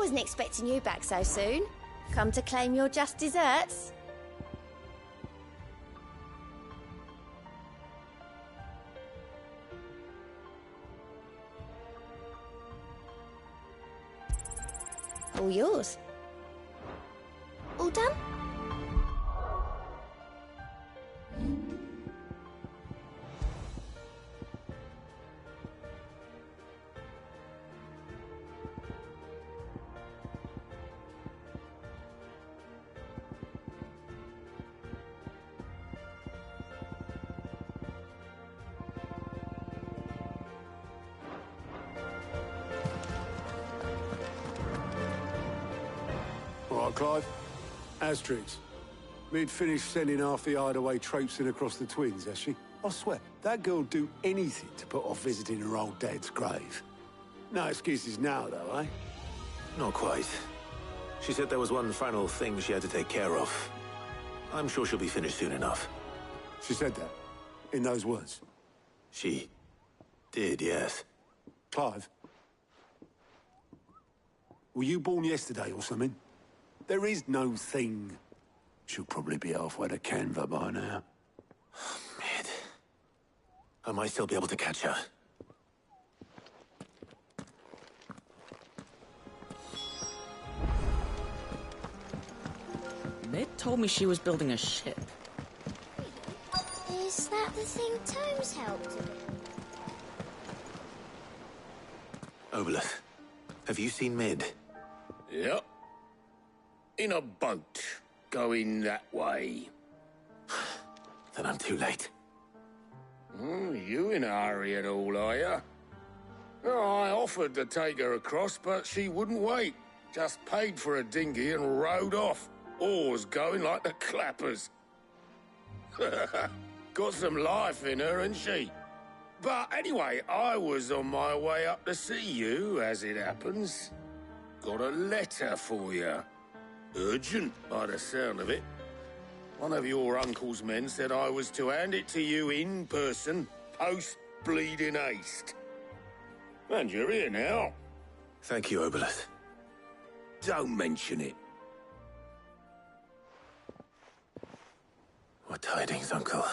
wasn't expecting you back so soon. Come to claim your just desserts? All yours. All done? All right, Clive. Asterix. We'd finished sending half the hideaway traipsing across the Twins, has she? I swear, that girl'd do anything to put off visiting her old dad's grave. No excuses now, though, eh? Not quite. She said there was one final thing she had to take care of. I'm sure she'll be finished soon enough. She said that? In those words? She did, yes. Clive? Were you born yesterday or something? There is no thing. She'll probably be halfway to Canva by now. Mid. I might still be able to catch her. Mid told me she was building a ship. Is that the thing Tomes helped with? Obolus, have you seen Mid? Yep. In a boat, going that way. Then I'm too late. You in a hurry at all, are you? I offered to take her across, but she wouldn't wait. Just paid for a dinghy and rowed off. Oars going like the clappers. Got some life in her, ain't she? But anyway, I was on my way up to see you, as it happens. Got a letter for you. Urgent, by the sound of it. One of your uncle's men said I was to hand it to you in person, post-bleeding haste. And you're here now. Thank you, Obolus. Don't mention it. What tidings, Uncle?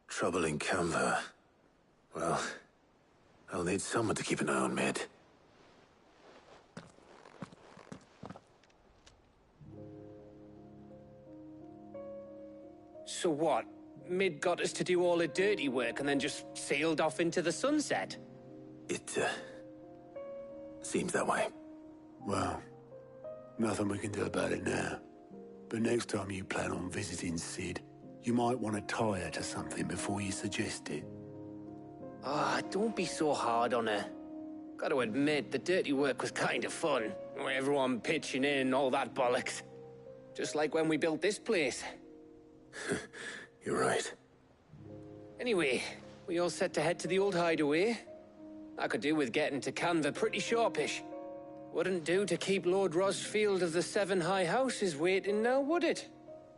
Trouble in Canva. Well, I'll need someone to keep an eye on Mid. So what? Mid got us to do all the dirty work and then just sailed off into the sunset? It, seems that way. Well, nothing we can do about it now. But next time you plan on visiting Sid, you might want to tie her to something before you suggest it. Ah, don't be so hard on her. Gotta admit, the dirty work was kind of fun. Everyone pitching in and all that bollocks. Just like when we built this place. You're right. Anyway, we all set to head to the old hideaway. I could do with getting to Canva pretty sharpish. Wouldn't do to keep Lord Rosfield of the Seven High Houses waiting now, would it?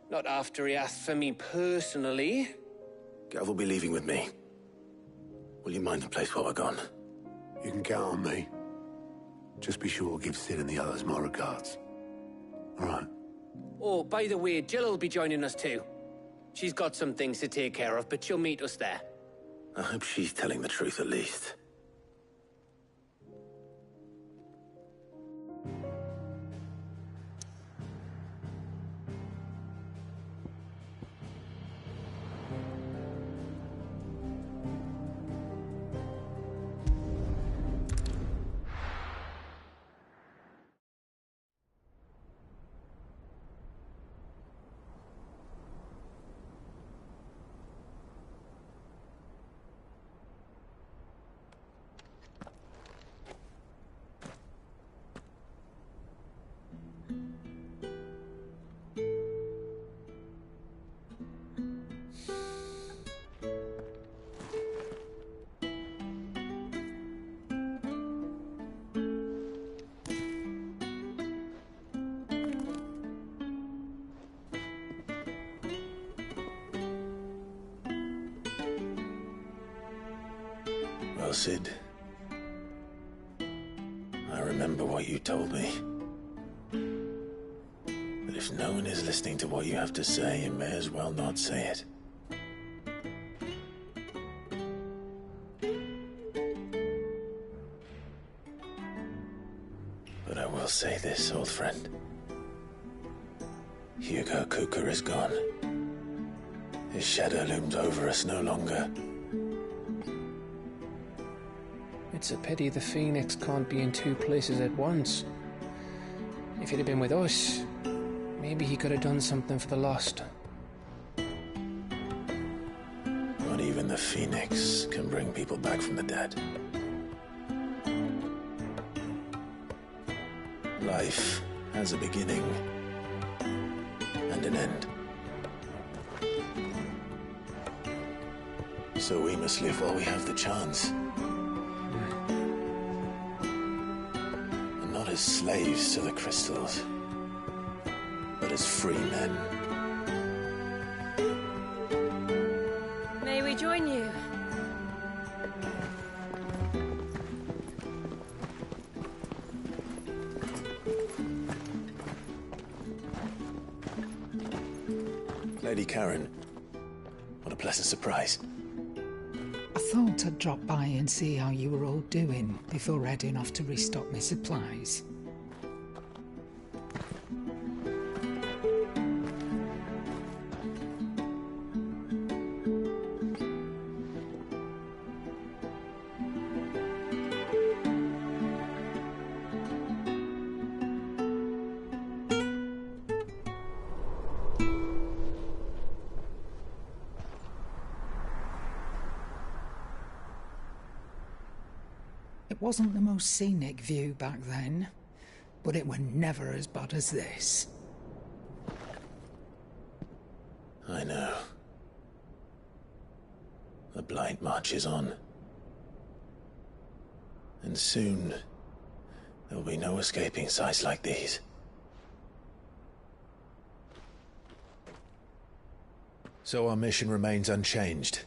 Not after he asked for me personally. Gav will be leaving with me. Will you mind the place while we're gone? You can count on me. Just be sure to give Sid and the others my regards. All right. Oh, by the way, Jill will be joining us too. She's got some things to take care of, but she'll meet us there. I hope she's telling the truth at least. Cid. I remember what you told me. But if no one is listening to what you have to say, you may as well not say it. But I will say this, old friend. Hugo Kuka is gone. His shadow looms over us no longer. It's a pity the Phoenix can't be in two places at once. If he'd have been with us, maybe he could have done something for the Lost. Not even the Phoenix can bring people back from the dead. Life has a beginning and an end. So we must live while we have the chance. And not as slaves to the crystals, but as free men. May we join you? Lady Karen, what a pleasant surprise. I thought I'd drop by and see how you were all doing before heading off to restock my supplies. It wasn't the most scenic view back then, but it were never as bad as this. I know. The Blight marches on. And soon, there will be no escaping sights like these. So our mission remains unchanged.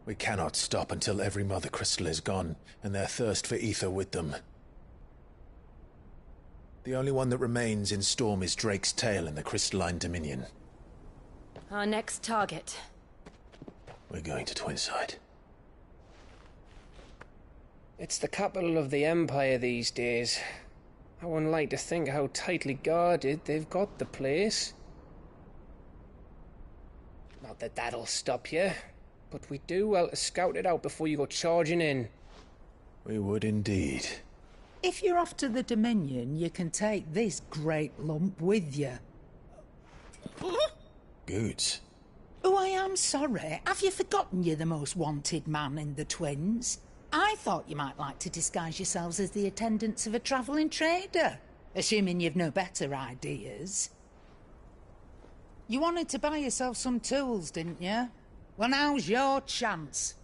We cannot stop until every Mother Crystal is gone, and their thirst for ether with them. The only one that remains in Storm is Drake's Tail in the Crystalline Dominion. Our next target. We're going to Twinside. It's the capital of the Empire these days. I wouldn't like to think how tightly guarded they've got the place. Not that that'll stop you, but we do well to scout it out before you go charging in. We would indeed. If you're off to the Dominion, you can take this great lump with you. Goods. Oh, I am sorry. Have you forgotten you're the most wanted man in the Twins? I thought you might like to disguise yourselves as the attendants of a travelling trader, assuming you've no better ideas. You wanted to buy yourself some tools, didn't you? Well, now's your chance.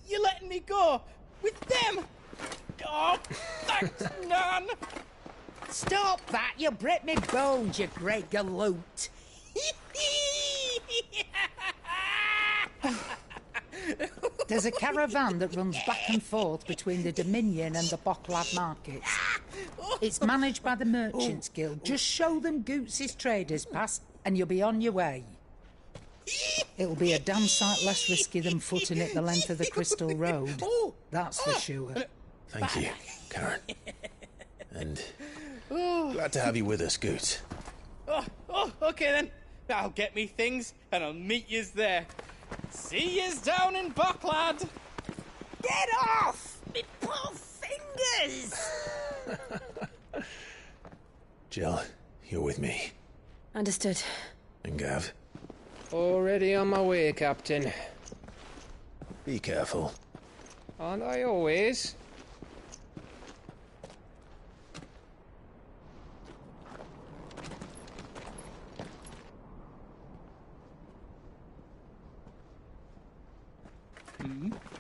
You're letting me go? With them? Oh, thanks, Nan! Stop that! You'll break me bones, you great galoot! There's a caravan that runs back and forth between the Dominion and the Bocklad markets. It's managed by the Merchants Guild. Just show them Goots' traders pass and you'll be on your way. It'll be a damn sight less risky than footing it the length of the Crystal Road. That's for sure. Thank you, Karen. And glad to have you with us, Goots. Okay then. I'll get me things and I'll meet yous there. See yous down in Bocklad. Get off! Me poor fingers! Jill, you're with me. Understood. And Gav, Already on my way, Captain. be careful. Aren't I always?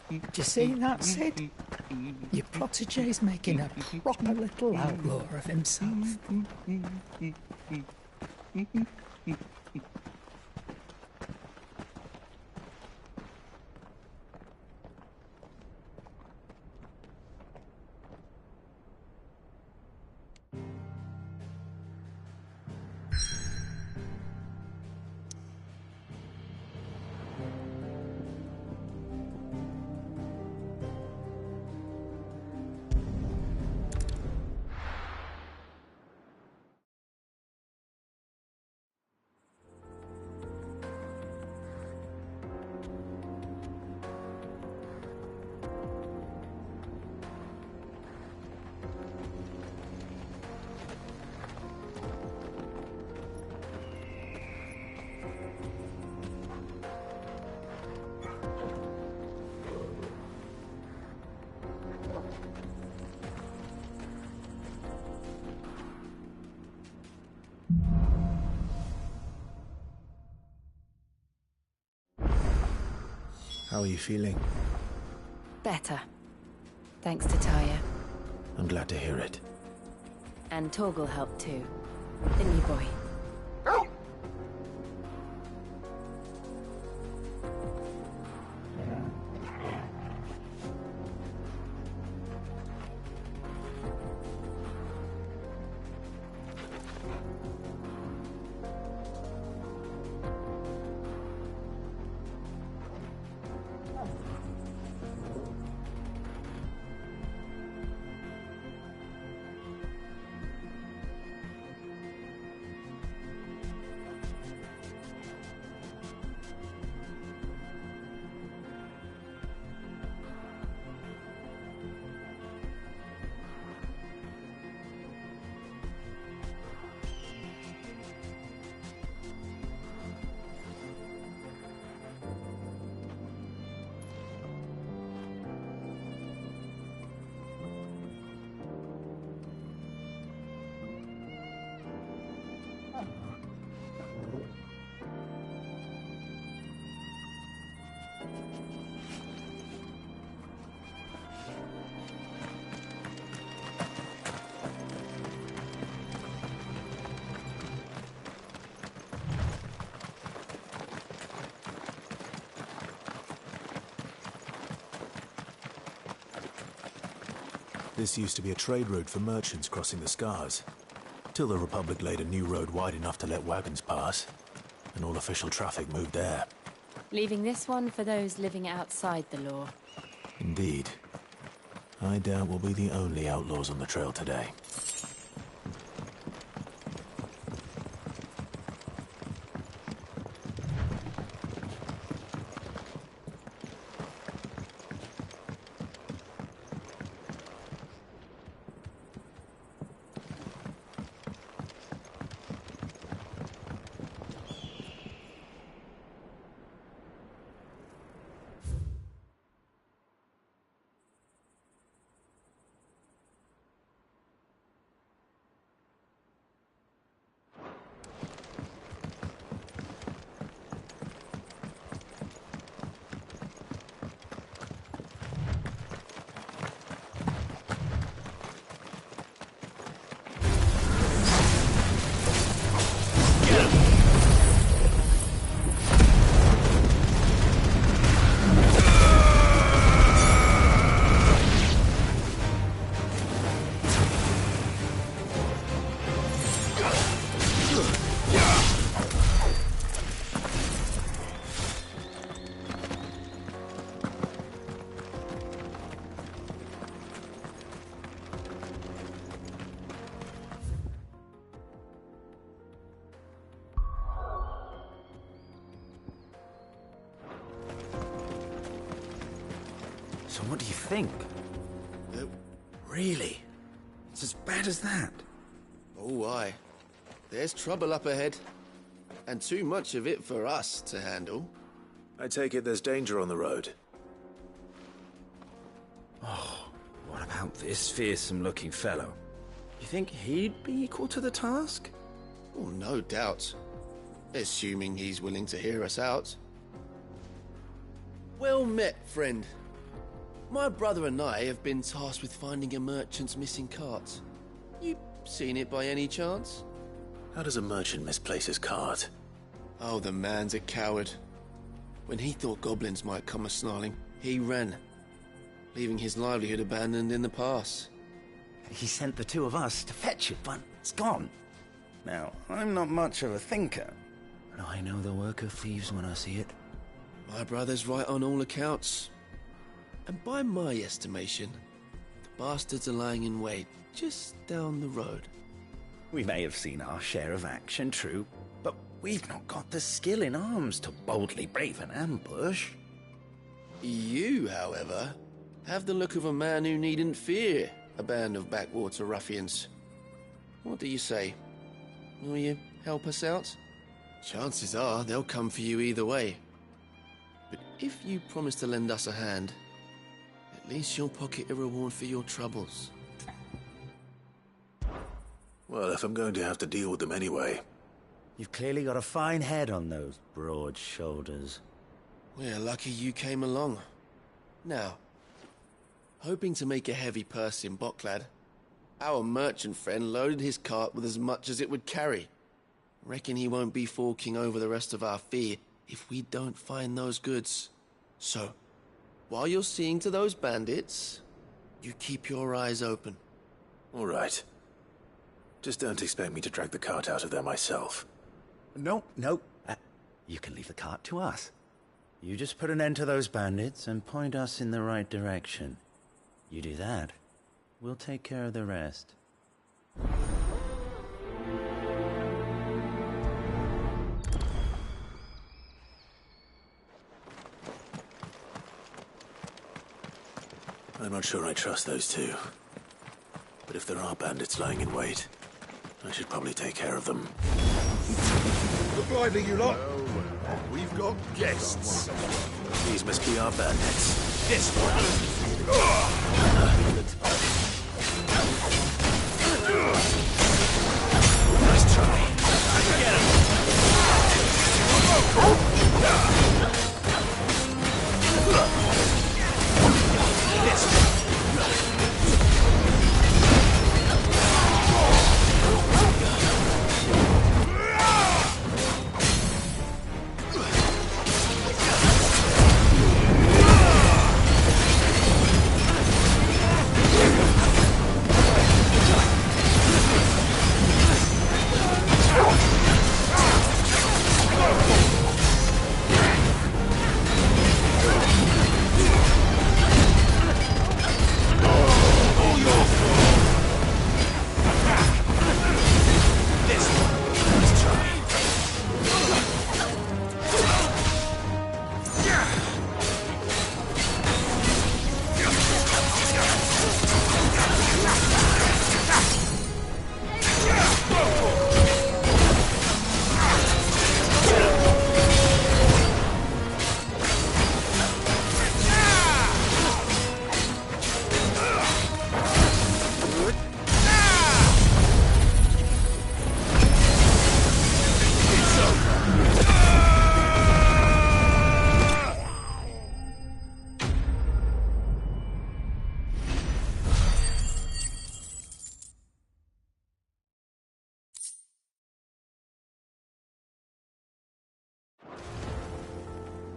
Do you see that, Sid? Your protege's making a proper little outlaw of himself. How are you feeling? Better. Thanks to Taya. I'm glad to hear it. And Torgal helped too. Didn't you, boy? This used to be a trade route for merchants crossing the Scars, till the Republic laid a new road wide enough to let wagons pass, and all official traffic moved there. Leaving this one for those living outside the law. Indeed. I doubt we'll be the only outlaws on the trail today. So what do you think? Really? It's as bad as that? Oh, aye. There's trouble up ahead. And too much of it for us to handle. I take it there's danger on the road. Oh, what about this fearsome-looking fellow? You think he'd be equal to the task? Oh, no doubt. Assuming he's willing to hear us out. Well met, friend. My brother and I have been tasked with finding a merchant's missing cart. You seen it by any chance? How does a merchant misplace his cart? Oh, the man's a coward. When he thought goblins might come a-snarling, he ran, leaving his livelihood abandoned in the pass. He sent the two of us to fetch it, but it's gone. Now, I'm not much of a thinker, but I know the work of thieves when I see it. My brother's right on all accounts. And by my estimation, the bastards are lying in wait just down the road. We may have seen our share of action, true, but we've not got the skill in arms to boldly brave an ambush. You, however, have the look of a man who needn't fear a band of backwater ruffians. What do you say? Will you help us out? Chances are they'll come for you either way. But if you promise to lend us a hand, at least you'll pocket a reward for your troubles. Well, if I'm going to have to deal with them anyway. You've clearly got a fine head on those broad shoulders. We're lucky you came along. Now, hoping to make a heavy purse in Boklad, our merchant friend loaded his cart with as much as it would carry. Reckon he won't be forking over the rest of our fee if we don't find those goods. So, while you're seeing to those bandits, you keep your eyes open. All right. Just don't expect me to drag the cart out of there myself. No. You can leave the cart to us. You just put an end to those bandits and point us in the right direction. You do that, we'll take care of the rest. I'm not sure I trust those two. But if there are bandits lying in wait, I should probably take care of them. Look lively, you lot. We've got guests. These must be our bandits. This one. Nice try. Get him. This.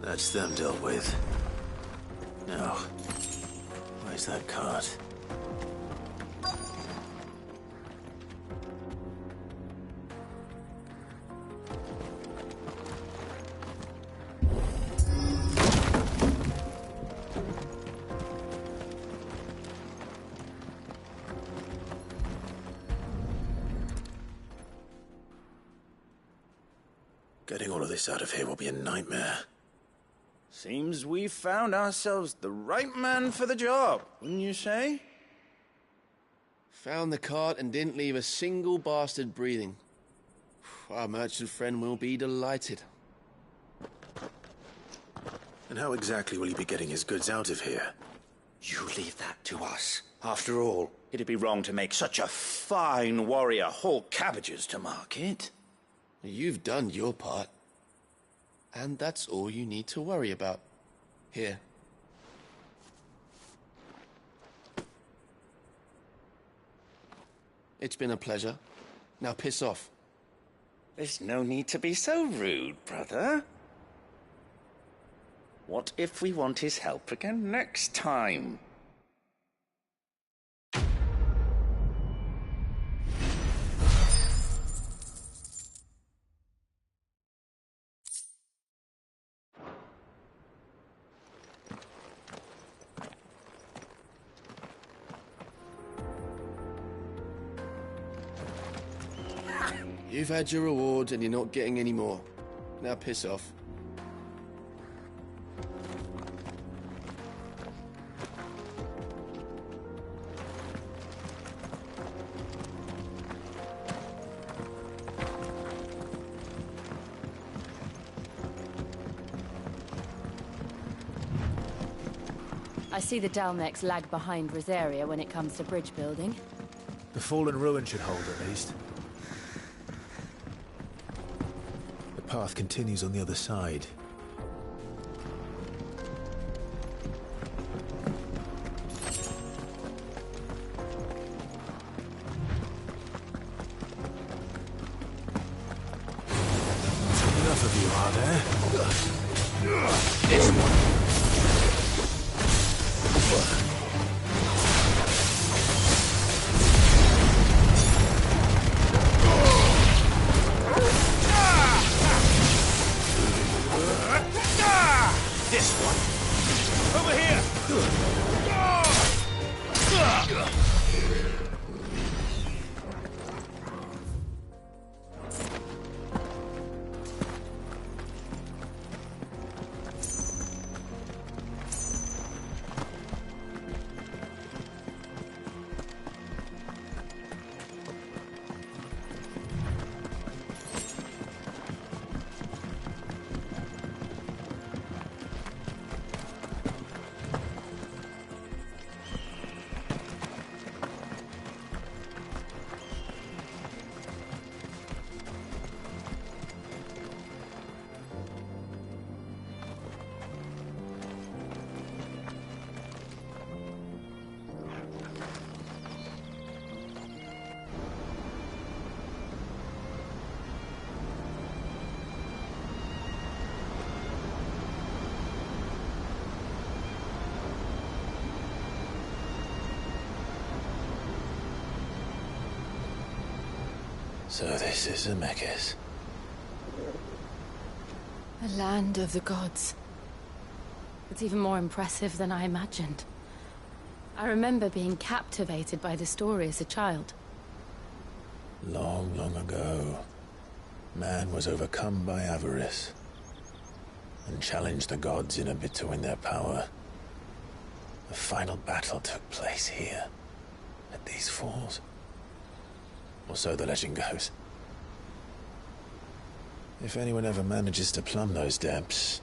That's them dealt with. Now, where's that cart? Getting all of this out of here will be a nightmare. Seems we've found ourselves the right man for the job, wouldn't you say? Found the cart and didn't leave a single bastard breathing. Our merchant friend will be delighted. And how exactly will he be getting his goods out of here? You leave that to us. After all, it'd be wrong to make such a fine warrior haul cabbages to market. You've done your part. And that's all you need to worry about. Here. It's been a pleasure. Now piss off. There's no need to be so rude, brother. What if we want his help again next time? You've had your rewards and you're not getting any more. Now piss off. I see the Dalmex lag behind Rosaria when it comes to bridge building. The fallen ruin should hold, at least. The path continues on the other side. So this is Zemeckis. The land of the gods. It's even more impressive than I imagined. I remember being captivated by the story as a child. Long, long ago, man was overcome by avarice and challenged the gods in a bid to win their power. The final battle took place here, at these falls. Or so the legend goes. If anyone ever manages to plumb those depths,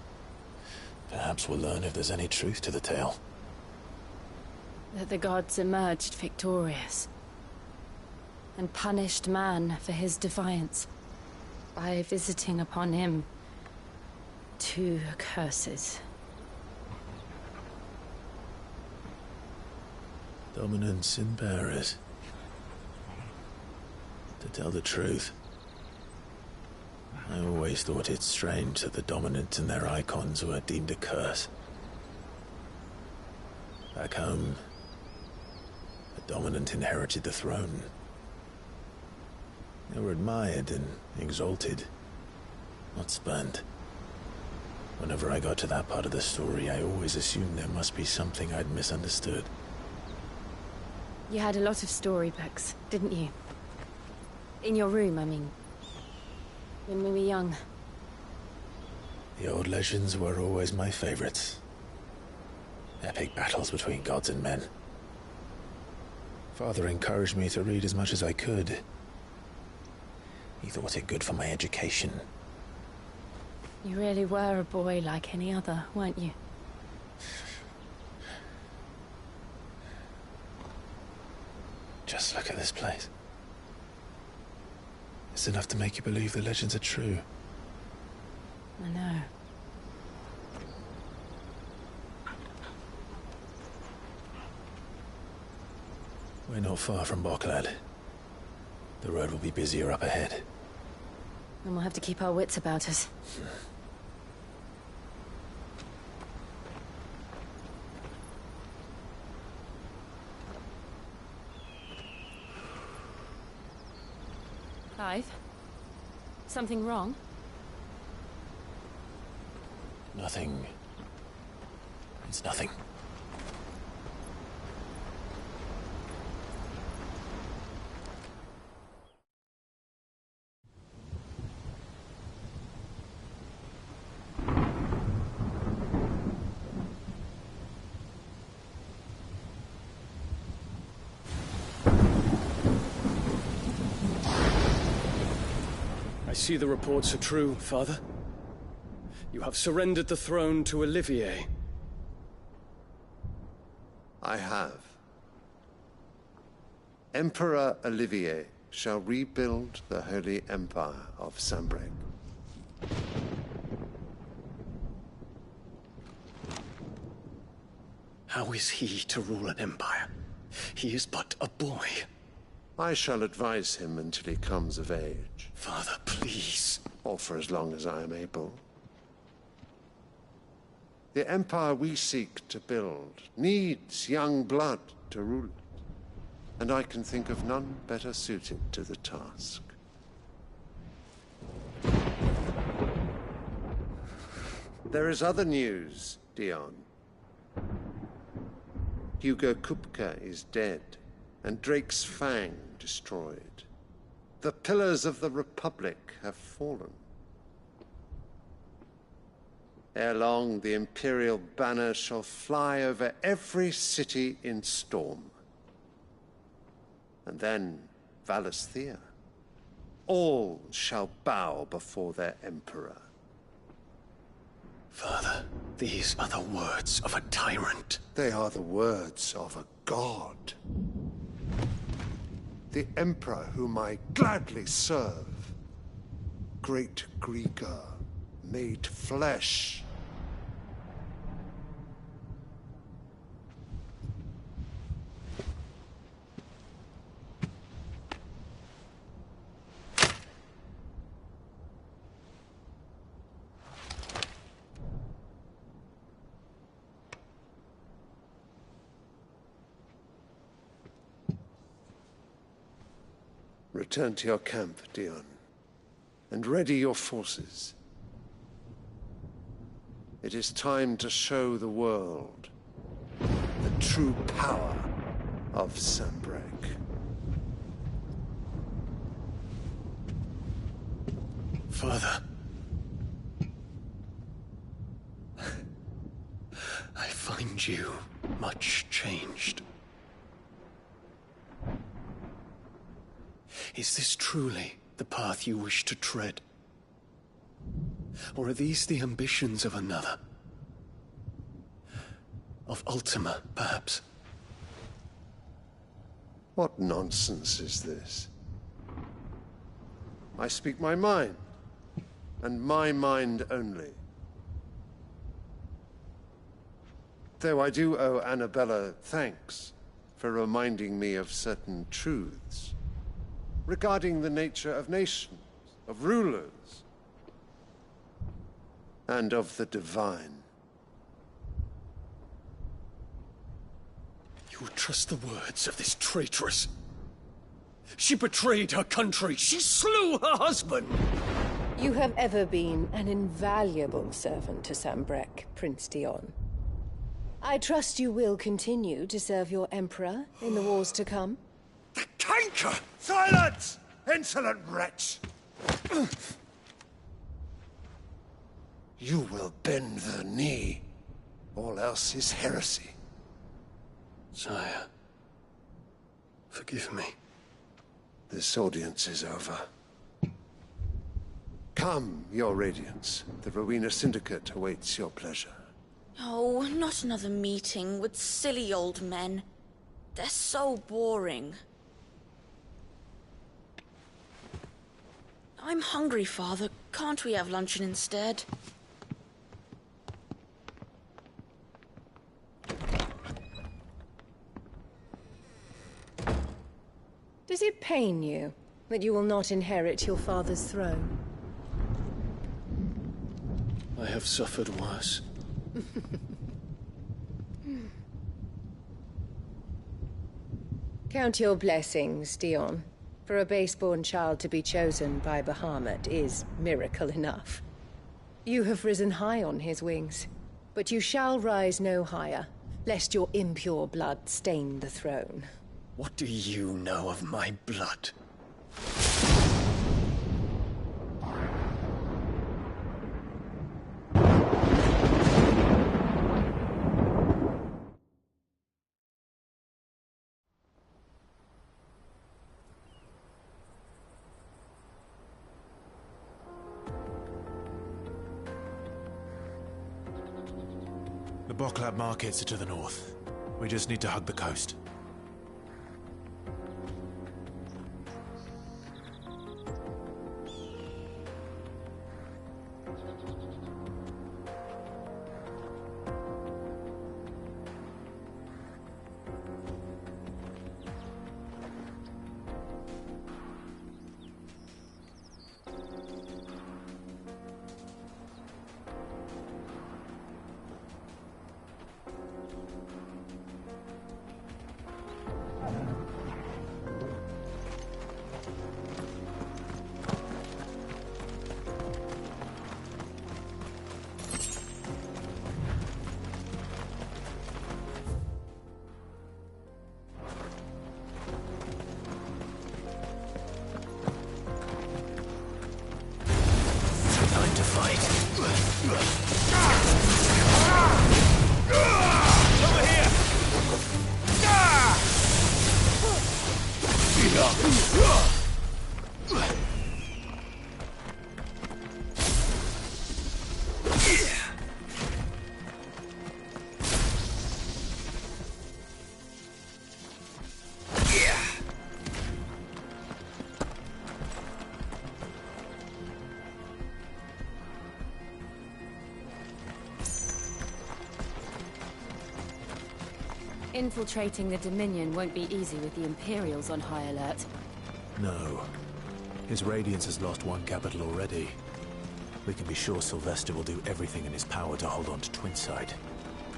perhaps we'll learn if there's any truth to the tale. That the gods emerged victorious and punished man for his defiance by visiting upon him 2 curses. Dominance in bearers. To tell the truth, I always thought it strange that the dominant and their icons were deemed a curse. Back home, the dominant inherited the throne. They were admired and exalted, not spurned. Whenever I got to that part of the story, I always assumed there must be something I'd misunderstood. You had a lot of storybooks, didn't you? In your room, I mean. When we were young. The old legends were always my favorites. Epic battles between gods and men. Father encouraged me to read as much as I could. He thought it good for my education. You really were a boy like any other, weren't you? Just look at this place. It's enough to make you believe the legends are true. I know. We're not far from Boklad. The road will be busier up ahead. And we'll have to keep our wits about us. Clive? Something wrong? Nothing. It's nothing. I see the reports are true, Father. You have surrendered the throne to Olivier. I have. Emperor Olivier shall rebuild the Holy Empire of Sanbreque. How is he to rule an empire? He is but a boy. I shall advise him until he comes of age. Father, please. Or for as long as I am able. The empire we seek to build needs young blood to rule it. And I can think of none better suited to the task. There is other news, Dion. Hugo Kupka is dead, and Drake's Fang destroyed. The pillars of the Republic have fallen. Ere long, the Imperial banner shall fly over every city in Storm. And then Valisthea. All shall bow before their Emperor. Father, these are the words of a tyrant. They are the words of a god. The Emperor whom I gladly serve. Great Grieger, made flesh. Return to your camp, Dion, and ready your forces. It is time to show the world the true power of Sanbreque. Father. I find you much changed. Is this truly the path you wish to tread? Or are these the ambitions of another? Of Ultima, perhaps? What nonsense is this? I speak my mind, and my mind only. Though I do owe Annabella thanks for reminding me of certain truths regarding the nature of nations, of rulers, and of the divine. You would trust the words of this traitress? She betrayed her country. She slew her husband. You have ever been an invaluable servant to Sanbreque, Prince Dion. I trust you will continue to serve your Emperor in the wars to come. The canker! Silence! Insolent wretch! You will bend the knee. All else is heresy. Sire, forgive me. This audience is over. Come, your Radiance. The Rowena Syndicate awaits your pleasure. Oh, not another meeting with silly old men. They're so boring. I'm hungry, Father. Can't we have luncheon instead? Does it pain you that you will not inherit your father's throne? I have suffered worse. Count your blessings, Dion. For a base-born child to be chosen by Bahamut is miracle enough. You have risen high on his wings, but you shall rise no higher, lest your impure blood stain the throne. What do you know of my blood? The Boklab markets are to the north. We just need to hug the coast. Infiltrating the Dominion won't be easy with the Imperials on high alert. No. His Radiance has lost one capital already. We can be sure Sylvester will do everything in his power to hold on to Twinside.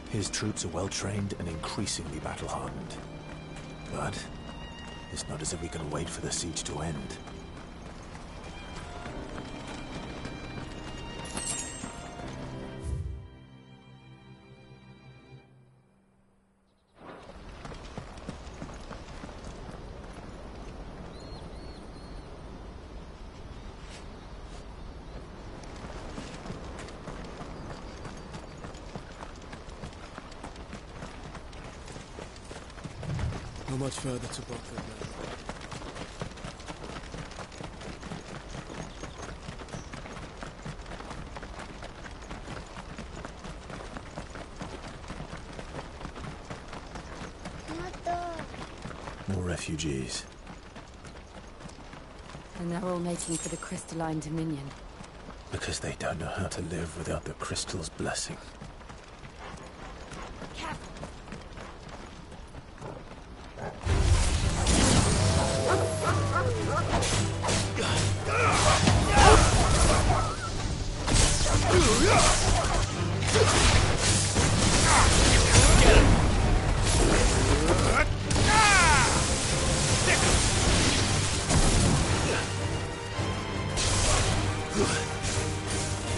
His troops are well-trained and increasingly battle-hardened. But it's not as if we can wait for the siege to end. How much further to Bockland now? More refugees. And they're all making for the Crystalline Dominion. Because they don't know how to live without the Crystal's blessing.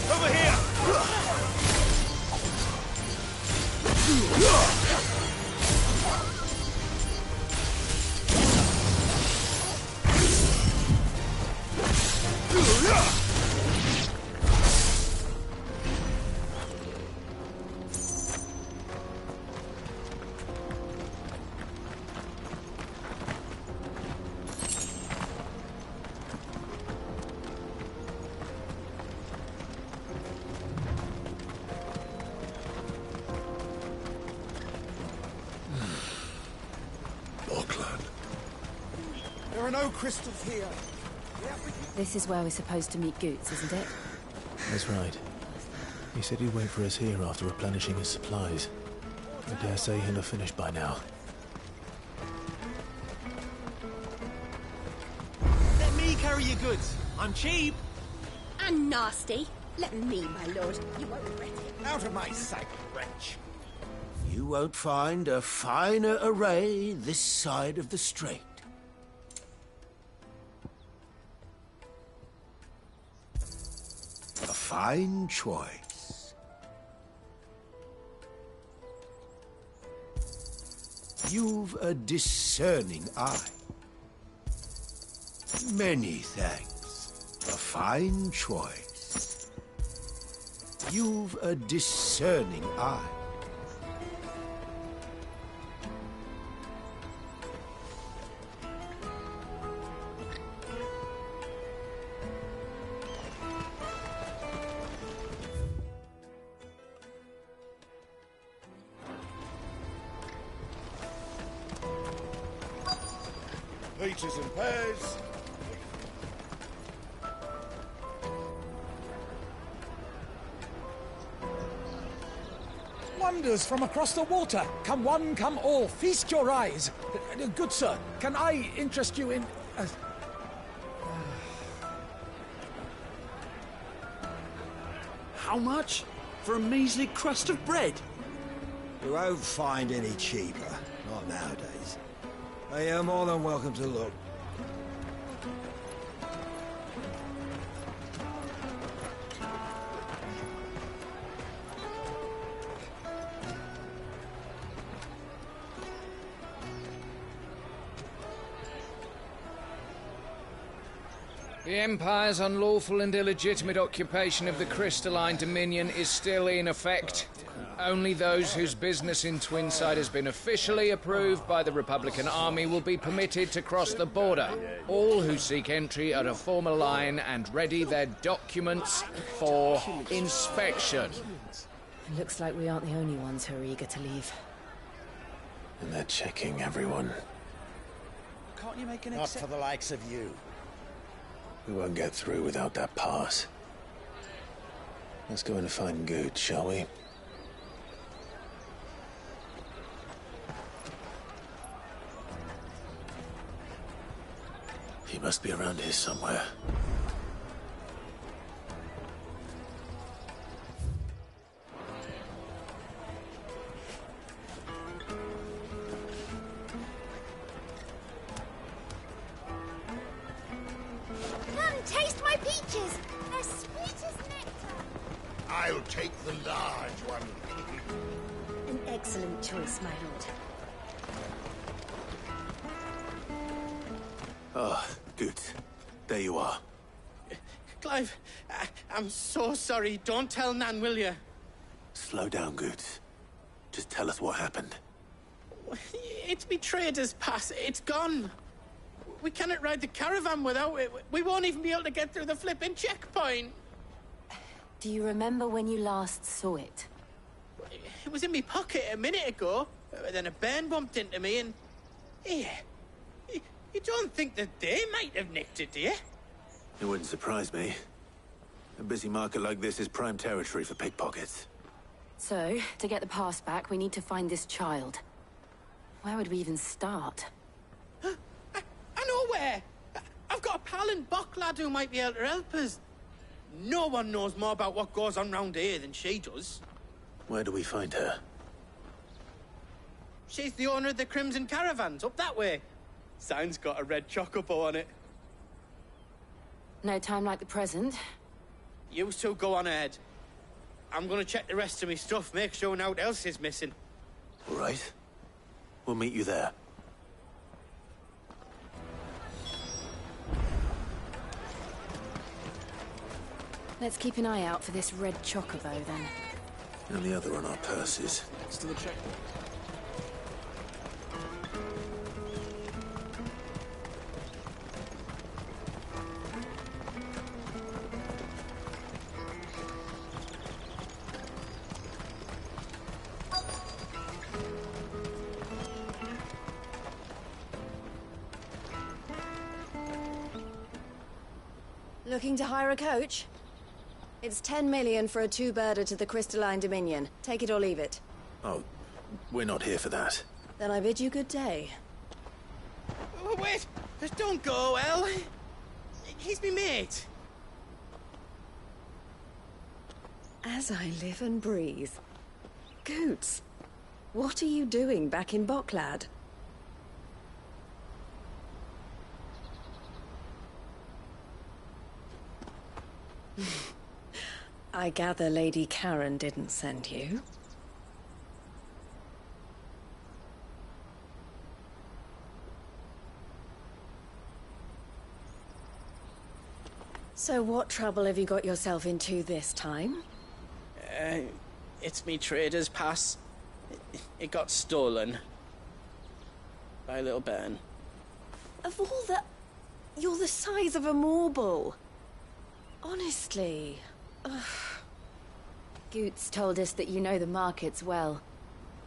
Over here! There are no crystals here. This is where we're supposed to meet Goots, isn't it? That's right. He said he'd wait for us here after replenishing his supplies. I dare say he'll have finished by now. Let me carry your goods. I'm cheap. And nasty. Let me, my lord. You won't regret it. Out of my sight, wretch. You won't find a finer array this side of the strait. A fine choice. You've a discerning eye. Many thanks. A fine choice. You've a discerning eye. Peaches and pears. Wonders from across the water. Come one, come all. Feast your eyes. Good sir, can I interest you in... How much? For a measly crust of bread? You won't find any cheaper. Not nowadays. You're more than welcome to look. The Empire's unlawful and illegitimate occupation of the Crystalline Dominion is still in effect. Only those whose business in Twinside has been officially approved by the Republican Army will be permitted to cross the border. All who seek entry are to form a line and ready their documents for inspection. Looks like we aren't the only ones who are eager to leave. And they're checking everyone. Can't you make an Not for the likes of you. We won't get through without that pass. Let's go in and find Goot, shall we? must be around here somewhere. Come, taste my peaches. They're sweet as nectar. I'll take the large one. An excellent choice, my lord. Ah, good. There you are. Clive, I'm so sorry. Don't tell Nan, will you? Slow down, Goots. Just tell us what happened. It's betrayed us, Pass. It's gone. We cannot ride the caravan without it. We won't even be able to get through the flipping checkpoint. Do you remember when you last saw it? It was in my pocket a minute ago. Then a bairn bumped into me and... Here. You don't think that they might have nicked it, do you? It wouldn't surprise me. A busy market like this is prime territory for pickpockets. So, to get the pass back, we need to find this child. Where would we even start? I know where! I've got a pal in Bocklad who might be able to help us. No one knows more about what goes on round here than she does. Where do we find her? She's the owner of the Crimson Caravans, up that way. Sign's got a red chocobo on it. No time like the present. You two go on ahead. I'm gonna check the rest of my stuff, make sure naught else is missing. All right. We'll meet you there. Let's keep an eye out for this red chocobo, then. And the other on our purses. Next to the checkpoint. Looking to hire a coach? It's 10 million for a two-birder to the Crystalline Dominion. Take it or leave it. Oh, we're not here for that. Then I bid you good day. Wait! Don't go, El! He's me mate. As I live and breathe. Goots, what are you doing back in Bocklad? I gather Lady Karen didn't send you. So what trouble have you got yourself into this time? It's me trader's pass. It got stolen. By a little bairn. Of all the... You're the size of a marble. Honestly. Ugh. Goots told us that you know the markets well.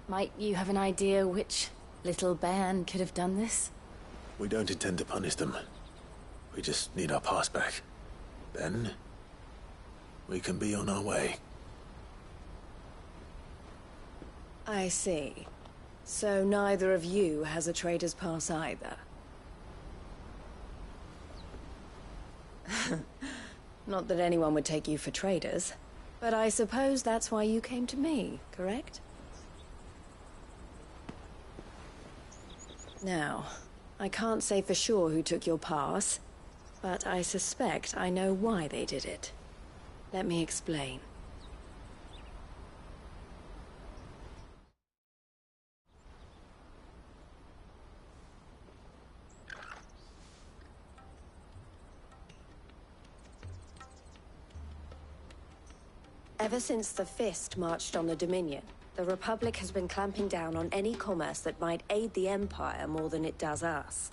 Might you have an idea which little bairn could have done this? We don't intend to punish them. We just need our pass back. Then, we can be on our way. I see. So neither of you has a trader's pass either. Not that anyone would take you for traders, but I suppose that's why you came to me, correct? Now, I can't say for sure who took your pass, but I suspect I know why they did it. Let me explain. Ever since the Fist marched on the Dominion, the Republic has been clamping down on any commerce that might aid the Empire more than it does us.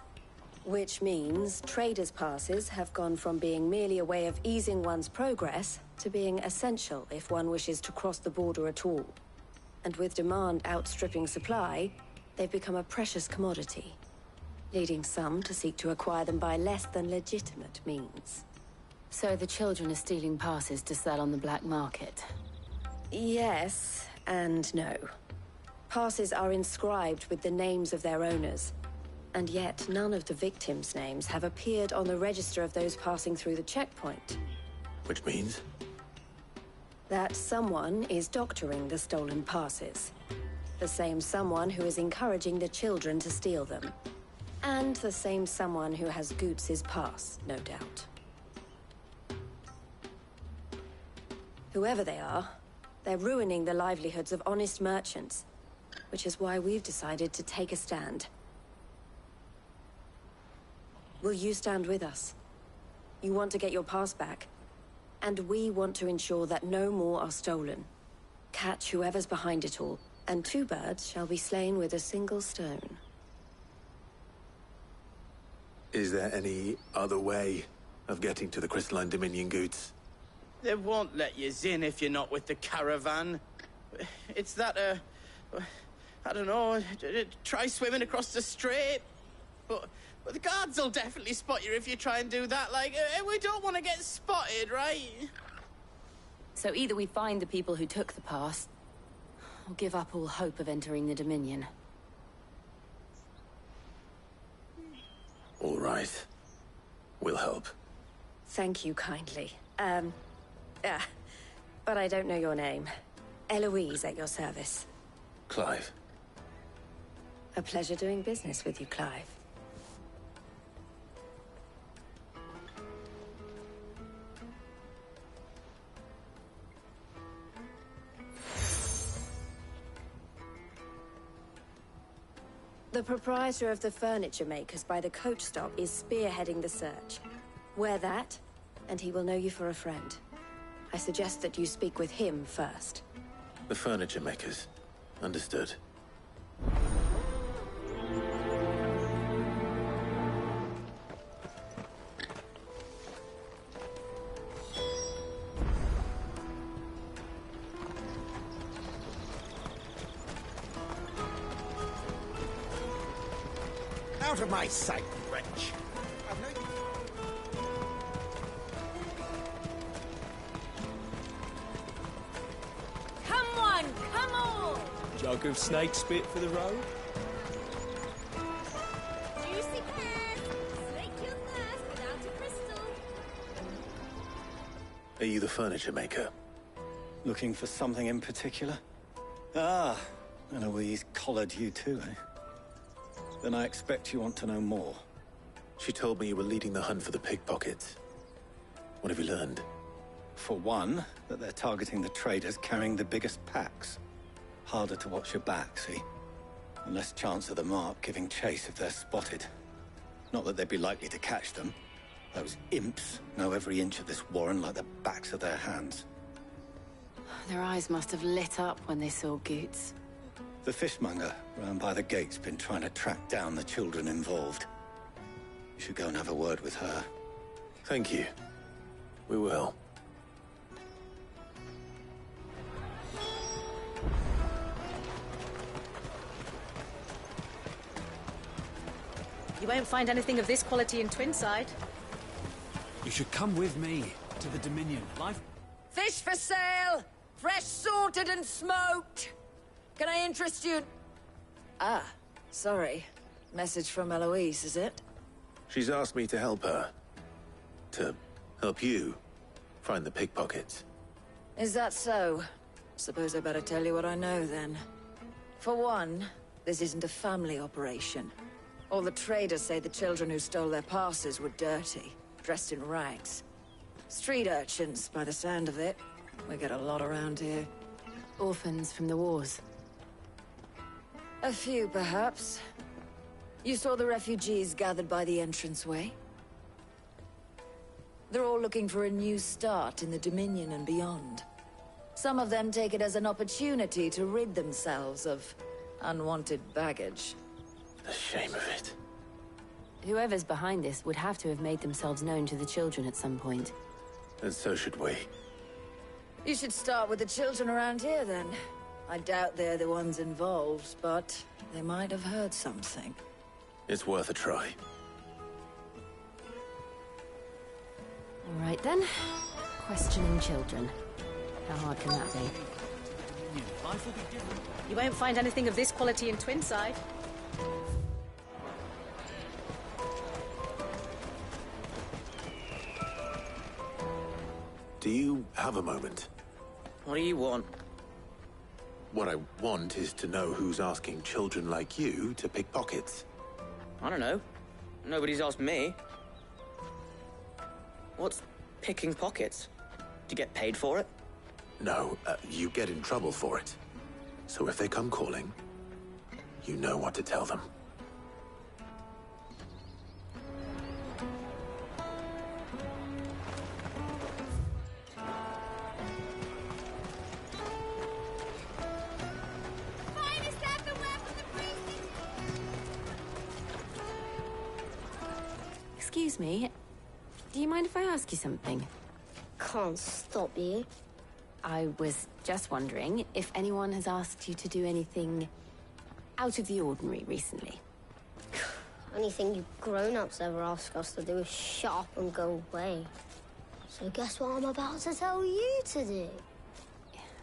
Which means traders' passes have gone from being merely a way of easing one's progress to being essential if one wishes to cross the border at all. And with demand outstripping supply, they've become a precious commodity, leading some to seek to acquire them by less than legitimate means. So the children are stealing passes to sell on the black market? Yes, and no. Passes are inscribed with the names of their owners, And yet, none of the victims' names have appeared on the register of those passing through the checkpoint. Which means? That someone is doctoring the stolen passes. The same someone who is encouraging the children to steal them. And the same someone who has Goots' pass, no doubt. Whoever they are, they're ruining the livelihoods of honest merchants, which is why we've decided to take a stand. Will you stand with us? You want to get your pass back, and we want to ensure that no more are stolen. Catch whoever's behind it all, and 2 birds shall be slain with a single stone. Is there any other way of getting to the Crystalline Dominion, Goots? They won't let you in if you're not with the caravan. It's that, I don't know, try swimming across the strait. But the guards will definitely spot you if you try and do that. Like, we don't want to get spotted, right? So either we find the people who took the pass, or give up all hope of entering the Dominion. All right. We'll help. Thank you kindly. But I don't know your name. Eloise at your service. Clive. A pleasure doing business with you, Clive. The proprietor of the furniture makers by the coach stop is spearheading the search. Wear that, and he will know you for a friend. I suggest that you speak with him first. The furniture makers. Understood. Out of my sight, wretch! Come on, come on! Jug of snake spit for the road? Juicy pears! Slake your thirst without a crystal. Are you the furniture maker? Looking for something in particular? Ah, Eloise collared you too, eh? Then I expect you want to know more. She told me you were leading the hunt for the pickpockets. What have you learned? For one, that they're targeting the traders carrying the biggest packs. Harder to watch your back, see? And less chance of the mark giving chase if they're spotted. Not that they'd be likely to catch them. Those imps know every inch of this warren like the backs of their hands. Their eyes must have lit up when they saw Goots. The fishmonger round by the gate's been trying to track down the children involved. You should go and have a word with her. Thank you. We will. You won't find anything of this quality in Twinside. You should come with me to the Dominion. Life... Fish for sale! Fresh sorted and smoked! Can I interest you? Ah, sorry. Message from Eloise, is it? She's asked me to help her. To help you find the pickpockets. Is that so? Suppose I better tell you what I know, then. For one, this isn't a family operation. All the traders say the children who stole their passes were dirty, dressed in rags. Street urchins, by the sound of it. We get a lot around here. Orphans from the wars. A few, perhaps. You saw the refugees gathered by the entranceway? They're all looking for a new start in the Dominion and beyond. Some of them take it as an opportunity to rid themselves of unwanted baggage. The shame of it. Whoever's behind this would have to have made themselves known to the children at some point. And so should we. You should start with the children around here, then. I doubt they're the ones involved, but they might have heard something. It's worth a try. All right, then. Questioning children. How hard can that be? Life will be different. You won't find anything of this quality in Twinside. Do you have a moment? What do you want? What I want is to know who's asking children like you to pick pockets. I don't know. Nobody's asked me. What's picking pockets? Do you get paid for it? No, you get in trouble for it. So if they come calling, you know what to tell them. Excuse me. Do you mind if I ask you something? Can't stop you. I was just wondering if anyone has asked you to do anything out of the ordinary recently. Anything you grown-ups ever ask us to do is shut up and go away. So guess what I'm about to tell you to do?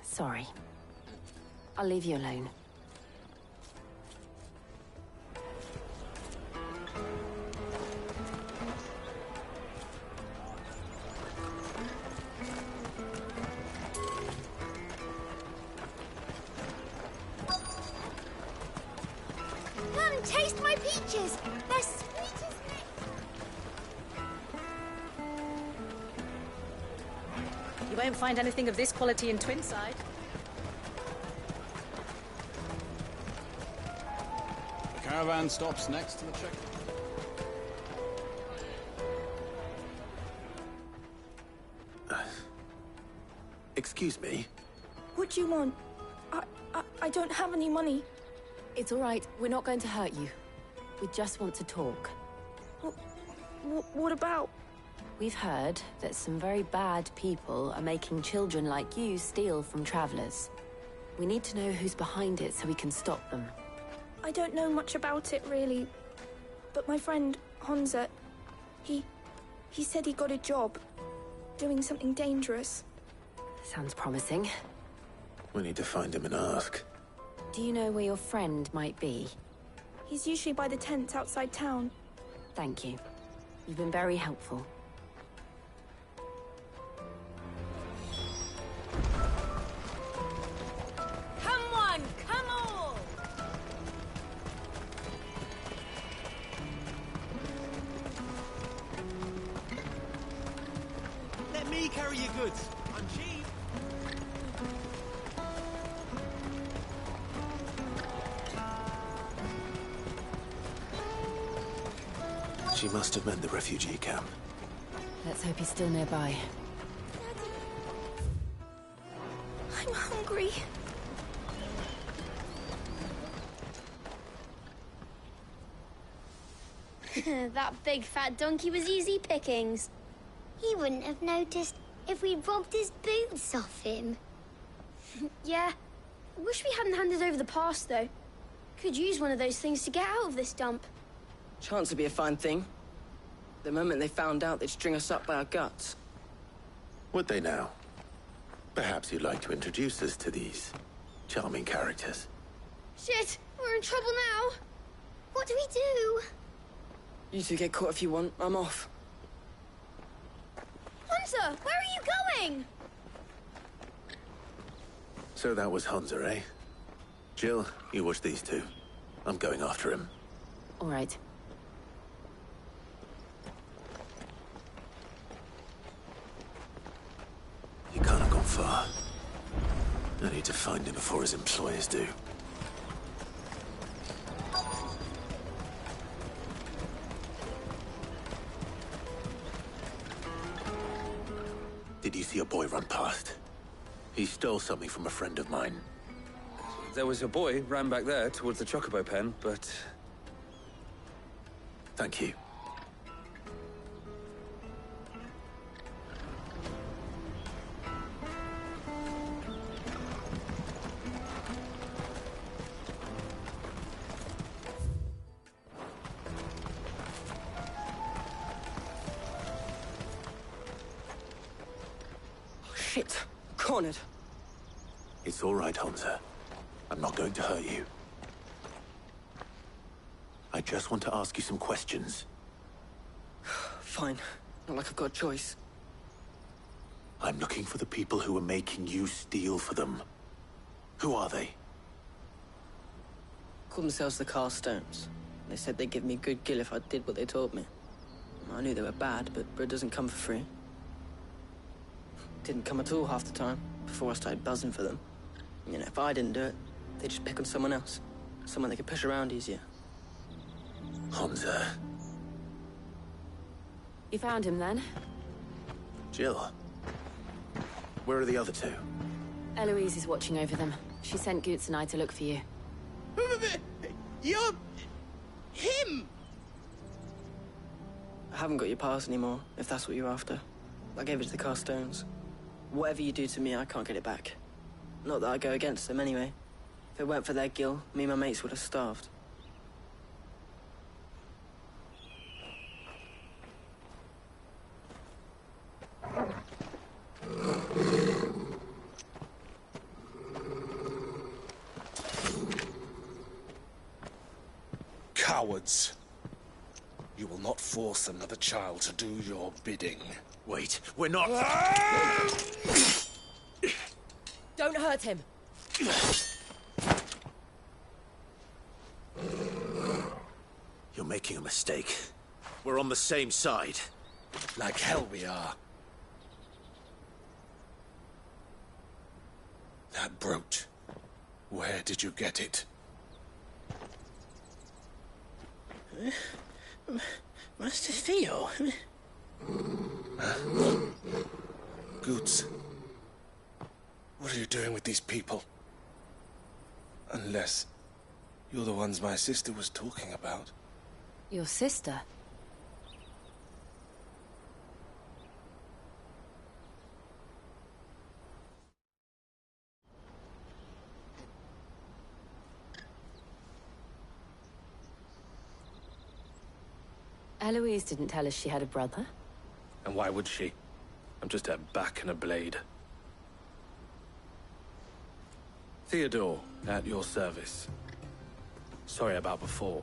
Sorry. I'll leave you alone. Come, taste my peaches! They're sweet as milk! You won't find anything of this quality in Twinside. The caravan stops next to the check. Excuse me? What do you want? I don't have any money. It's all right. We're not going to hurt you. We just want to talk. What about? We've heard that some very bad people are making children like you steal from travelers. We need to know who's behind it so we can stop them. I don't know much about it, really. But my friend, Honza, he said he got a job. Doing something dangerous. Sounds promising. We need to find him and ask. Do you know where your friend might be? He's usually by the tents outside town. Thank you. You've been very helpful. Come on, come on! Let me carry your goods. I'm cheap. She must have meant the refugee camp. Let's hope he's still nearby. I'm hungry. That big fat donkey was easy pickings. He wouldn't have noticed if we'd robbed his boots off him. Yeah. I wish we hadn't handed over the pass, though. Could use one of those things to get out of this dump. Chance would be a fine thing. The moment they found out, they'd string us up by our guts. Would they now? Perhaps you'd like to introduce us to these charming characters. Shit! We're in trouble now! What do we do? You two get caught if you want. I'm off. Hunter! Where are you going? So that was Hunter, eh? Jill, you watch these two. I'm going after him. All right. He can't have gone far. I need to find him before his employers do. Did you see a boy run past? He stole something from a friend of mine. There was a boy ran back there towards the Chocobo pen, but... Thank you. Shit! Cornered. It's all right, Hunter. I'm not going to hurt you. I just want to ask you some questions. Fine. Not like I've got a choice. I'm looking for the people who are making you steal for them. Who are they? Called themselves the Carstones. They said they'd give me good gill if I did what they told me. I knew they were bad, but bread doesn't come for free. Didn't come at all half the time, before I started buzzing for them. You know, if I didn't do it, they'd just pick on someone else. Someone they could push around easier. Honza. You found him then? Jill. Where are the other two? Eloise is watching over them. She sent Goots and I to look for you. You're... him! I haven't got your pass anymore, if that's what you're after. I gave it to the Carstones. Whatever you do to me, I can't get it back. Not that I go against them anyway. If it weren't for their gill, me and my mates would have starved. Cowards. You will not force another child to do your bidding. Wait, we're not... Don't hurt him. You're making a mistake. We're on the same side. Like hell we are. That brooch. Where did you get it? Master Theo? Goots. What are you doing with these people? Unless you're the ones my sister was talking about. Your sister? Eloise didn't tell us she had a brother. And why would she? I'm just her back and a blade. Theodore, at your service. Sorry about before.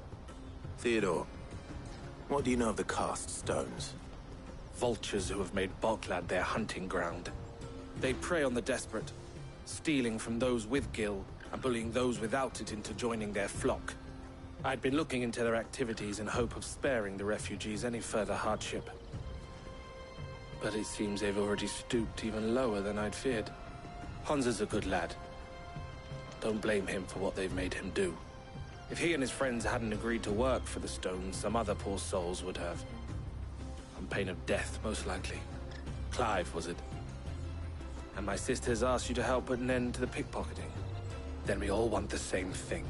Theodore, what do you know of the Cast Stones? Vultures who have made Boklad their hunting ground. They prey on the desperate, stealing from those with gill and bullying those without it into joining their flock. I'd been looking into their activities in hope of sparing the refugees any further hardship. But it seems they've already stooped even lower than I'd feared. Honza's a good lad. Don't blame him for what they've made him do. If he and his friends hadn't agreed to work for the Stones, some other poor souls would have. On pain of death, most likely. Clive, was it? And my sisters asked you to help put an end to the pickpocketing. Then we all want the same thing.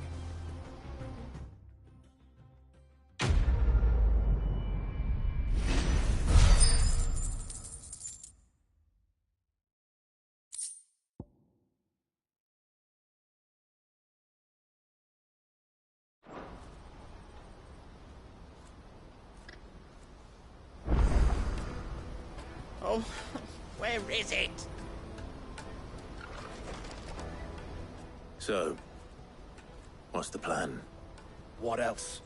Oh, where is it? So, what's the plan? What else?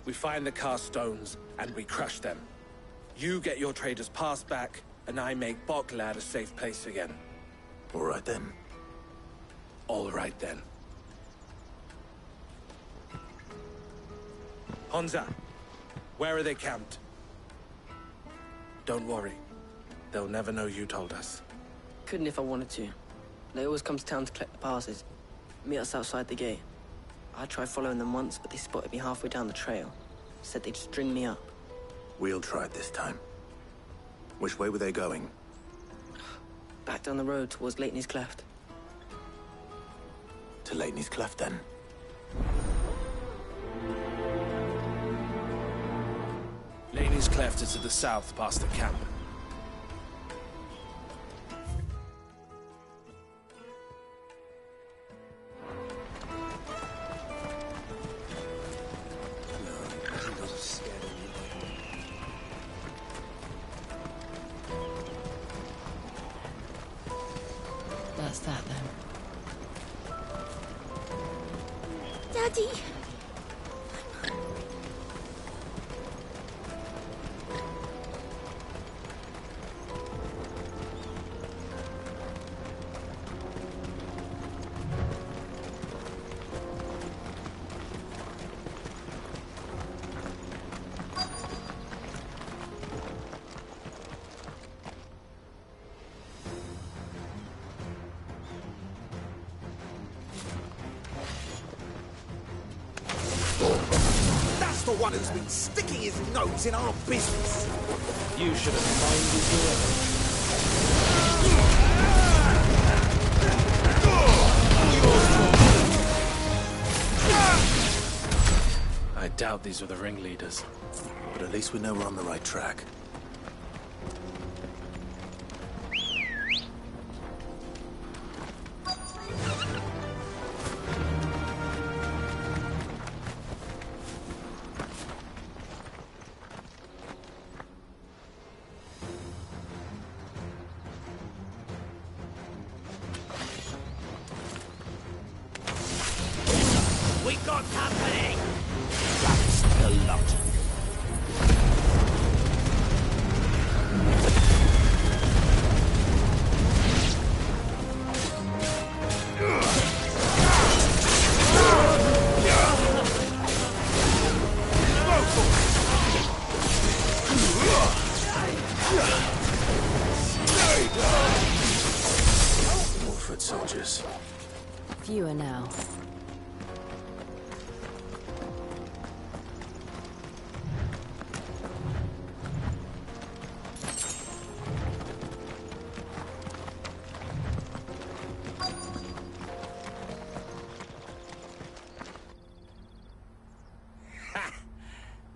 We find the Carstones, and we crush them. You get your trader's pass back, and I make Boklad a safe place again. All right then. All right then. Honza, where are they camped? Don't worry. They'll never know you told us. Couldn't if I wanted to. They always come to town to collect the passes. Meet us outside the gate. I tried following them once, but they spotted me halfway down the trail. Said they'd string me up. We'll try it this time. Which way were they going? Back down the road towards Leitney's Cleft. To Leitney's Cleft, then? Leitney's Cleft is to the south, past the camp. That's that then. Daddy! one who's been sticking his nose in our business. You should have minded your own. I doubt these were the ringleaders. But at least we know we're on the right track. We got company! That's the lot. More foot soldiers. Fewer now.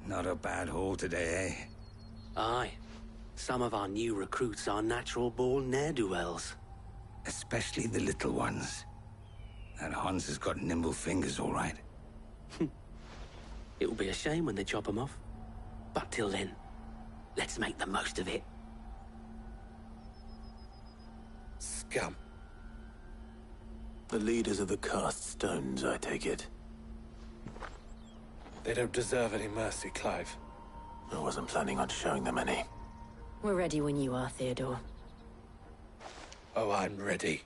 Not a bad haul today, eh? Aye. Some of our new recruits are natural-born ne'er-do-wells. Especially the little ones. That Hans has got nimble fingers, all right. It will be a shame when they chop them off. But till then, let's make the most of it. Scum. The leaders of the cast stones, I take it. They don't deserve any mercy, Clive. I wasn't planning on showing them any. We're ready when you are, Theodore. Oh, I'm ready.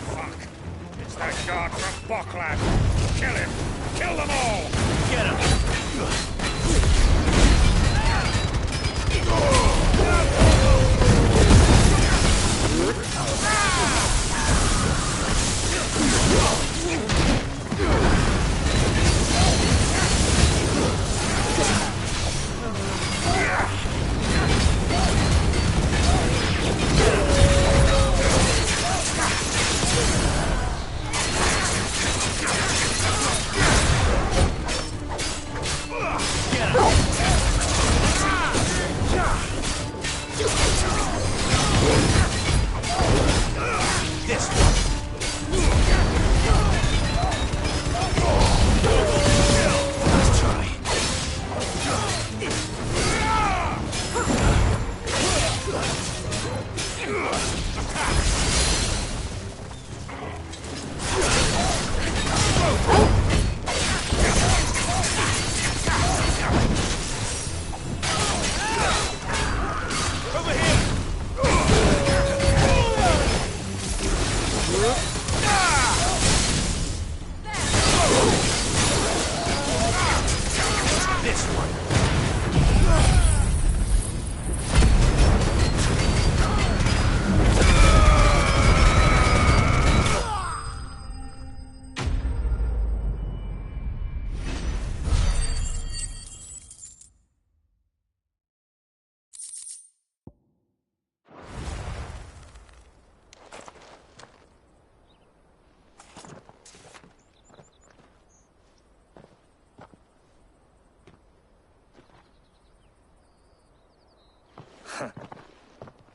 Fuck! It's that guard from Bocklad! Kill him! Kill them all! Get him!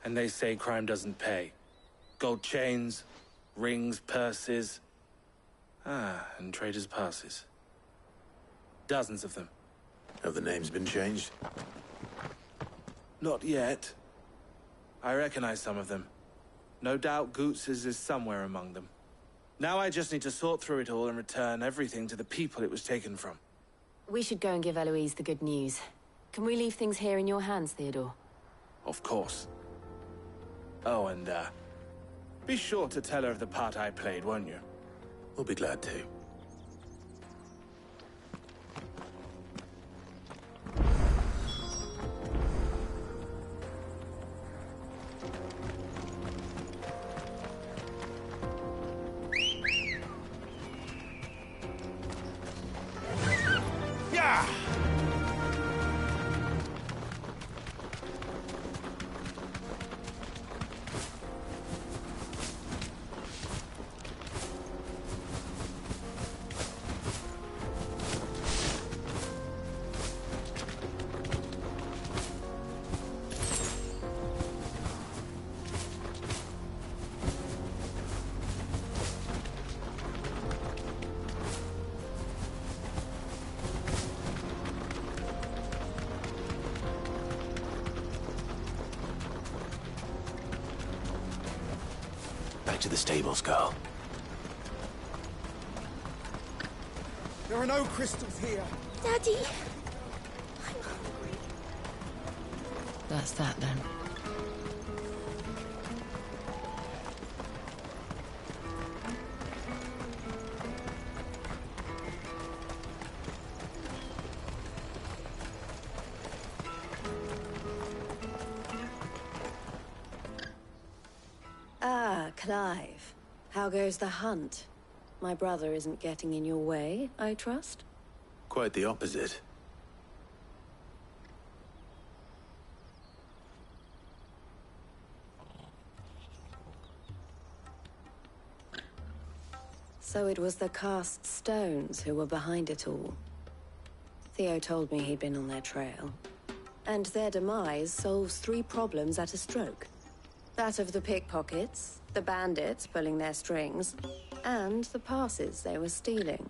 And they say crime doesn't pay. Gold chains, rings, purses. And traders' passes. Dozens of them. Have the names been changed? Not yet. I recognize some of them. No doubt Goots's is somewhere among them. Now I just need to sort through it all and return everything to the people it was taken from. We should go and give Eloise the good news. Can we leave things here in your hands, Theodore? Of course. Oh, and, be sure to tell her of the part I played, won't you? We'll be glad to. back to the stables, girl. There are no crystals here. Daddy! That's that then. Ah, Clive. How goes the hunt? My brother isn't getting in your way, I trust? Quite the opposite. So it was the cast stones who were behind it all. Theo told me he'd been on their trail. And their demise solves 3 problems at a stroke. That of the pickpockets, the bandits pulling their strings, and the passes they were stealing.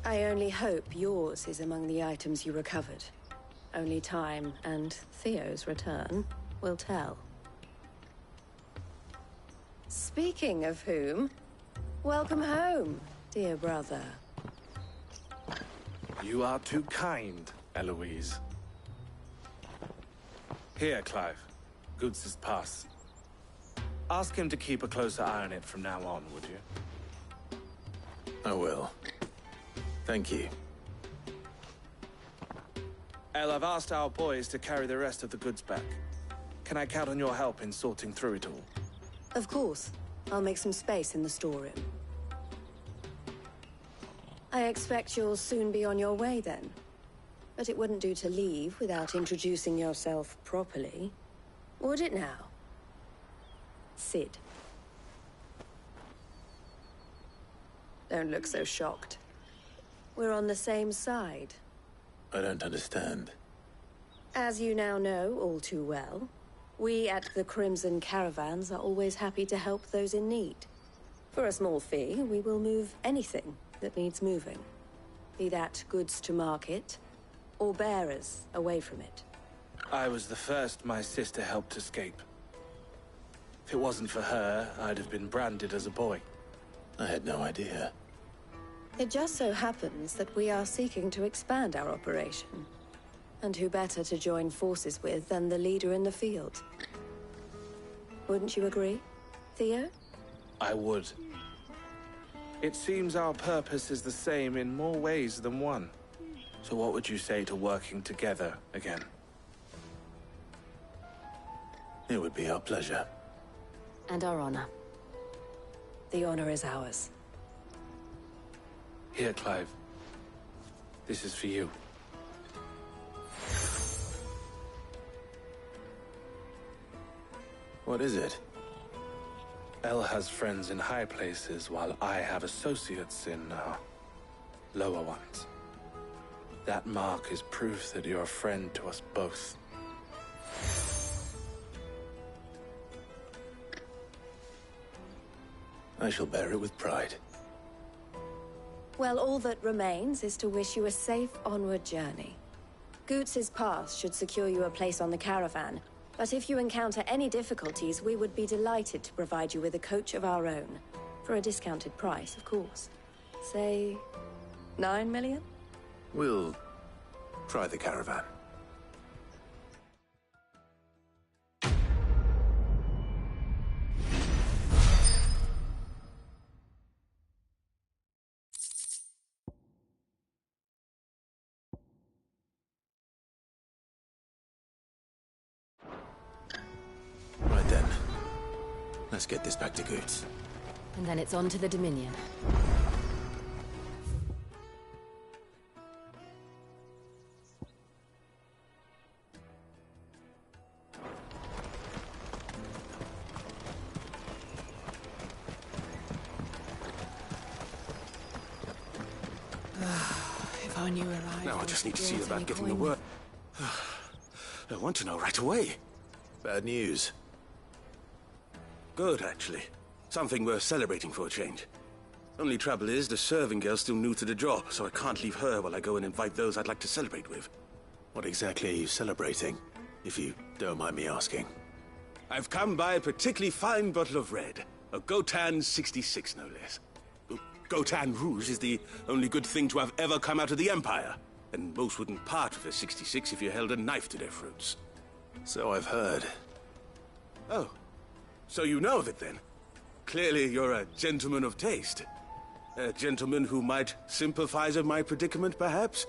I only hope yours is among the items you recovered. Only time and Theo's return will tell. Speaking of whom, welcome home, dear brother. You are too kind, Eloise. Here, Clive. Goods' pass. Ask him to keep a closer eye on it from now on, would you? I will. Thank you. El, I've asked our boys to carry the rest of the goods back. Can I count on your help in sorting through it all? Of course. I'll make some space in the storeroom. I expect you'll soon be on your way then. But it wouldn't do to leave without introducing yourself properly. Would it now? Cid. Don't look so shocked. We're on the same side. I don't understand. As you now know all too well, we at the Crimson Caravans are always happy to help those in need. For a small fee, we will move anything that needs moving. Be that goods to market, or bearers away from it. I was the first my sister helped escape. If it wasn't for her, I'd have been branded as a boy. I had no idea. It just so happens that we are seeking to expand our operation. And who better to join forces with than the leader in the field? Wouldn't you agree, Theo? I would. It seems our purpose is the same in more ways than one. So what would you say to working together again? It would be our pleasure. And our honor. The honor is ours. Here, Clive. This is for you. What is it? El has friends in high places, while I have associates in, lower ones. That mark is proof that you're a friend to us both. I shall bear it with pride. Well, all that remains is to wish you a safe onward journey. Goots' pass should secure you a place on the caravan, but if you encounter any difficulties, we would be delighted to provide you with a coach of our own. For a discounted price, of course. Say, 9 million? We'll try the caravan. Right then. Let's get this back to Goots. And then it's on to the Dominion. If I knew where now I just need to see about getting the word. I want to know right away. Bad news. Good, actually. Something worth celebrating for a change. Only trouble is, the serving girl's still new to the job, so I can't leave her while I go and invite those I'd like to celebrate with. What exactly are you celebrating, if you don't mind me asking? I've come by a particularly fine bottle of red. A Gotan 66, no less. Gotan Rouge is the only good thing to have ever come out of the Empire. And most wouldn't part with a 66 if you held a knife to their throats. So I've heard. Oh, so you know of it then? Clearly you're a gentleman of taste. A gentleman who might sympathize with my predicament, perhaps?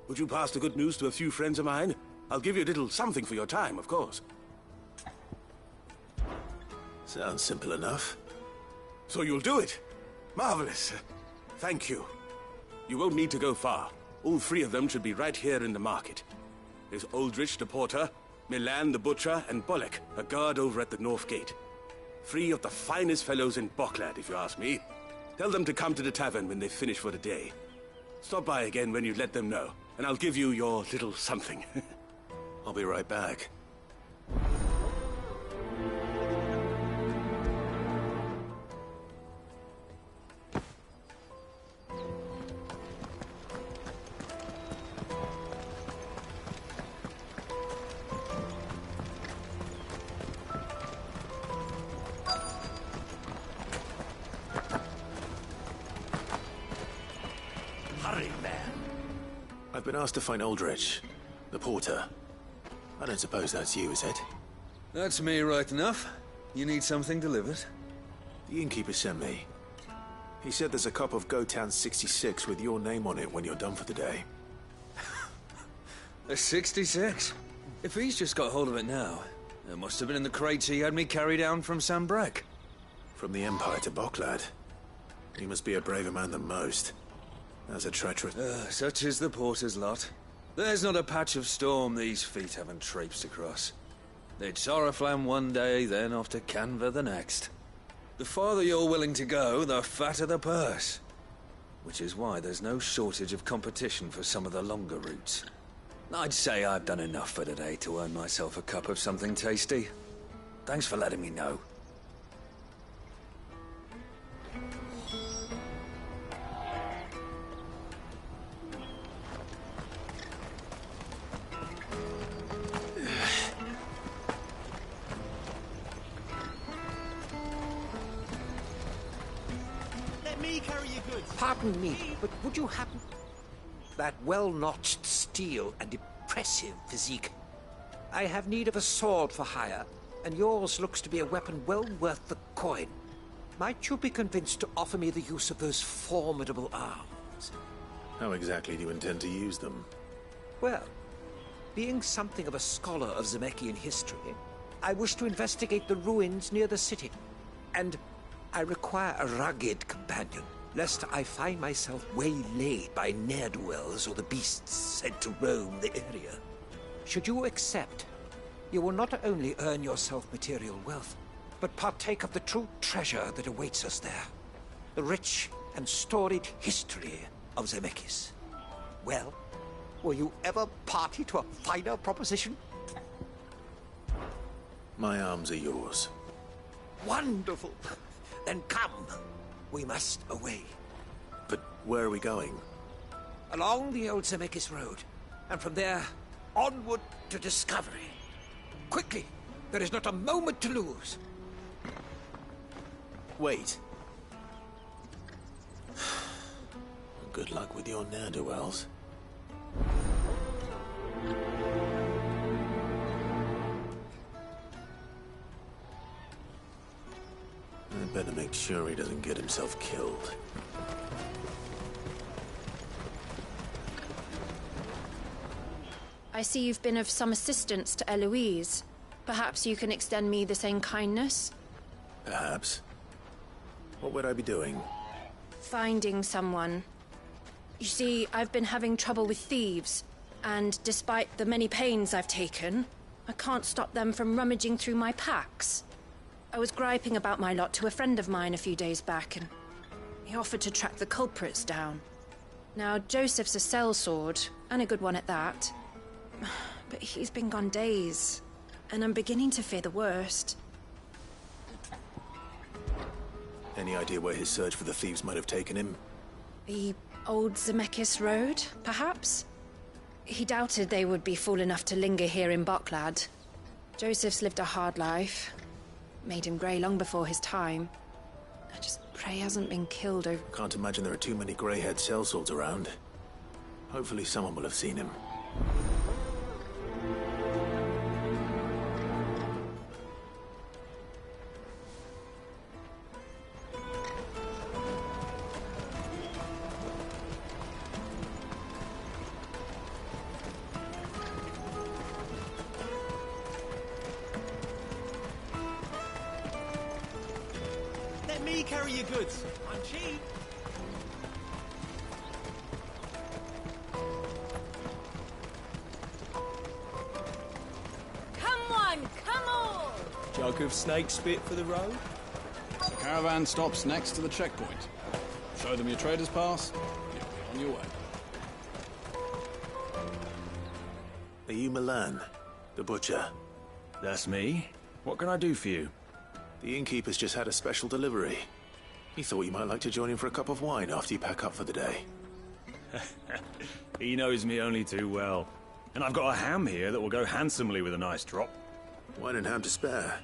Would you pass the good news to a few friends of mine? I'll give you a little something for your time, of course. Sounds simple enough. So you'll do it? Marvelous. Thank you. You won't need to go far. All three of them should be right here in the market. There's Aldrich the porter, Milan the butcher, and Bolek, a guard over at the north gate. Three of the finest fellows in Boklad, if you ask me. Tell them to come to the tavern when they finish for the day. Stop by again when you let them know, and I'll give you your little something. I'll be right back. I've been asked to find Aldrich, the porter. I don't suppose that's you, is it? That's me right enough. You need something delivered? The innkeeper sent me. He said there's a cup of Gotan 66 with your name on it when you're done for the day. A 66? If he's just got hold of it now, it must have been in the crates he had me carry down from Sambrek. From the Empire to Boklad. He must be a braver man than most. As a treacherous... Such is the porter's lot. There's not a patch of storm these feet haven't traipsed across. It's Oriflamme one day, then off to Canva the next. The farther you're willing to go, the fatter the purse. Which is why there's no shortage of competition for some of the longer routes. I'd say I've done enough for today to earn myself a cup of something tasty. Thanks for letting me know. Pardon me, but would you happen... That well-notched steel and impressive physique. I have need of a sword for hire, and yours looks to be a weapon well worth the coin. Might you be convinced to offer me the use of those formidable arms? How exactly do you intend to use them? Well, being something of a scholar of Zemeckis history, I wish to investigate the ruins near the city, and I require a rugged companion, lest I find myself waylaid by ne'er-do-wells or the beasts sent to roam the area. Should you accept, you will not only earn yourself material wealth, but partake of the true treasure that awaits us there. The rich and storied history of Zemeckis. Well, were you ever party to a finer proposition? My arms are yours. Wonderful! Then come. We must away. But where are we going? Along the old Zemeckis Road, and from there, onward to discovery. Quickly! There is not a moment to lose. Wait. Good luck with your ne'er-do-wells. I better make sure he doesn't get himself killed. I see you've been of some assistance to Eloise. Perhaps you can extend me the same kindness? Perhaps. What would I be doing? Finding someone. You see, I've been having trouble with thieves, and despite the many pains I've taken, I can't stop them from rummaging through my packs. I was griping about my lot to a friend of mine a few days back, and he offered to track the culprits down. Now, Joseph's a sellsword, and a good one at that. But he's been gone days, and I'm beginning to fear the worst. Any idea where his search for the thieves might have taken him? The old Zemeckis Road, perhaps? He doubted they would be fool enough to linger here in Boklad. Joseph's lived a hard life. Made him grey long before his time. I just pray he hasn't been killed over... Can't imagine there are too many grey-haired sellswords around. Hopefully someone will have seen him. Let me carry your goods. I'm cheap. Come on, come on! Jug of snake spit for the road? The caravan stops next to the checkpoint. Show them your trader's pass, you'll be on your way. Are you Milan, the butcher? That's me. What can I do for you? The innkeeper's just had a special delivery. He thought you might like to join him for a cup of wine after you pack up for the day. He knows me only too well. And I've got a ham here that will go handsomely with a nice drop. Wine and ham to spare.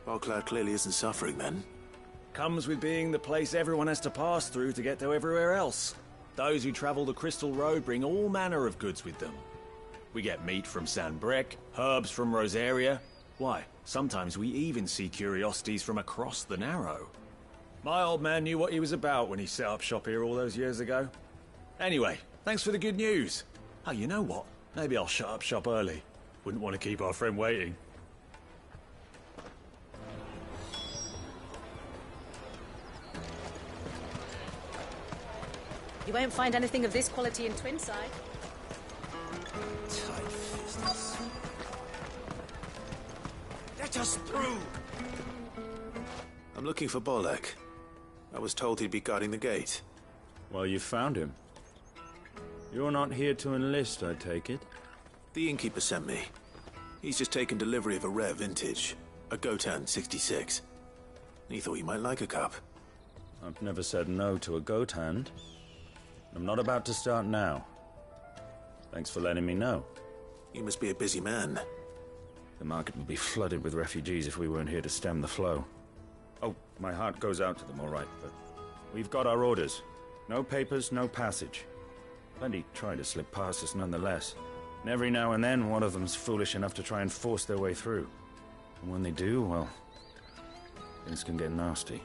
Bocklad clearly isn't suffering then. Comes with being the place everyone has to pass through to get to everywhere else. Those who travel the Crystal Road bring all manner of goods with them. We get meat from San Brec, herbs from Rosaria. Why, sometimes we even see curiosities from across the Narrow. My old man knew what he was about when he set up shop here all those years ago. Anyway, thanks for the good news. Oh, you know what? Maybe I'll shut up shop early. Wouldn't want to keep our friend waiting. You won't find anything of this quality in Twinside. Tight business. Let us through! I'm looking for Bolek. I was told he'd be guarding the gate. Well, you found him. You're not here to enlist, I take it? The innkeeper sent me. He's just taken delivery of a rare vintage, a Gotan 66. He thought you might like a cup. I've never said no to a goat hand. I'm not about to start now. Thanks for letting me know. You must be a busy man. The market would be flooded with refugees if we weren't here to stem the flow. Oh, my heart goes out to them, all right, but we've got our orders. No papers, no passage. Plenty try to slip past us nonetheless. And every now and then, one of them's foolish enough to try and force their way through. And when they do, well, things can get nasty.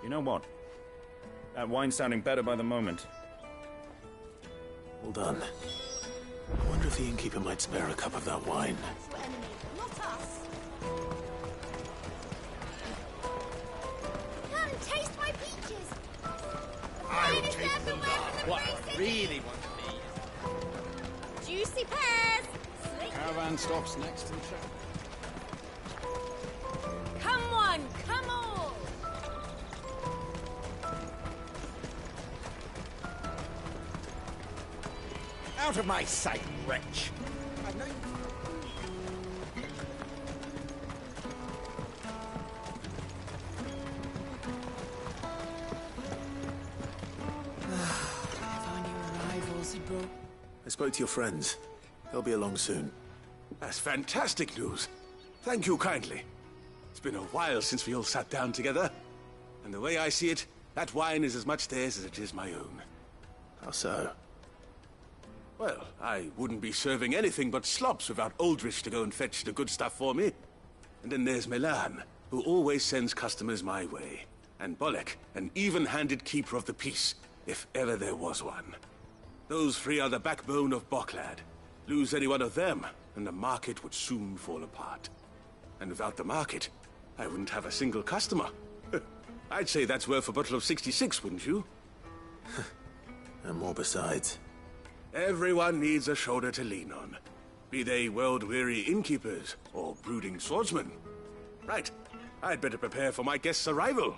You know what? That wine's sounding better by the moment. Well done. I wonder if the innkeeper might spare a cup of that wine. Not us. Come, taste my peaches. I'll take them back. What I really want to be. Juicy pears. Slick. Caravan stops next to the checkpoint. Come on, come on. Out of my sight, wretch. I know you... If our new arrivals had brought... I spoke to your friends. They'll be along soon. That's fantastic news. Thank you kindly. It's been a while since we all sat down together. And the way I see it, that wine is as much theirs as it is my own. How so? Well, I wouldn't be serving anything but slops without Aldrich to go and fetch the good stuff for me. And then there's Milan, who always sends customers my way. And Bolek, an even-handed keeper of the peace, if ever there was one. Those three are the backbone of Bocklad. Lose any one of them, and the market would soon fall apart. And without the market, I wouldn't have a single customer. I'd say that's worth a bottle of 66, wouldn't you? And more besides. Everyone needs a shoulder to lean on. Be they world-weary innkeepers or brooding swordsmen. Right, I'd better prepare for my guest's arrival.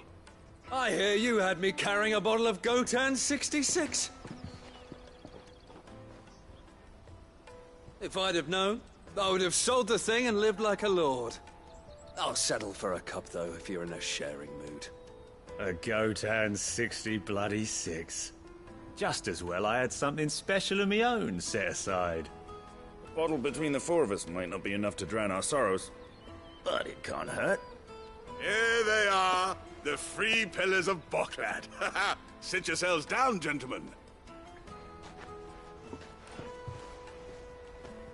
I hear you had me carrying a bottle of Gotan 66. If I'd have known, I would have sold the thing and lived like a lord. I'll settle for a cup, though, if you're in a sharing mood. A Gotan 66. Just as well I had something special of my own set aside. A bottle between the four of us might not be enough to drown our sorrows, but it can't hurt. Here they are. The Free Pillars of Boklad. Sit yourselves down, gentlemen.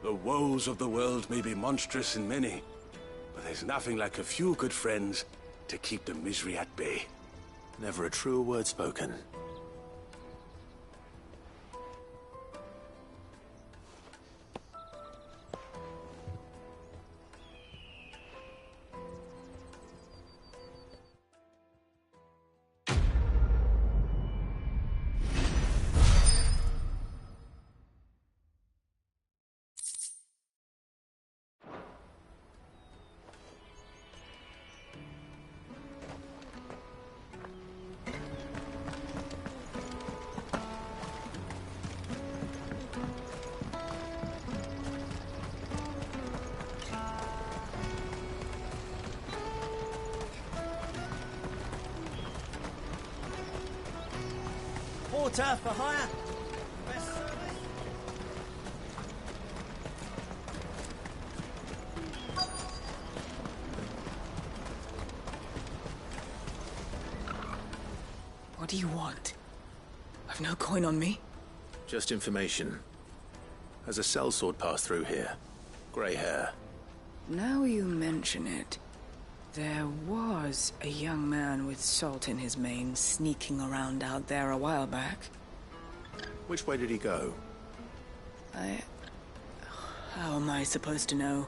The woes of the world may be monstrous in many, but there's nothing like a few good friends to keep the misery at bay. Never a truer word spoken. Porter for hire. Best service. What do you want? I've no coin on me. Just information. Has a sellsword passed through here? Grey hair. Now you mention it, there was a young man with salt in his mane sneaking around out there a while back. Which way did he go? How am I supposed to know?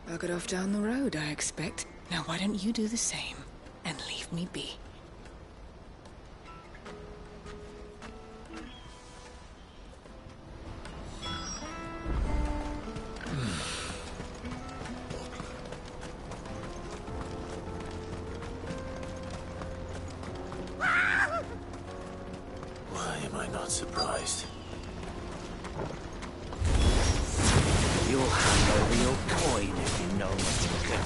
I'll get off down the road, I expect. Now why don't you do the same and leave me be? Why am I not surprised? You'll hand over your coin if you know what you can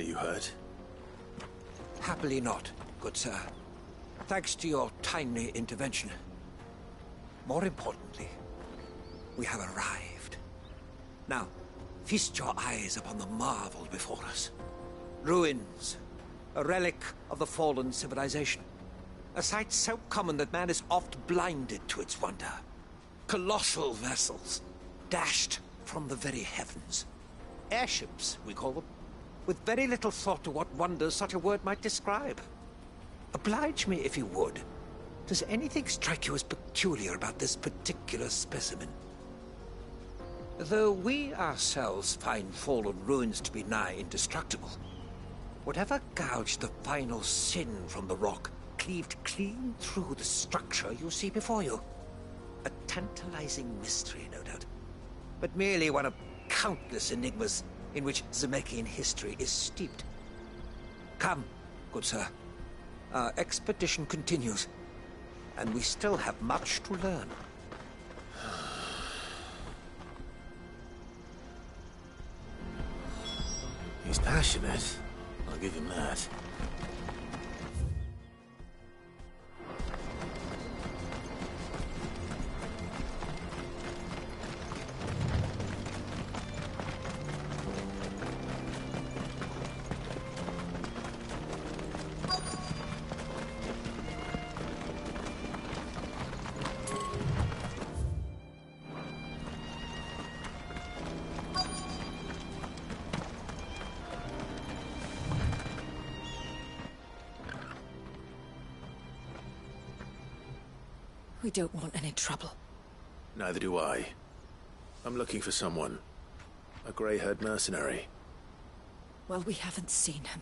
Are you hurt? Happily not, good sir. Thanks to your timely intervention. More importantly, we have arrived. Now, feast your eyes upon the marvel before us. Ruins, a relic of the fallen civilization. A sight so common that man is oft blinded to its wonder. Colossal vessels, dashed from the very heavens. Airships, we call them, with very little thought to what wonders such a word might describe. Oblige me if you would. Does anything strike you as peculiar about this particular specimen? Though we ourselves find fallen ruins to be nigh indestructible, whatever gouged the final sin from the rock cleaved clean through the structure you see before you. A tantalizing mystery, no doubt, but merely one of countless enigmas in which Zemeckis history is steeped. Come, good sir. Our expedition continues, and we still have much to learn. He's passionate. I'll give him that. We don't want any trouble. Neither do I. I'm looking for someone. A grey-haired mercenary. Well, we haven't seen him.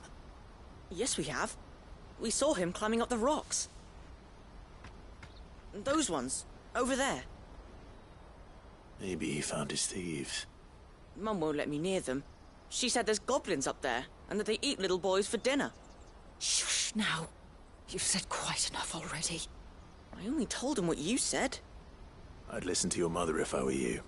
Yes, we have. We saw him climbing up the rocks. Those ones. Over there. Maybe he found his thieves. Mum won't let me near them. She said there's goblins up there, and that they eat little boys for dinner. Shush now. You've said quite enough already. I only told him what you said. I'd listen to your mother if I were you.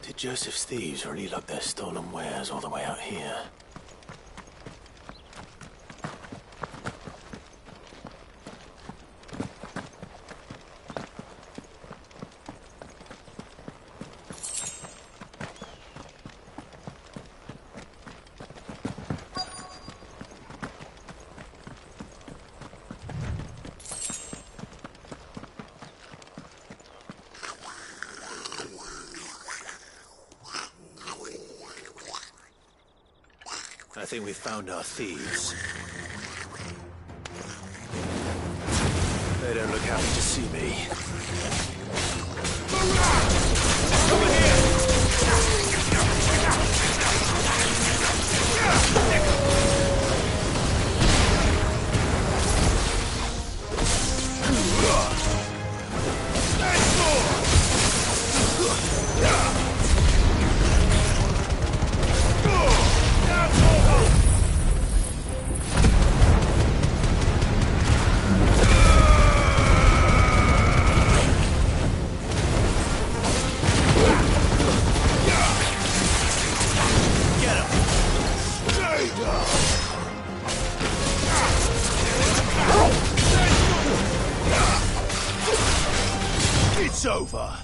Did Joseph's thieves really lug their stolen wares all the way out here? I think we've found our thieves. They don't look happy to see me. Over here! It's over.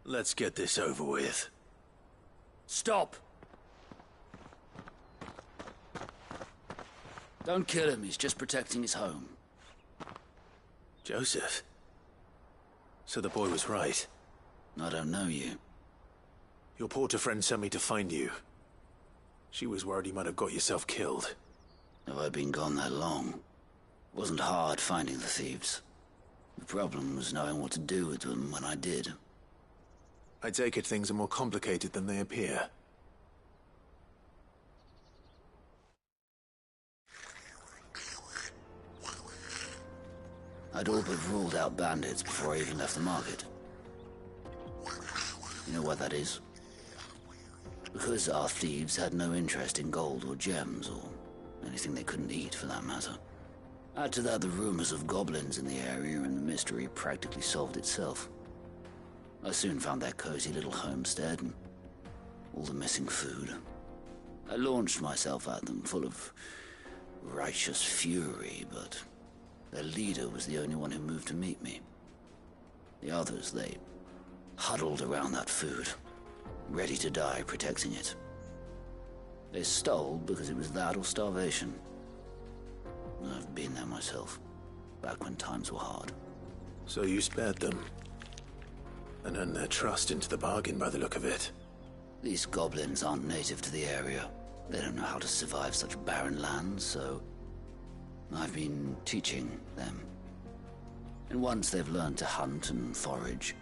Let's get this over with. Stop! Don't kill him, he's just protecting his home. Joseph? So the boy was right. I don't know you. Your porter friend sent me to find you. She was worried you might have got yourself killed. Have I been gone that long? It wasn't hard finding the thieves. The problem was knowing what to do with them when I did. I take it things are more complicated than they appear. I'd all but ruled out bandits before I even left the market. You know why that is? Because our thieves had no interest in gold or gems, or anything they couldn't eat for that matter. Add to that the rumors of goblins in the area, and the mystery practically solved itself. I soon found their cozy little homestead, and all the missing food. I launched myself at them, full of righteous fury, but their leader was the only one who moved to meet me. The others, they huddled around that food, ready to die protecting it. They stole because it was that or starvation. I've been there myself, back when times were hard. So you spared them, and earned their trust into the bargain by the look of it. These goblins aren't native to the area. They don't know how to survive such barren lands, so I've been teaching them. And once they've learned to hunt and forage,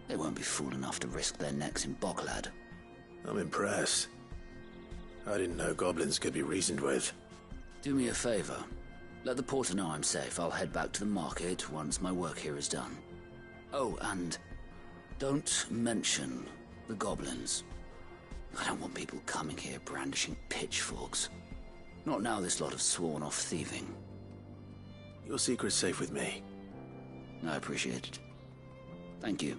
they won't be fool enough to risk their necks in Boklad. I'm impressed. I didn't know goblins could be reasoned with. Do me a favor. Let the porter know I'm safe. I'll head back to the market once my work here is done. Oh, and don't mention the goblins. I don't want people coming here brandishing pitchforks. Not now this lot have sworn off thieving. Your secret's safe with me. I appreciate it. Thank you.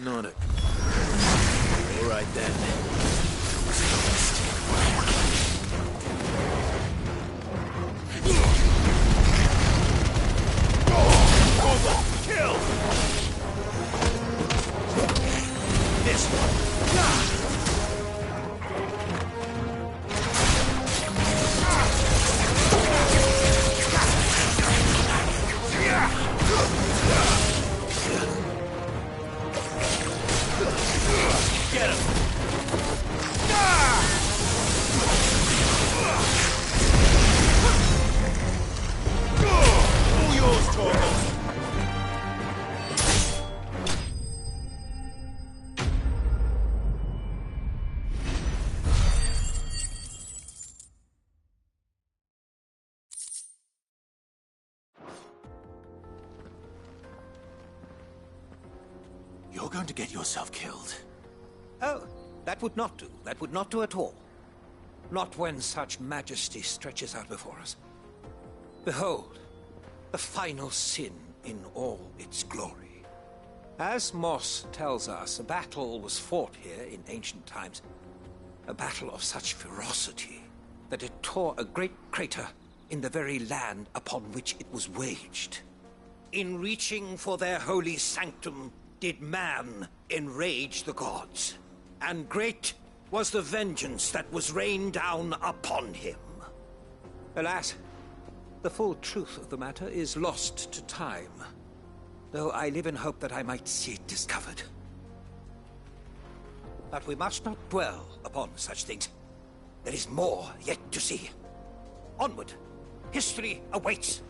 Not a... All right, then. Kill! This one. Get him! All yours, Torgal! You're going to get yourself killed. Oh, that would not do. That would not do at all. Not when such majesty stretches out before us. Behold, the final sin in all its glory. As Moss tells us, a battle was fought here in ancient times. A battle of such ferocity that it tore a great crater in the very land upon which it was waged. In reaching for their holy sanctum, did man enrage the gods, and great was the vengeance that was rained down upon him. Alas, the full truth of the matter is lost to time, though I live in hope that I might see it discovered. But we must not dwell upon such things. There is more yet to see. Onward! History awaits!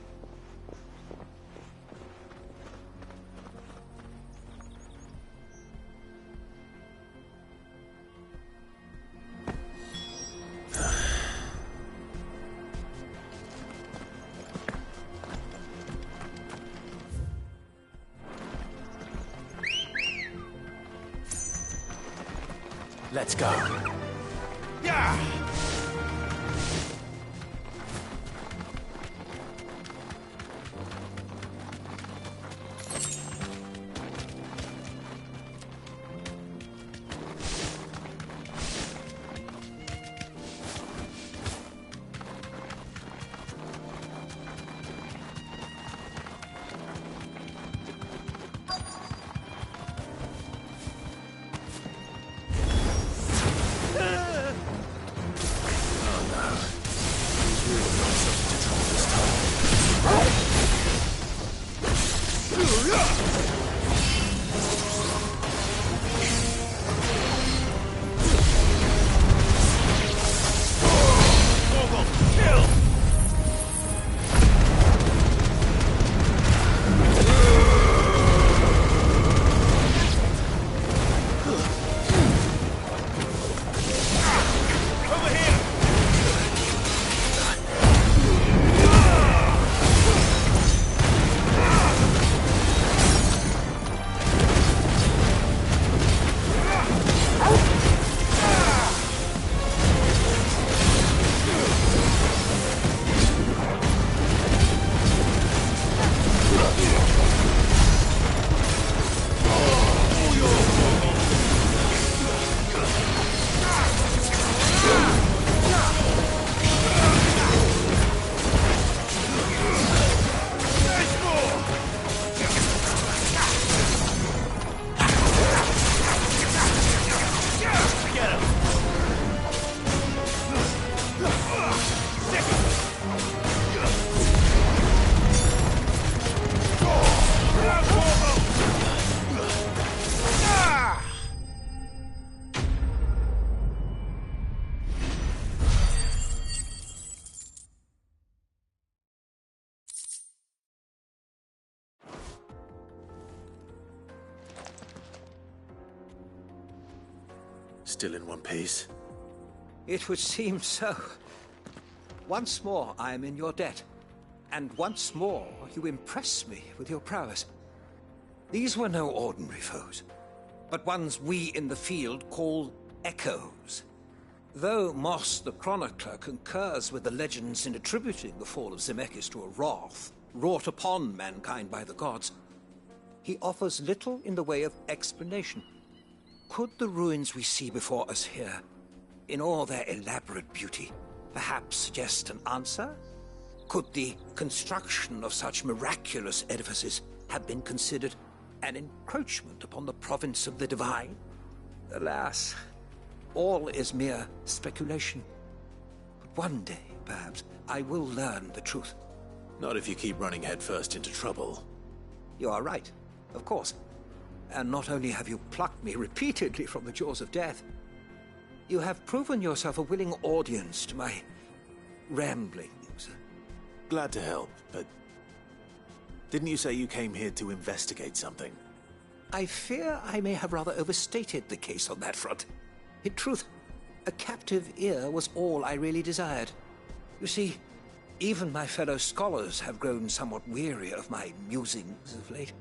Let's go. Yeah! Still in one piece? It would seem so. Once more I am in your debt, and once more you impress me with your prowess. These were no ordinary foes, but ones we in the field call echoes. Though Moss the Chronicler concurs with the legends in attributing the fall of Zemeckis to a wrath wrought upon mankind by the gods, he offers little in the way of explanation. Could the ruins we see before us here, in all their elaborate beauty, perhaps suggest an answer? Could the construction of such miraculous edifices have been considered an encroachment upon the province of the divine? Alas, all is mere speculation. But one day, perhaps, I will learn the truth. Not if you keep running headfirst into trouble. You are right, of course. And not only have you plucked me repeatedly from the jaws of death, you have proven yourself a willing audience to my ramblings. Glad to help, but didn't you say you came here to investigate something? I fear I may have rather overstated the case on that front. In truth, a captive ear was all I really desired. You see, even my fellow scholars have grown somewhat weary of my musings of late.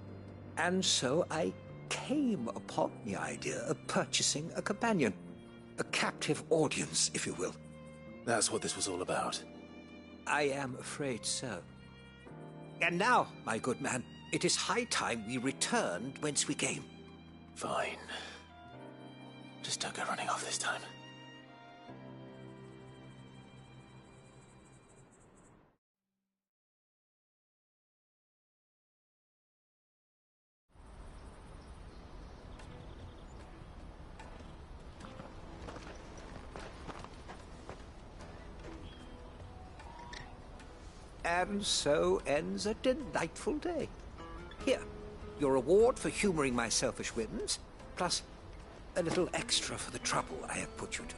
And so I came upon the idea of purchasing a companion. A captive audience, if you will. That's what this was all about. I am afraid so. And now, my good man, it is high time we returned whence we came. Fine. Just don't go running off this time. And so ends a delightful day. Here, your reward for humoring my selfish whims, plus a little extra for the trouble I have put you to.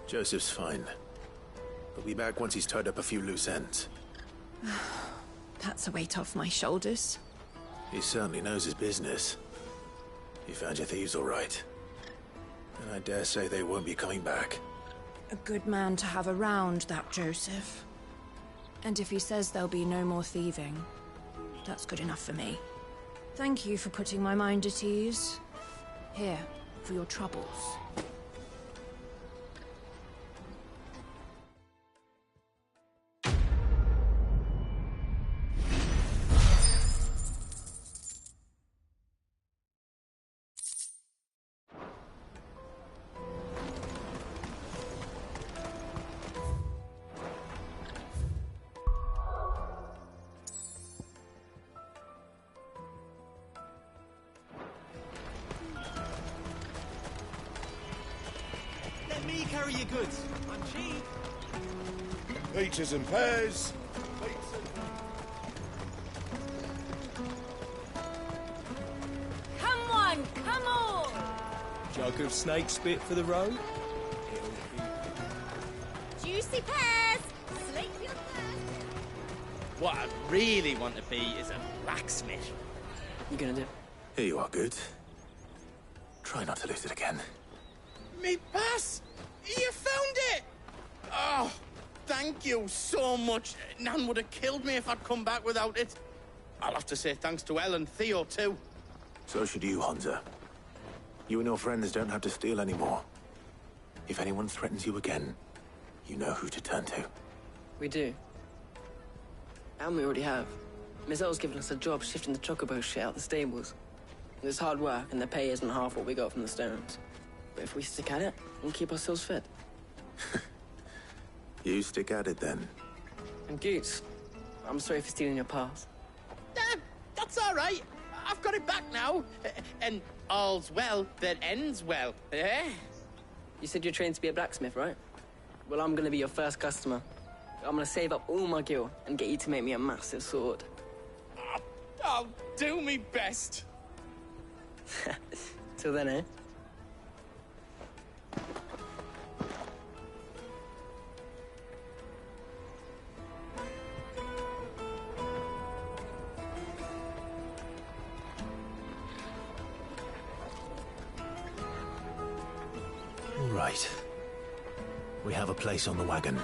Joseph's fine. He'll be back once he's tied up a few loose ends. That's a weight off my shoulders. He certainly knows his business. You found your thieves all right. And I dare say they won't be coming back. A good man to have around, that Joseph. And if he says there'll be no more thieving, that's good enough for me. Thank you for putting my mind at ease. Here, for your troubles. Me carry your goods. I'm cheap. Peaches and pears. Come on, come on! Jug of snake spit for the road? Juicy pears! Slate your thirst! What I really want to be is a blacksmith. You gonna do? Here you are, good. Try not to lose it again. Me pass! You found it! Oh, thank you so much. Nan would have killed me if I'd come back without it. I'll have to say thanks to Elle and Theo, too. So should you, Hansa. You and your friends don't have to steal anymore. If anyone threatens you again, you know who to turn to. We do. And we already have. Miss L's given us a job shifting the chocobo shit out the stables. It's hard work, and the pay isn't half what we got from the Stones. But if we stick at it, we'll keep ourselves fit. You stick at it, then. And Goots, I'm sorry for stealing your pass. That's all right. I've got it back now. And all's well that ends well, eh? You said you're trained to be a blacksmith, right? Well, I'm gonna be your first customer. I'm gonna save up all my gil and get you to make me a massive sword. I'll do me best. Till then, eh? All right. We have a place on the wagon.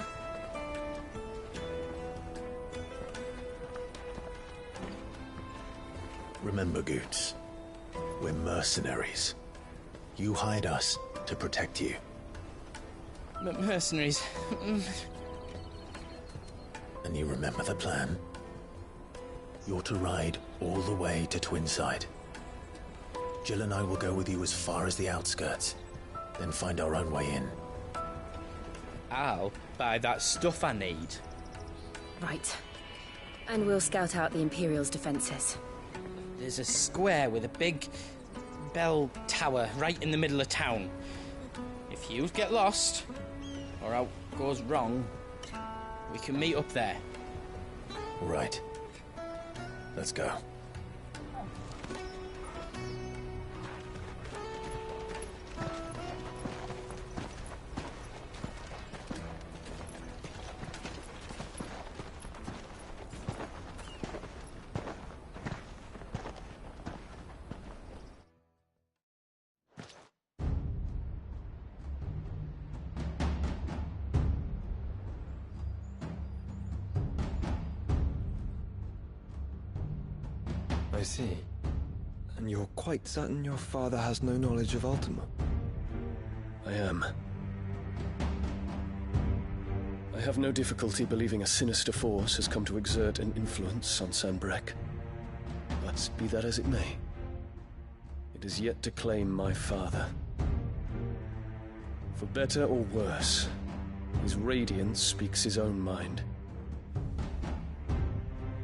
Remember, Goots, we're mercenaries. You hired us to protect you. Mercenaries? And you remember the plan? You're to ride all the way to Twinside. Jill and I will go with you as far as the outskirts, then find our own way in. I'll buy that stuff I need. Right. And we'll scout out the Imperial's defenses. There's a square with a big bell tower right in the middle of town. If you get lost, or out goes wrong, we can meet up there. All right. Let's go. I see. And you're quite certain your father has no knowledge of Ultima? I am. I have no difficulty believing a sinister force has come to exert an influence on Sanbreque. But be that as it may, it is yet to claim my father. For better or worse, his radiance speaks his own mind.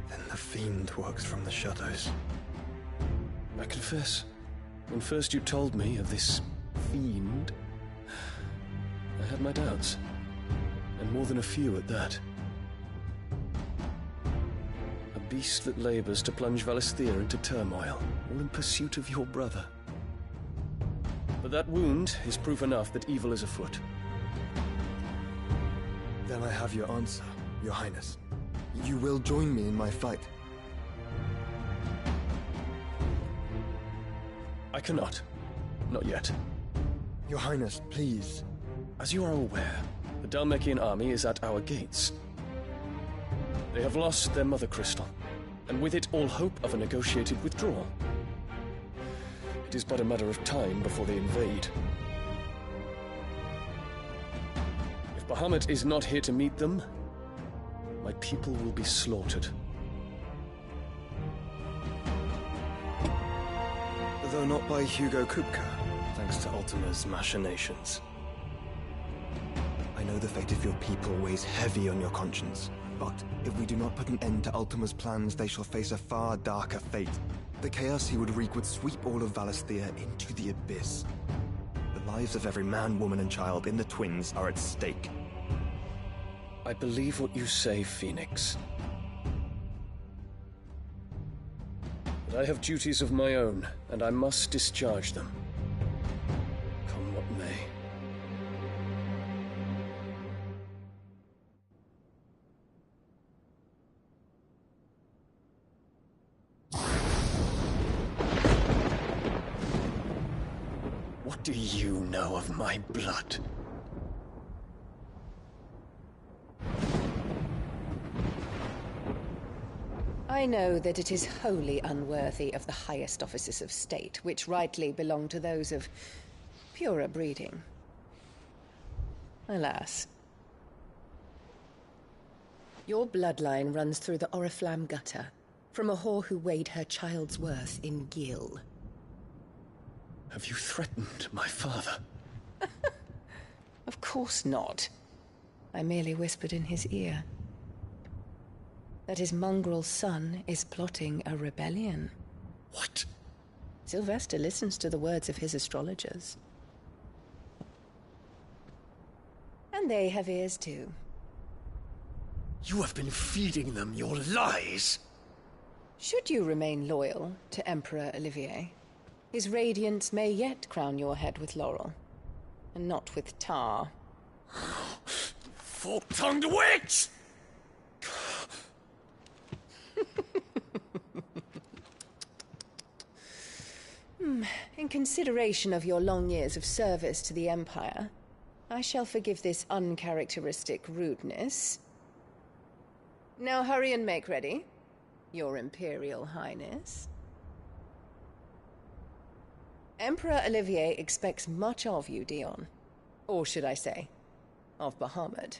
Then the Fiend works from the shadows. I confess, when first you told me of this Fiend, I had my doubts. And more than a few at that. A beast that labors to plunge Valisthea into turmoil, all in pursuit of your brother. But that wound is proof enough that evil is afoot. Then I have your answer, Your Highness. You will join me in my fight. I cannot. Not yet. Your Highness, please. As you are aware, the Dhalmekian army is at our gates. They have lost their mother crystal, and with it all hope of a negotiated withdrawal. It is but a matter of time before they invade. If Bahamut is not here to meet them, my people will be slaughtered. Though not by Hugo Kupka, thanks to Ultima's machinations. I know the fate of your people weighs heavy on your conscience, but if we do not put an end to Ultima's plans, they shall face a far darker fate. The chaos he would wreak would sweep all of Valisthea into the abyss. The lives of every man, woman, and child in the Twins are at stake. I believe what you say, Phoenix. But I have duties of my own, and I must discharge them. Come what may. What do you know of my blood? I know that it is wholly unworthy of the highest offices of state, which rightly belong to those of purer breeding. Alas. Your bloodline runs through the Oriflamme gutter, from a whore who weighed her child's worth in Gil. Have you threatened my father? Of course not. I merely whispered in his ear that his mongrel son is plotting a rebellion. What? Sylvester listens to the words of his astrologers. And they have ears too. You have been feeding them your lies! Should you remain loyal to Emperor Olivier, his radiance may yet crown your head with laurel, and not with tar. Fork-tongued witch! In consideration of your long years of service to the Empire, I I shall forgive this uncharacteristic rudeness. Now hurry and make ready, Your Imperial Highness. Emperor Olivier expects much of you, Dion. Or should I say, of Bahamut.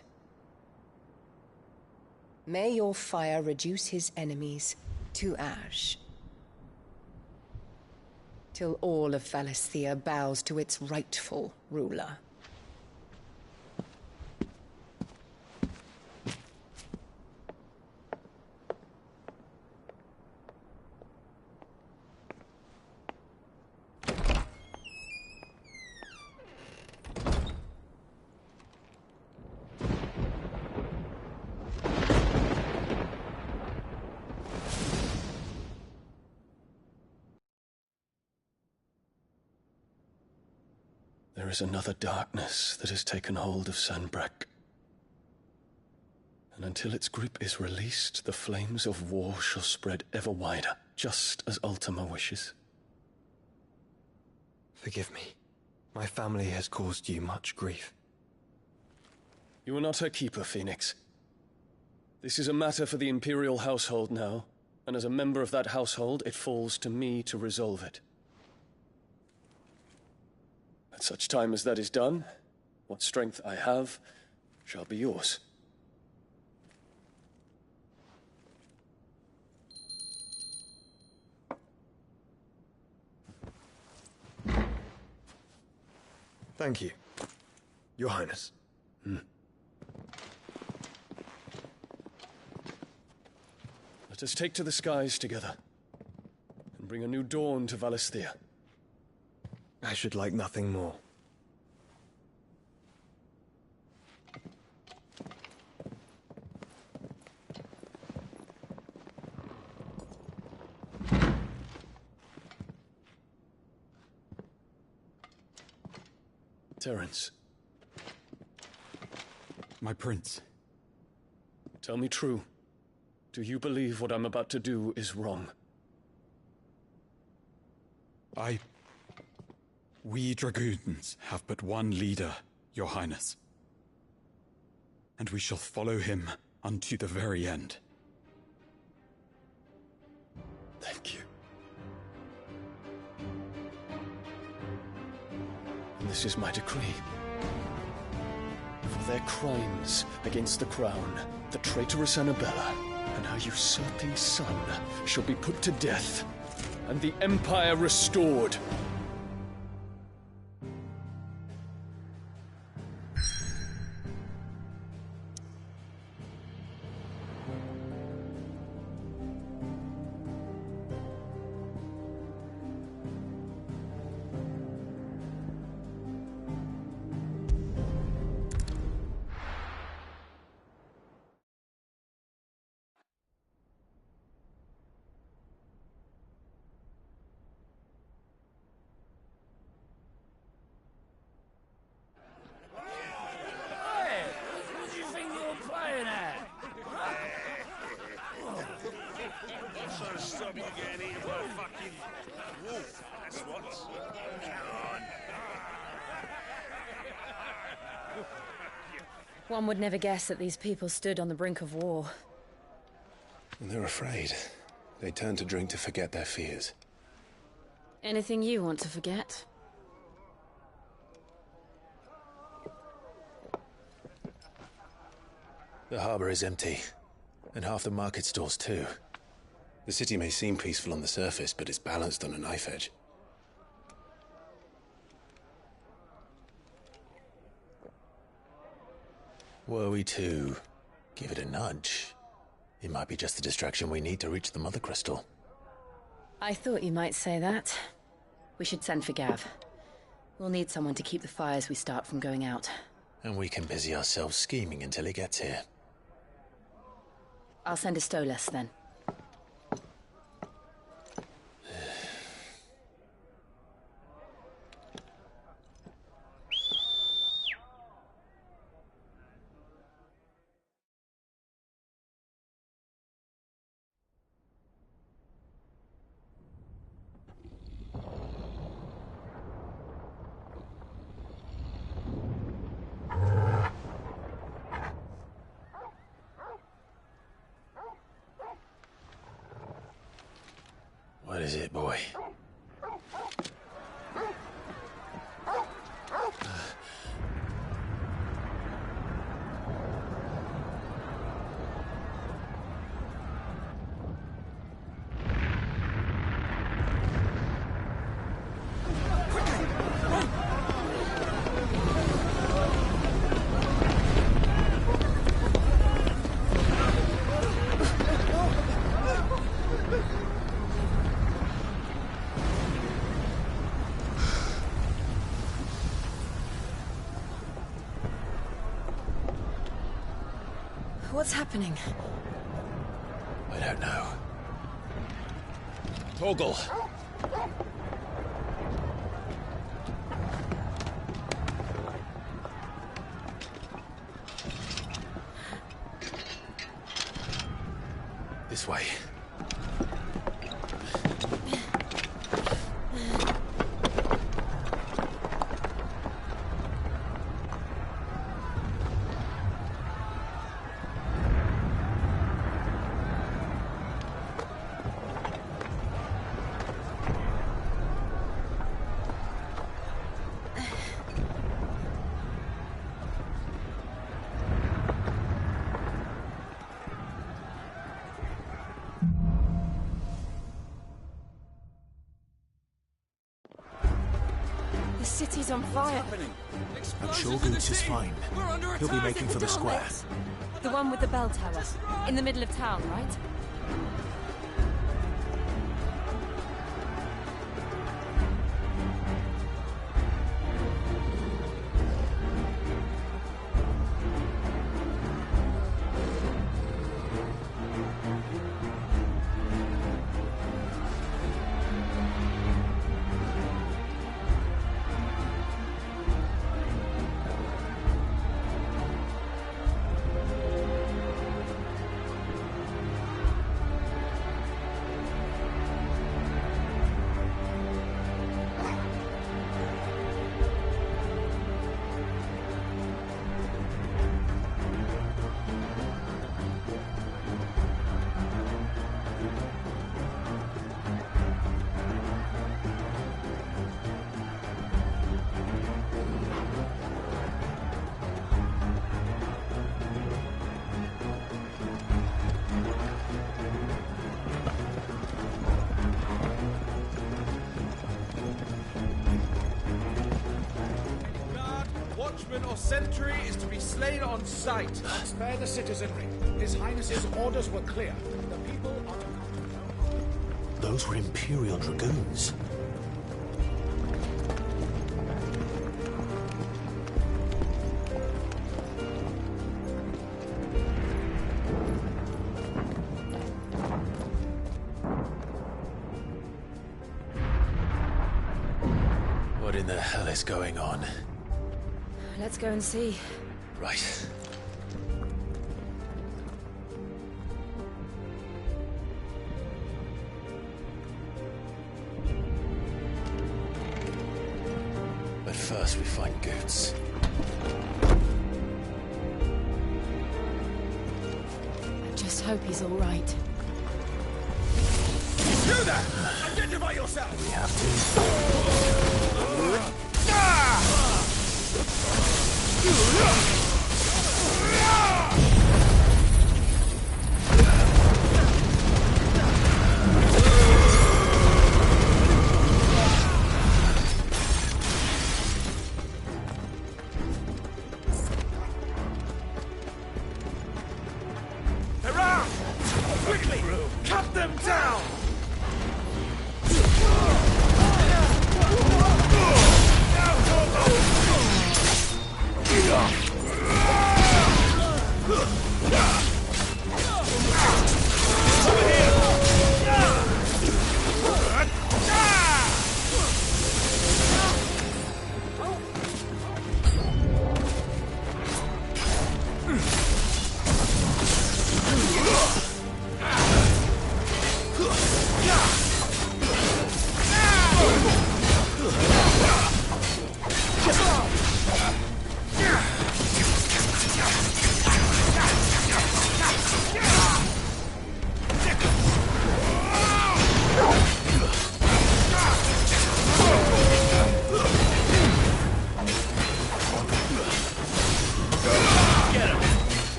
May your fire reduce his enemies to ash, till all of Valisthea bows to its rightful ruler. There is another darkness that has taken hold of Sanbreque. And until its grip is released, the flames of war shall spread ever wider, just as Ultima wishes. Forgive me. My family has caused you much grief. You are not her keeper, Phoenix. This is a matter for the Imperial household now, and as a member of that household, it falls to me to resolve it. At such time as that is done, what strength I have shall be yours. Thank you, Your Highness. Let us take to the skies together, and bring a new dawn to Valisthea. I should like nothing more. Terence. My prince. Tell me true. Do you believe what I'm about to do is wrong? We dragoons have but one leader, Your Highness. And we shall follow him unto the very end. Thank you. And this is my decree. For their crimes against the crown, the traitorous Annabella and her usurping son shall be put to death, and the Empire restored. One would never guess that these people stood on the brink of war. And they're afraid. They turn to drink to forget their fears. Anything you want to forget? The harbor is empty, and half the market stalls too. The city may seem peaceful on the surface, but it's balanced on a knife edge. Were we to give it a nudge, it might be just the distraction we need to reach the Mother Crystal. I thought you might say that. We should send for Gav. We'll need someone to keep the fires we start from going out. And we can busy ourselves scheming until he gets here. I'll send a Stolas then. What is it, boy? What's happening? I don't know. Torgal! This way. The city's on fire. I'm sure Goots is fine. He'll be making for the square. The one with the bell tower. In the middle of town, right? Watchman or sentry is to be slain on sight. Spare the citizenry. His Highness's orders were clear. The people are to come. Those were Imperial Dragoons. What in the hell is going on? Let's go and see. Right. But first we find Goots. I just hope he's all right. Do that! Identify yourself! We have to. Around! Quickly! Cut them down!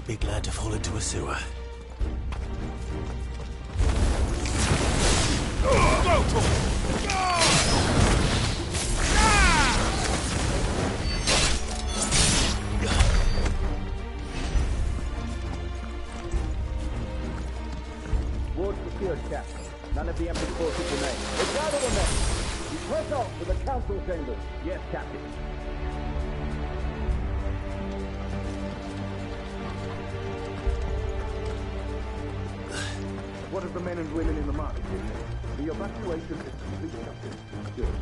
I'd be glad to fall into a sewer. Ward secured, Captain. None of the Emperor's forces remain. It's out of the men! You press on to the council chambers. Yes, Captain. What of the men and women in the market district? The evacuation is completely up to good.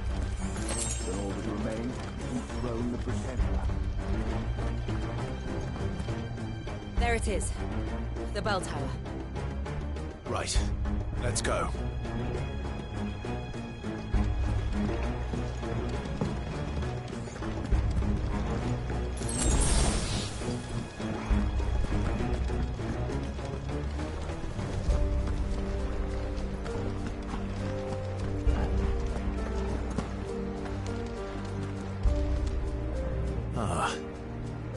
Then all that remains is to dethrone the Pretender. There it is. The bell tower. Right. Let's go. Ah,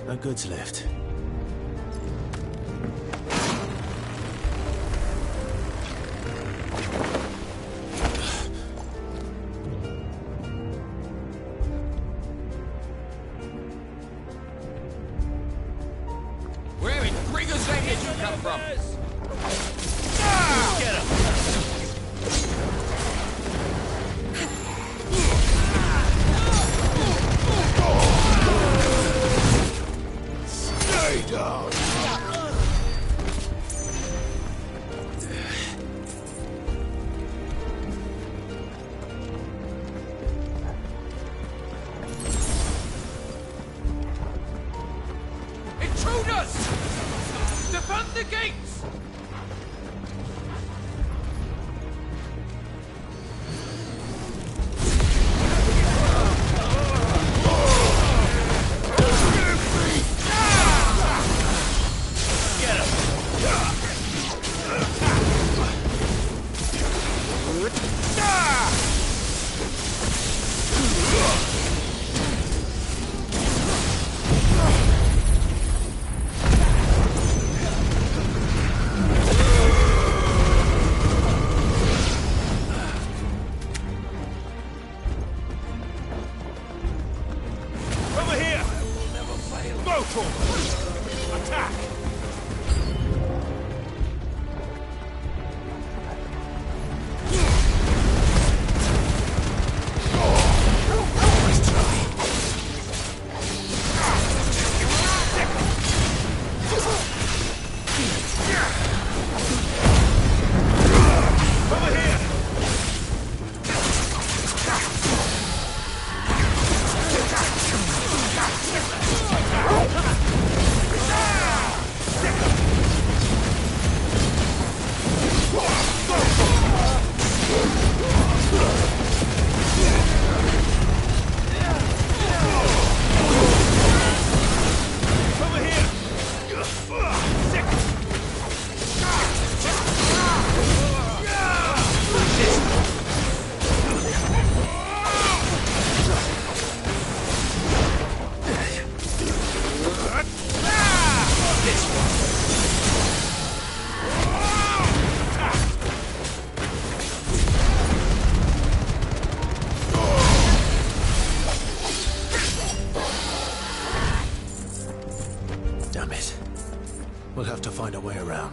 a goods lift. Where in Gringo's name did you come from? Get him! Stay down! Intruders! Defend the gates! Over here! I will never fail. Go, attack! Damn it. We'll have to find a way around.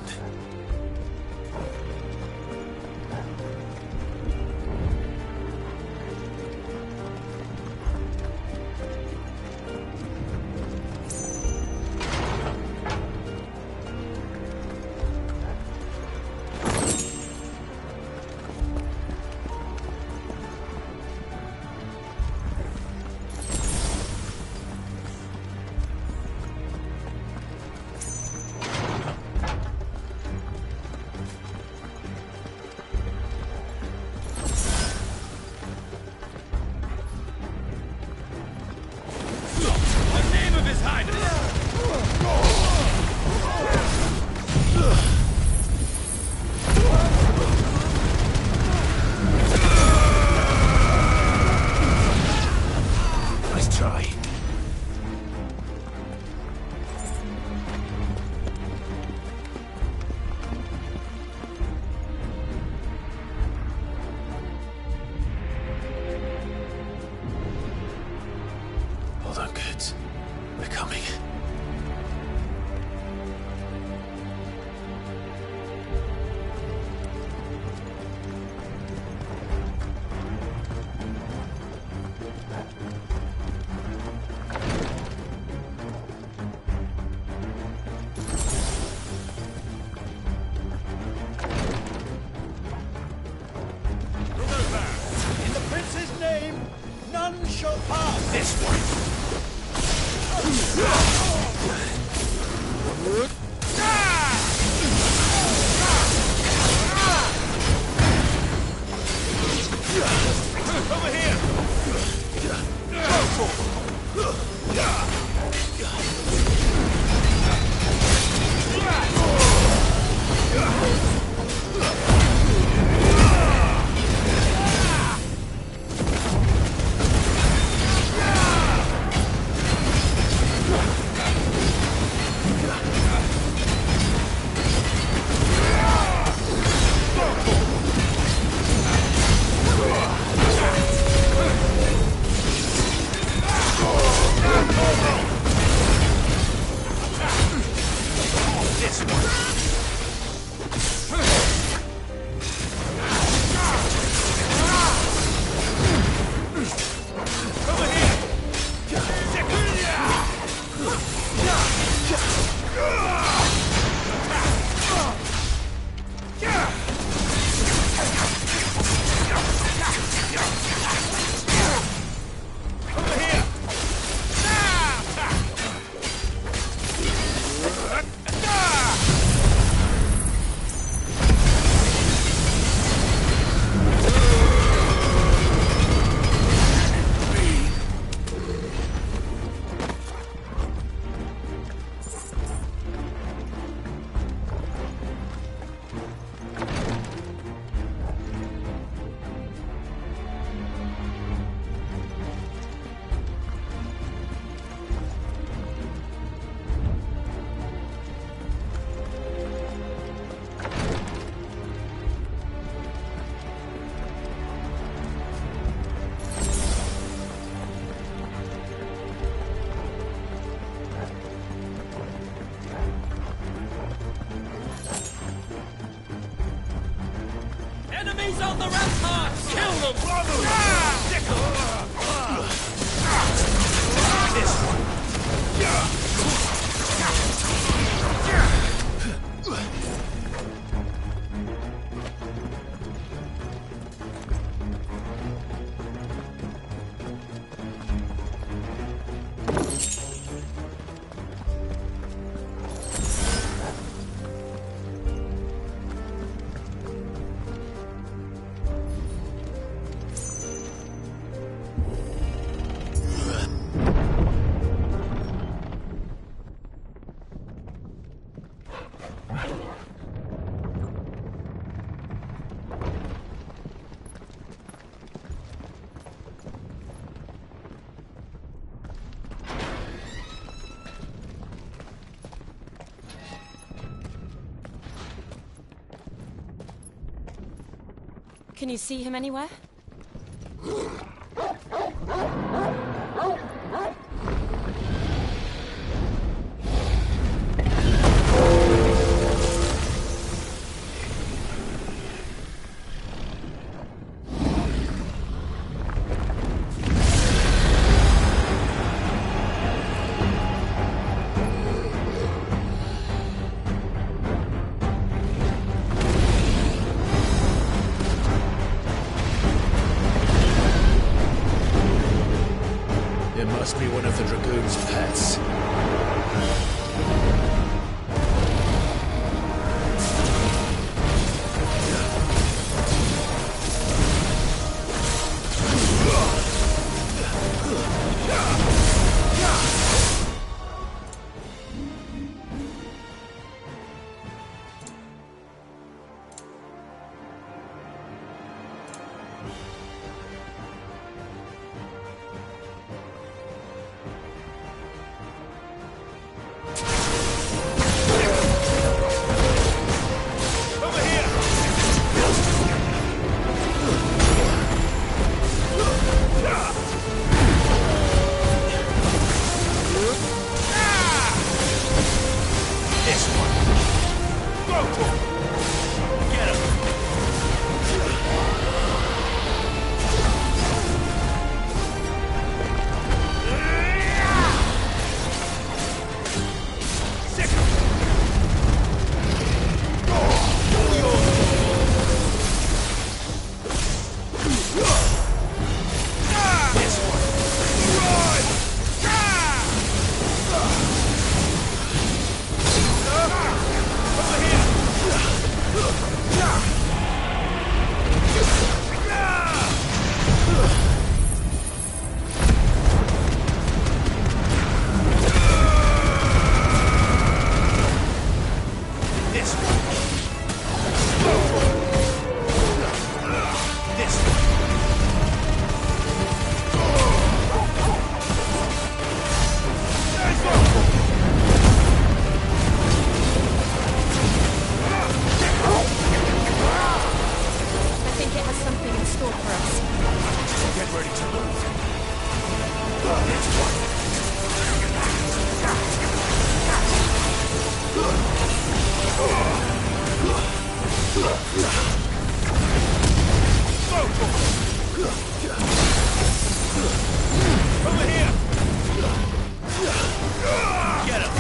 coming. In the prince's name, none shall pass this way. Over here! Enemies on the ramparts! Kill them! This one! Can you see him anywhere? It must be one of the Dragoon's pets. Over here! Get him!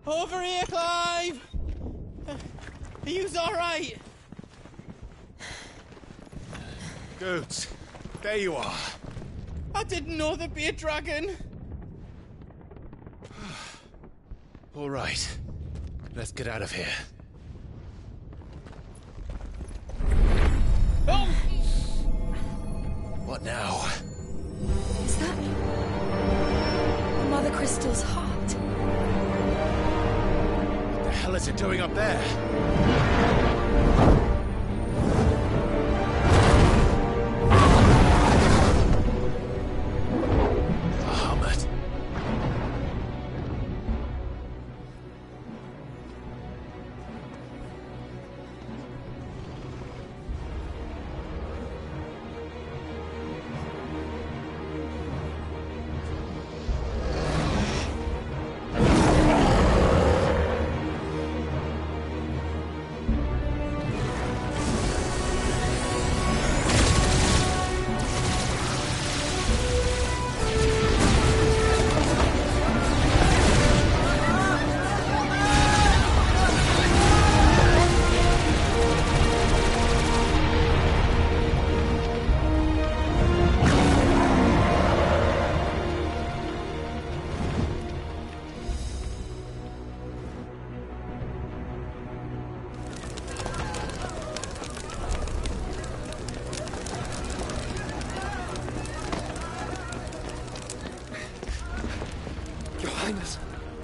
Over here, Clive! Are you alright? Goods, there you are. I didn't know there'd be a dragon. All right, let's get out of here. Oh! What now? Is that Mother Crystal's heart? What the hell is it doing up there? Bahamut.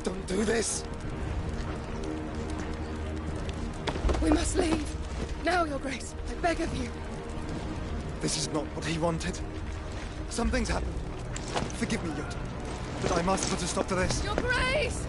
Don't do this! We must leave. Now, Your Grace. I beg of you. This is not what he wanted. Something's happened. Forgive me, Yoda, but I must put a stop to this. Your Grace!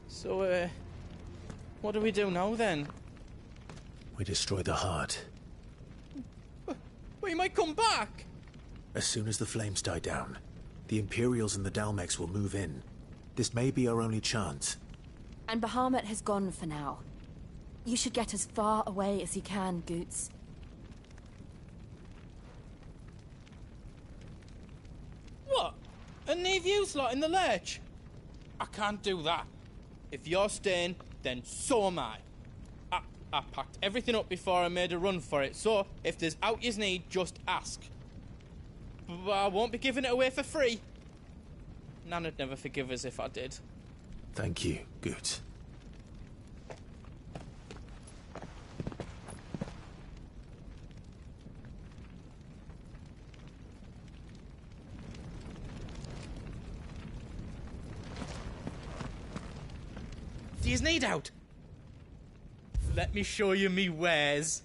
So, what do we do now, then? We destroy the heart. Well, he might come back! As soon as the flames die down, the Imperials and the Dalmex will move in. This may be our only chance. And Bahamut has gone for now. You should get as far away as you can, Goots. What? And leave you lot in the lurch? I can't do that. If you're staying, then so am I. I packed everything up before I made a run for it, so if there's out you need, just ask. But I won't be giving it away for free. Nana'd never forgive us if I did. Thank you, Goots. Do you need out? Let me show you me wares.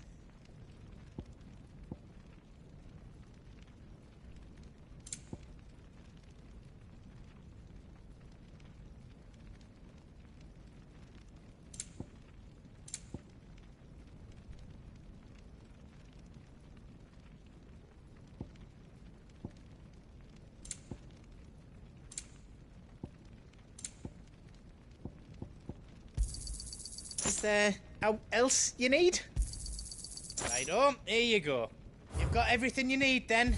Is there else you need? Righto, here you go. You've got everything you need then.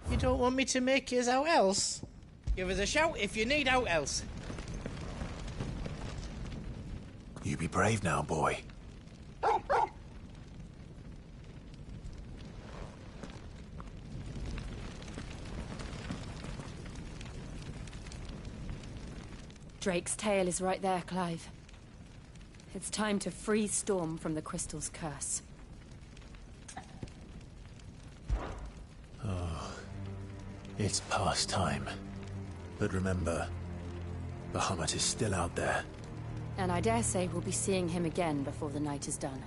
You don't want me to make yours out else? Give us a shout if you need out else. You be brave now, boy. Drake's tail is right there, Clive. It's time to free Storm from the Crystal's curse. Oh, it's past time. But remember, Bahamut is still out there. And I dare say we'll be seeing him again before the night is done.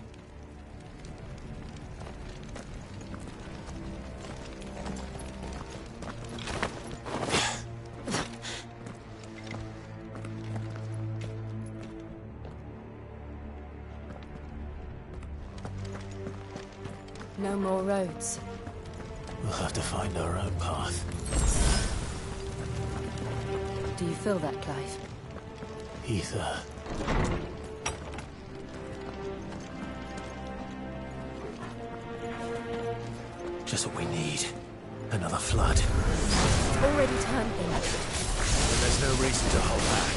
No more roads. We'll have to find our own path. Do you feel that, Clive? Ether. Just what we need. Another flood. It's already turned them. No reason to hold back.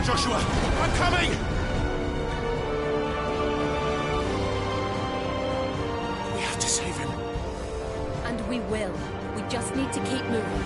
Joshua! I'm coming! We have to save him. And we will. We just need to keep moving.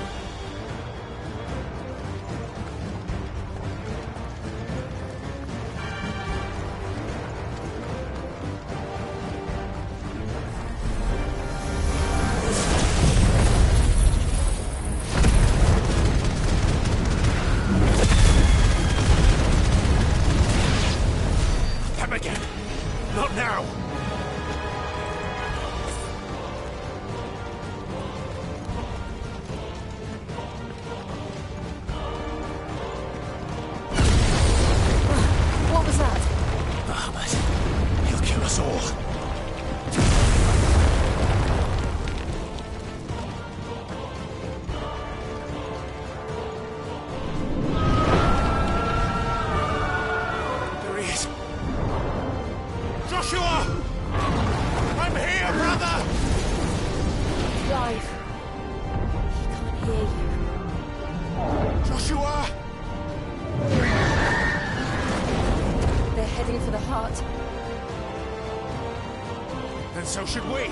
Then so should we.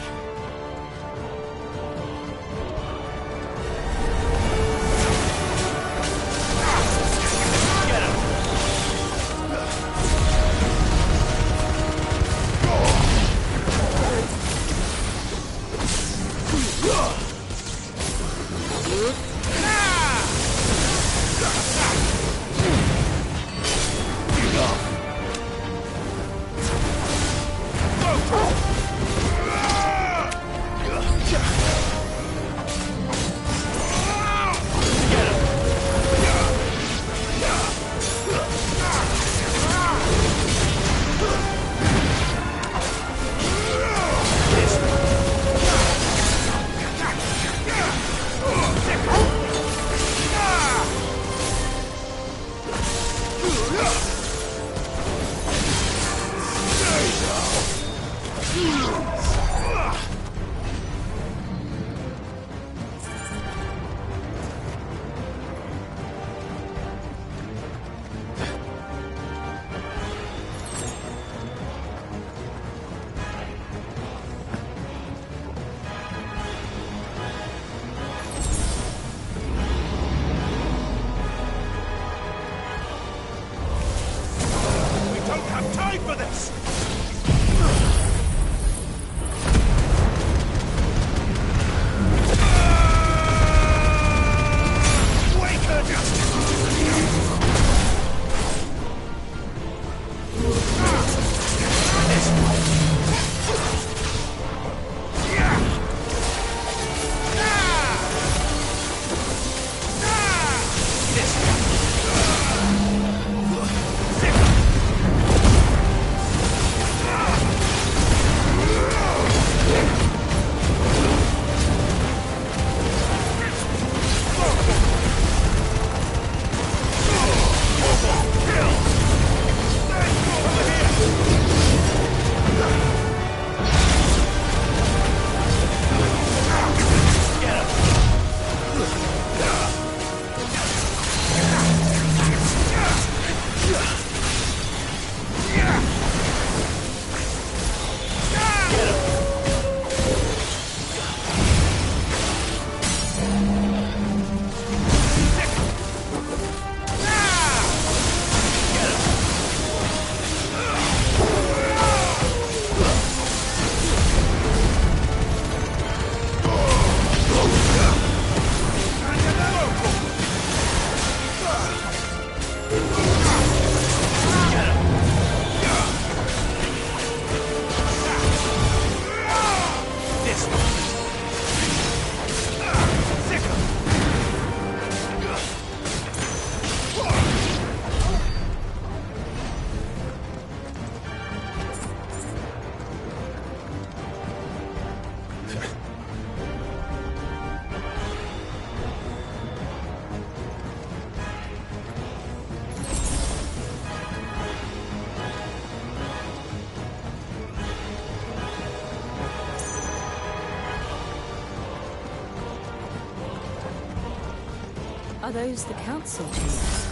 Are those the council chambers?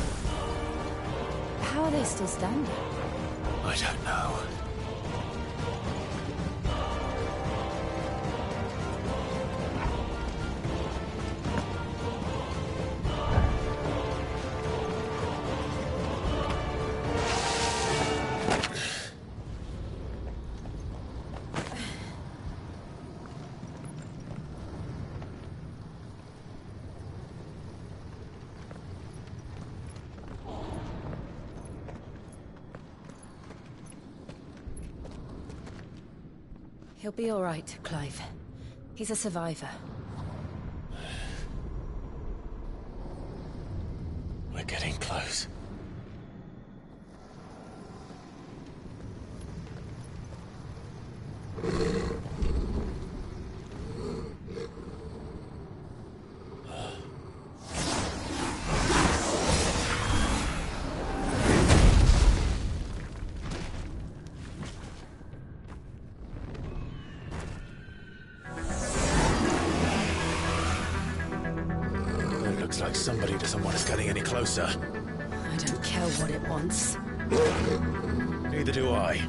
How are they still standing? I don't know. He'll be all right, Clive. He's a survivor. We're getting close. Looks like somebody doesn't want us getting any closer. I don't care what it wants. Neither do I.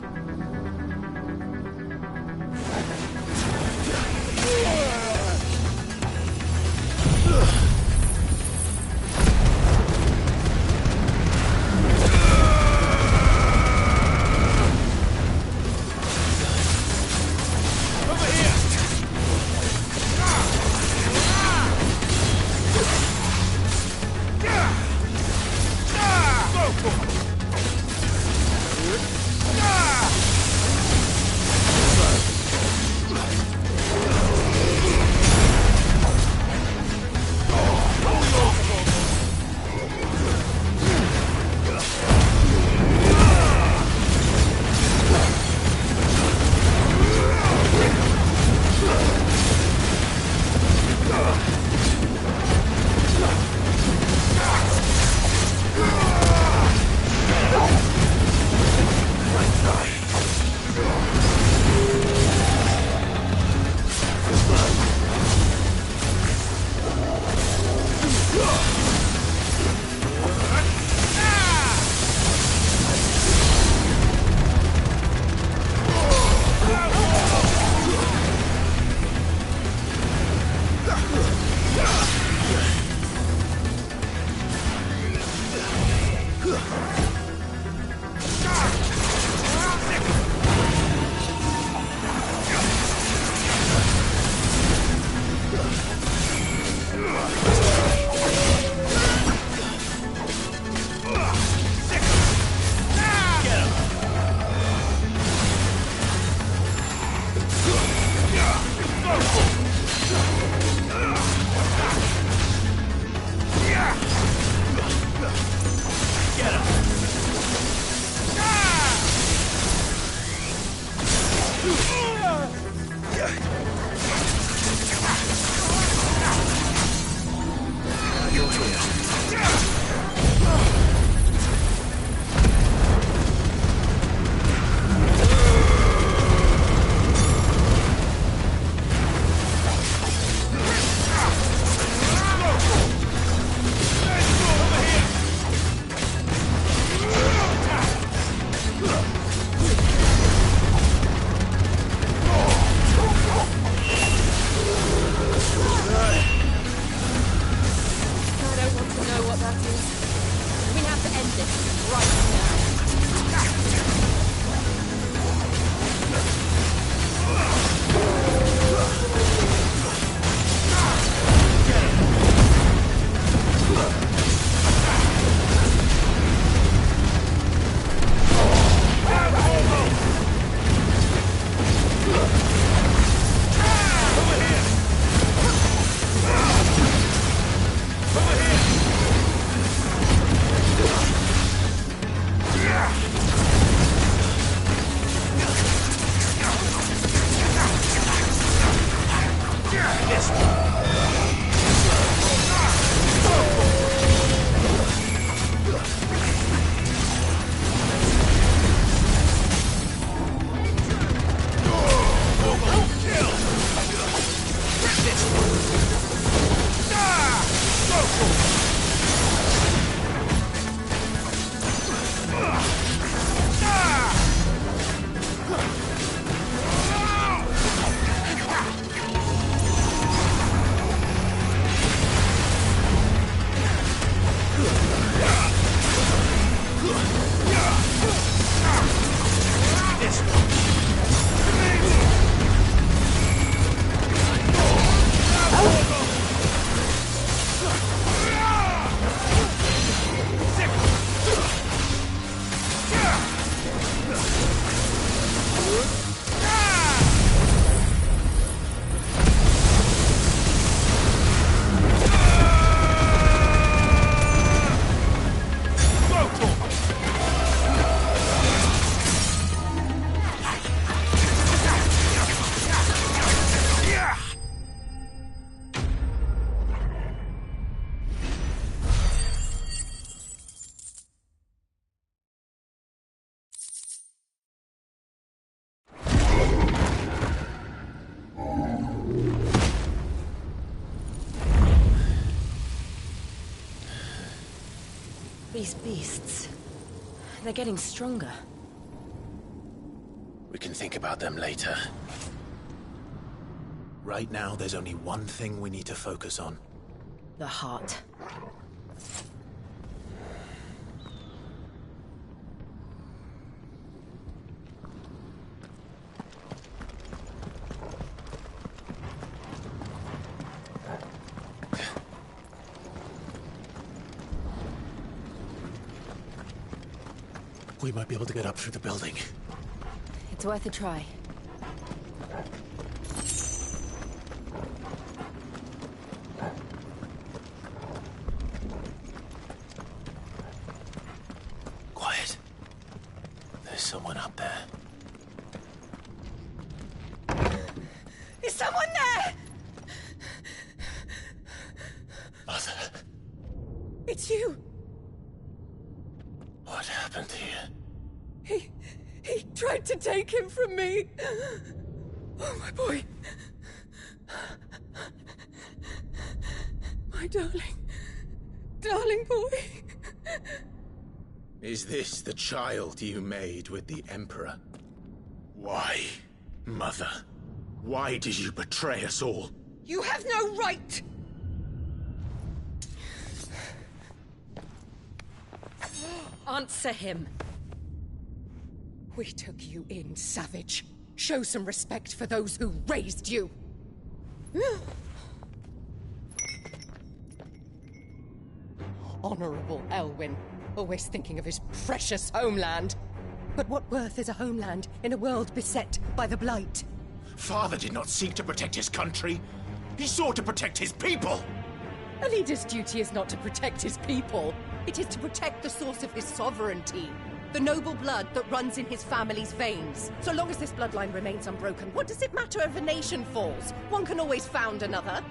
These beasts... they're getting stronger. We can think about them later. Right now, there's only one thing we need to focus on. The heart. We might be able to get up through the building. It's worth a try. Quiet. There's someone up there. Is someone there? Mother. It's you. What happened here? He tried to take him from me. Oh, my boy. My darling boy. Is this the child you made with the Emperor? Why, Mother? Why did you betray us all? You have no right! Answer him. We took you in, savage. Show some respect for those who raised you. Honorable Elwyn, always thinking of his precious homeland. But what worth is a homeland in a world beset by the Blight? Father did not seek to protect his country. He sought to protect his people. A leader's duty is not to protect his people. It is to protect the source of his sovereignty. The noble blood that runs in his family's veins. So long as this bloodline remains unbroken, what does it matter if a nation falls? One can always found another.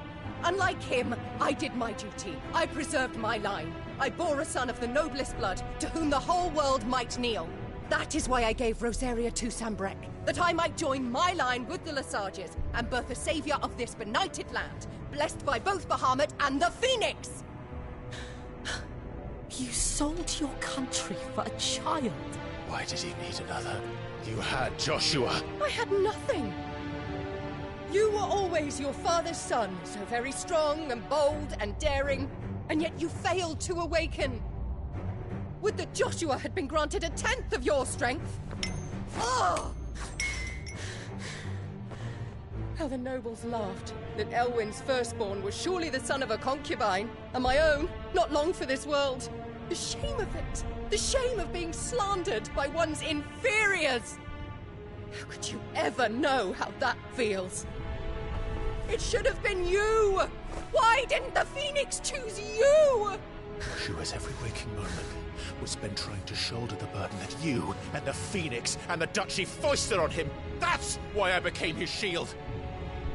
Unlike him, I did my duty. I preserved my line. I bore a son of the noblest blood, to whom the whole world might kneel. That is why I gave Rosaria to Sanbreque, that I might join my line with the Lesages and birth a savior of this benighted land, blessed by both Bahamut and the Phoenix! You sold your country for a child. Why did he need another? You had Joshua. I had nothing. You were always your father's son, so very strong and bold and daring, and yet you failed to awaken. Would that Joshua had been granted 1/10 of your strength? Oh! How the nobles laughed that Elwyn's firstborn was surely the son of a concubine, and my own, not long for this world. The shame of it! The shame of being slandered by one's inferiors! How could you ever know how that feels? It should have been you! Why didn't the Phoenix choose you? Joshua's every waking moment was spent trying to shoulder the burden that you and the Phoenix and the Duchy foisted on him. That's why I became his shield.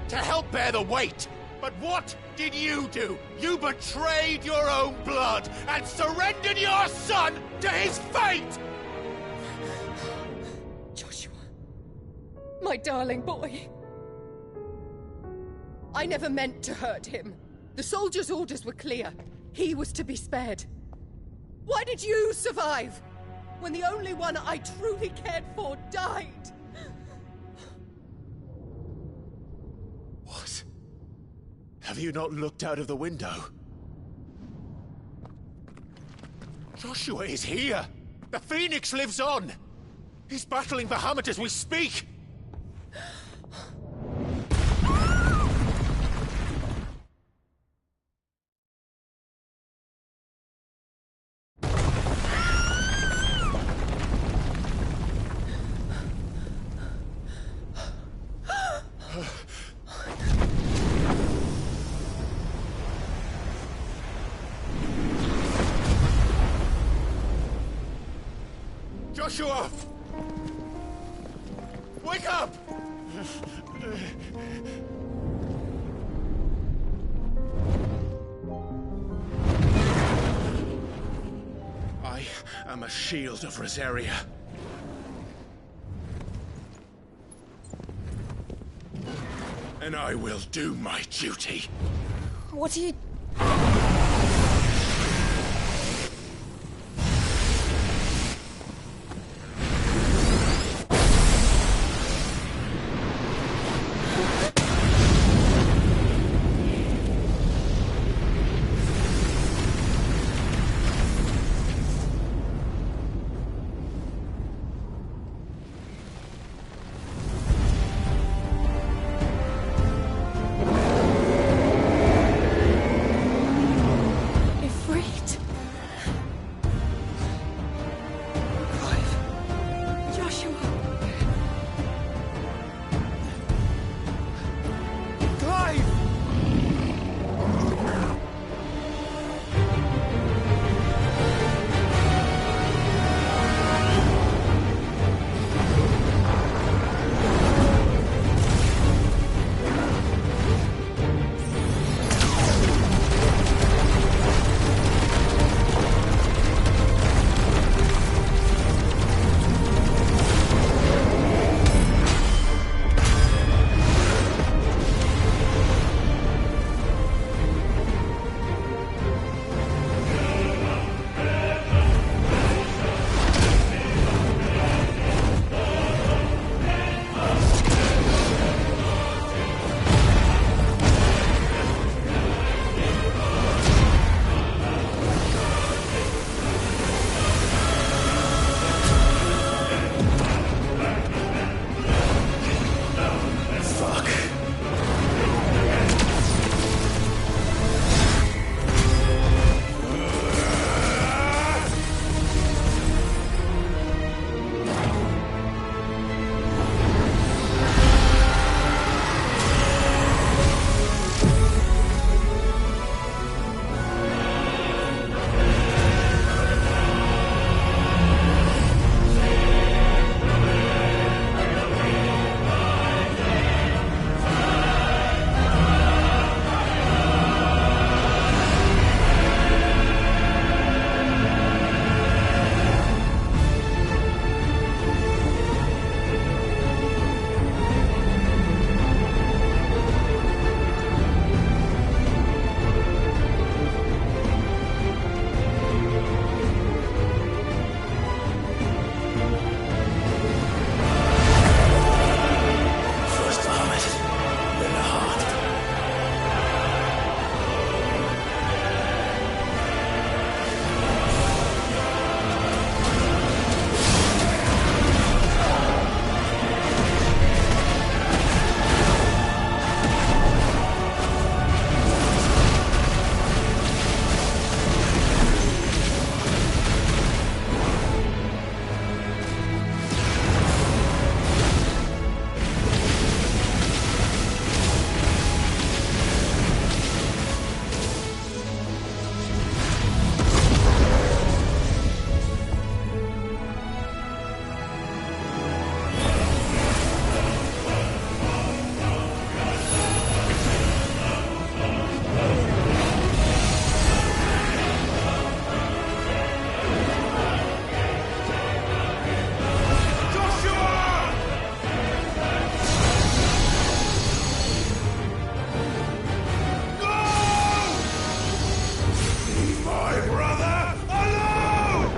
To help bear the weight. But what did you do? You betrayed your own blood and surrendered your son to his fate! Joshua. My darling boy. I never meant to hurt him. The soldiers' orders were clear. He was to be spared. Why did you survive? When the only one I truly cared for died? What? Have you not looked out of the window? Joshua is here! The Phoenix lives on! He's battling Bahamut as we speak! Joshua! Wake up! I am a shield of Rosaria. And I will do my duty. What are you... my brother alone!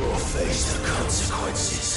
Or face the consequences.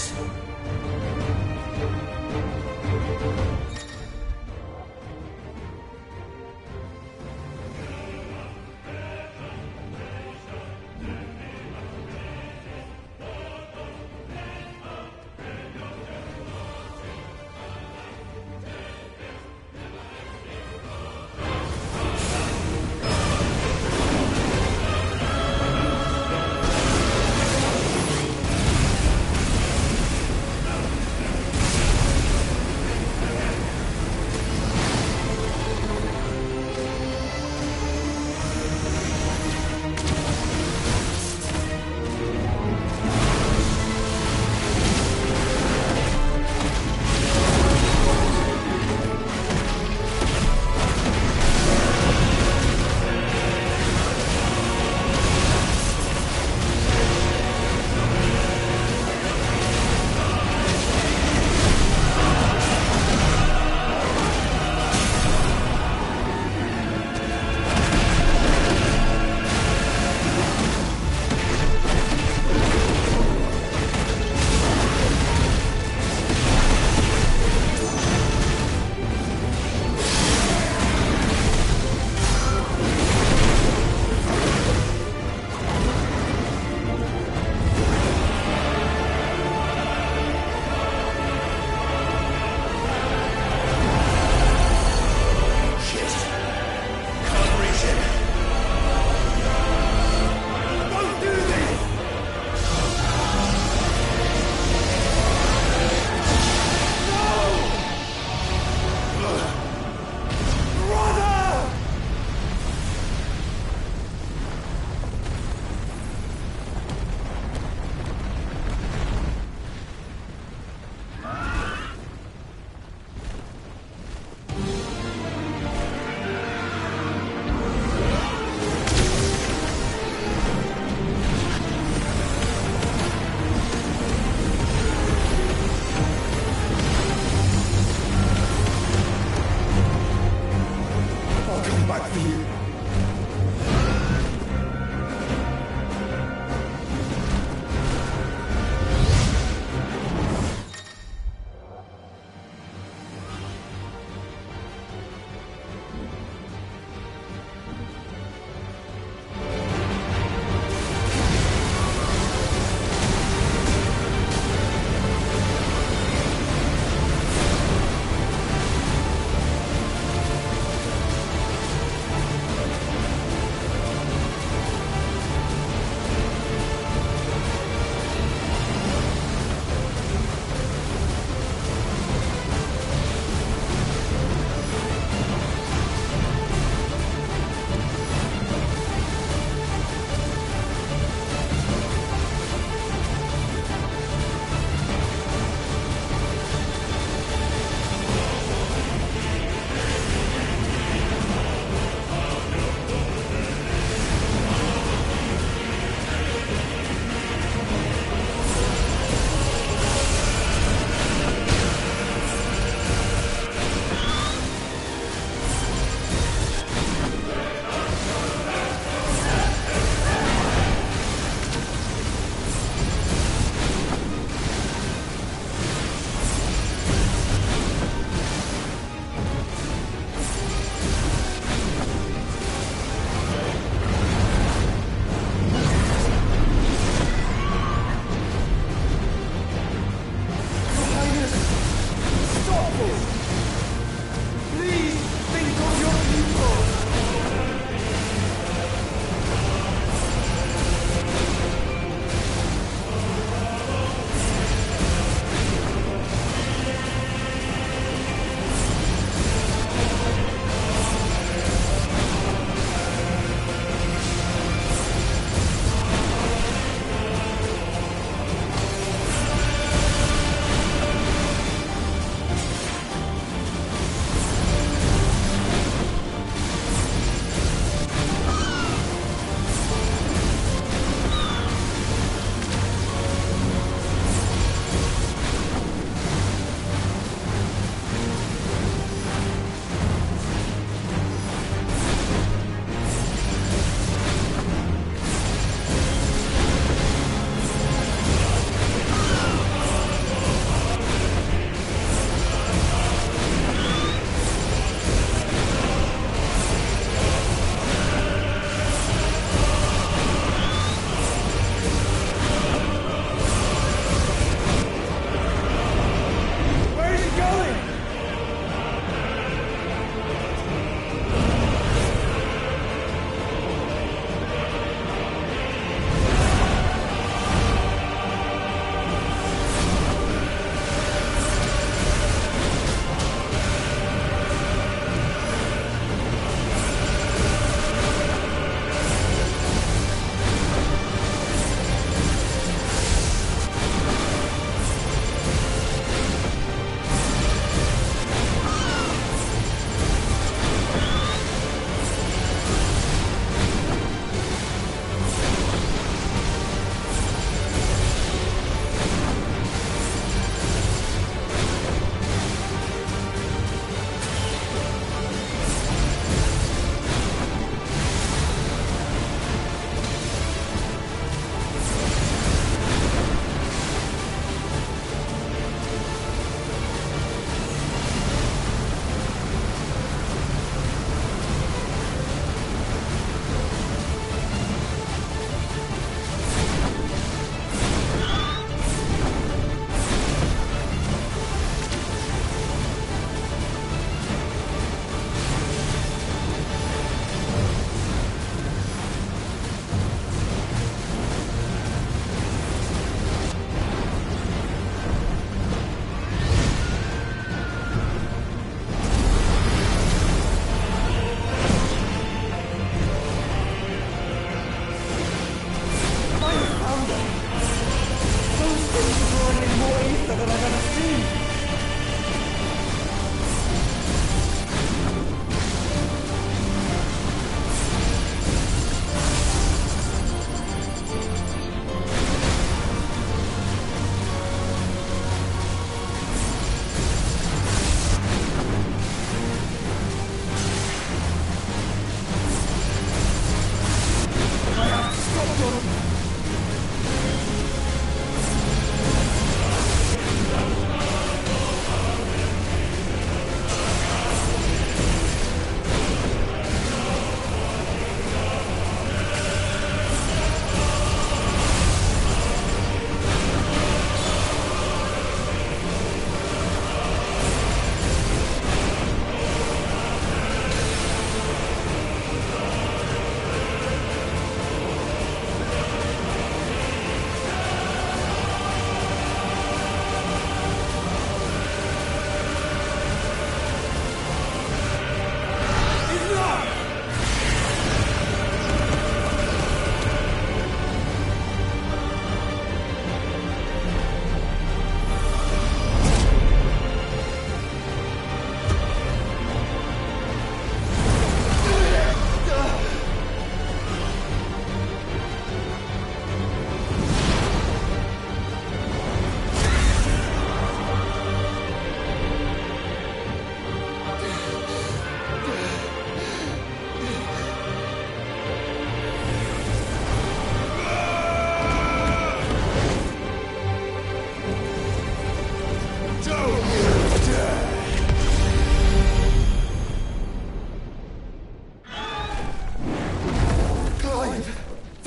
that I've ever seen!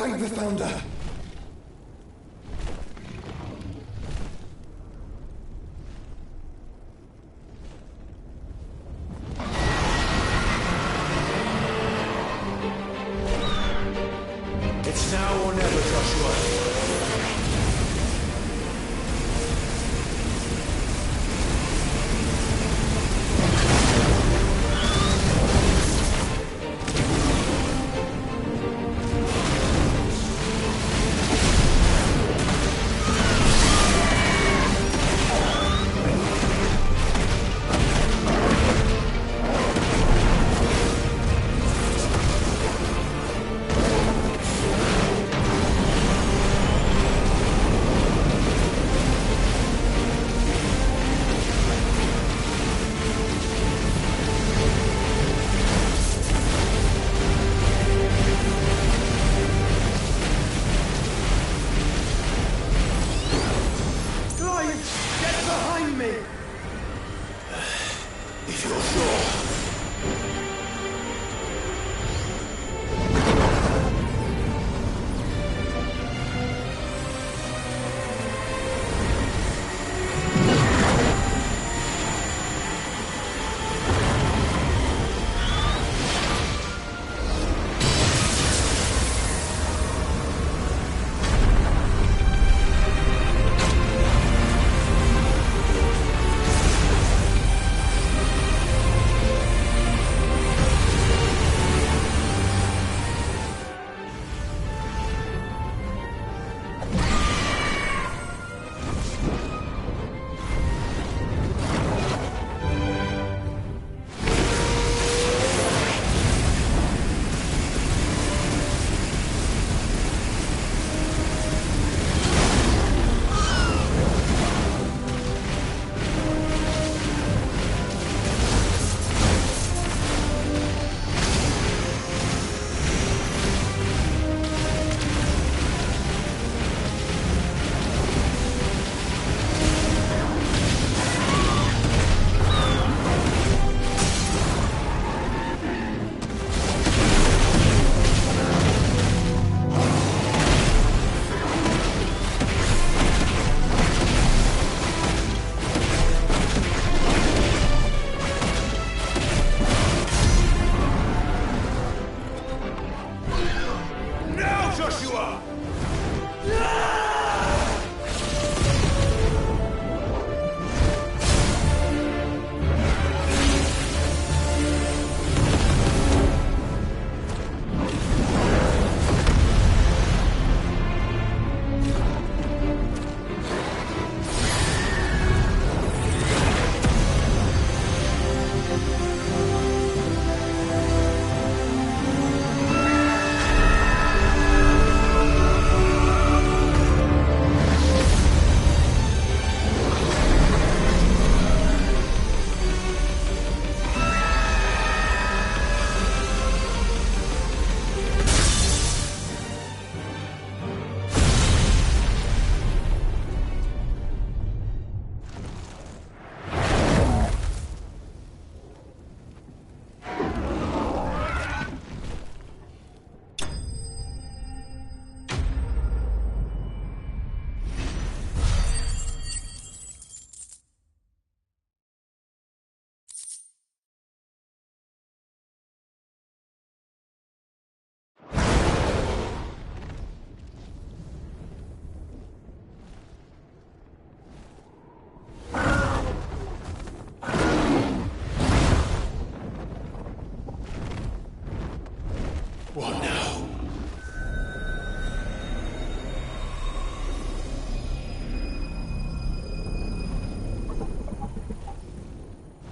Thank the Founder! It's now or never, Joshua.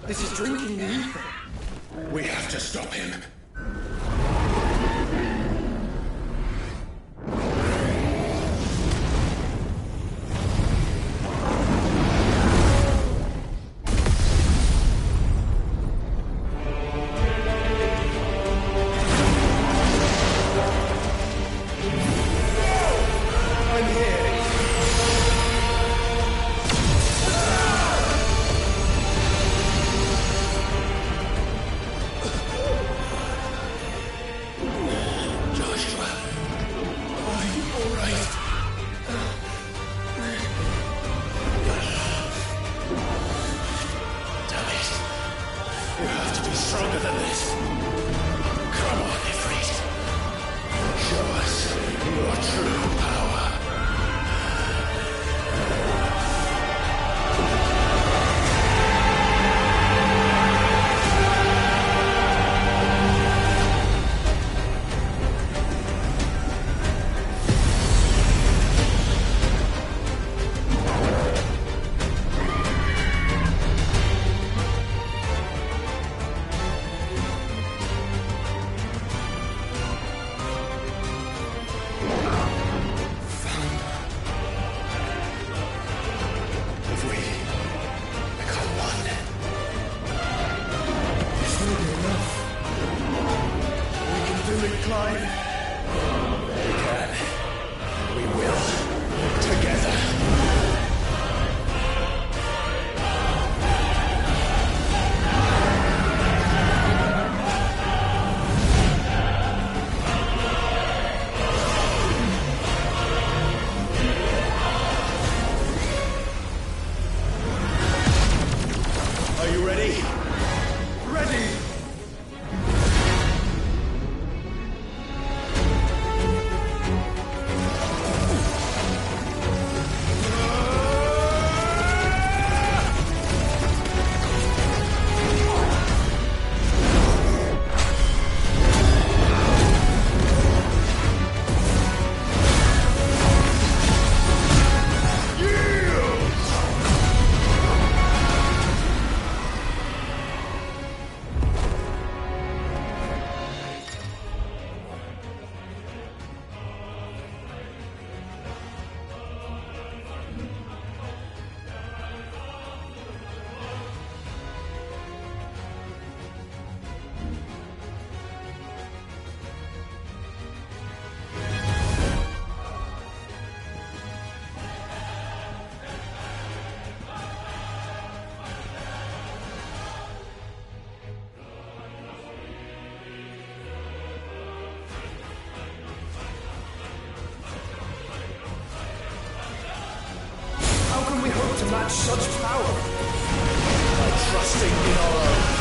This is drinking you. We have to stop him. Stronger than this. Come on, Ifrit. Show us your true power. Match such power by trusting in our own.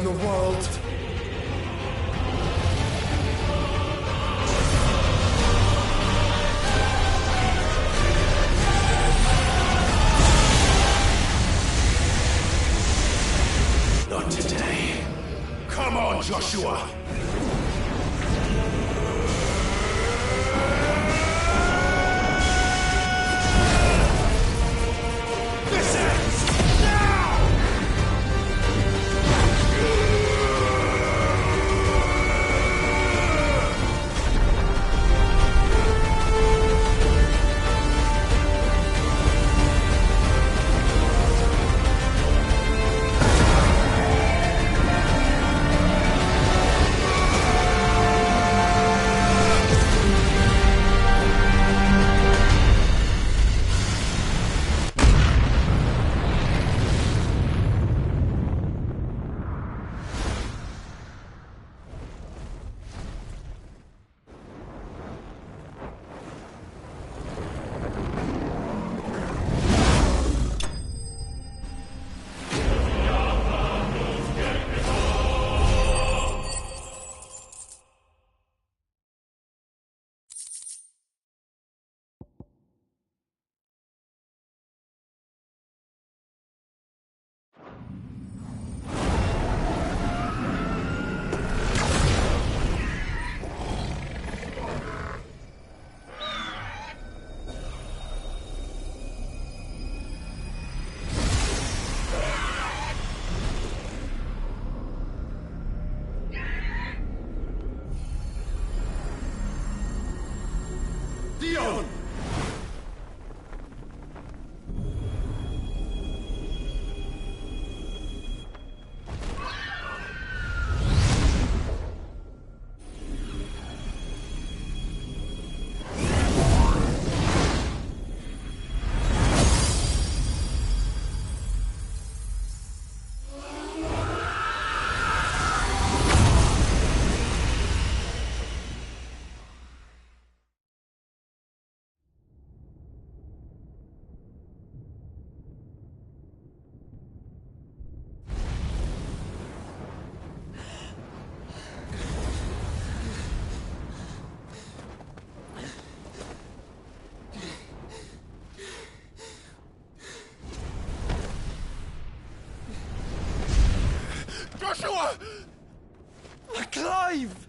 from the world. Not today. Come on, Joshua! This ends now! Dion! Joshua! Clive!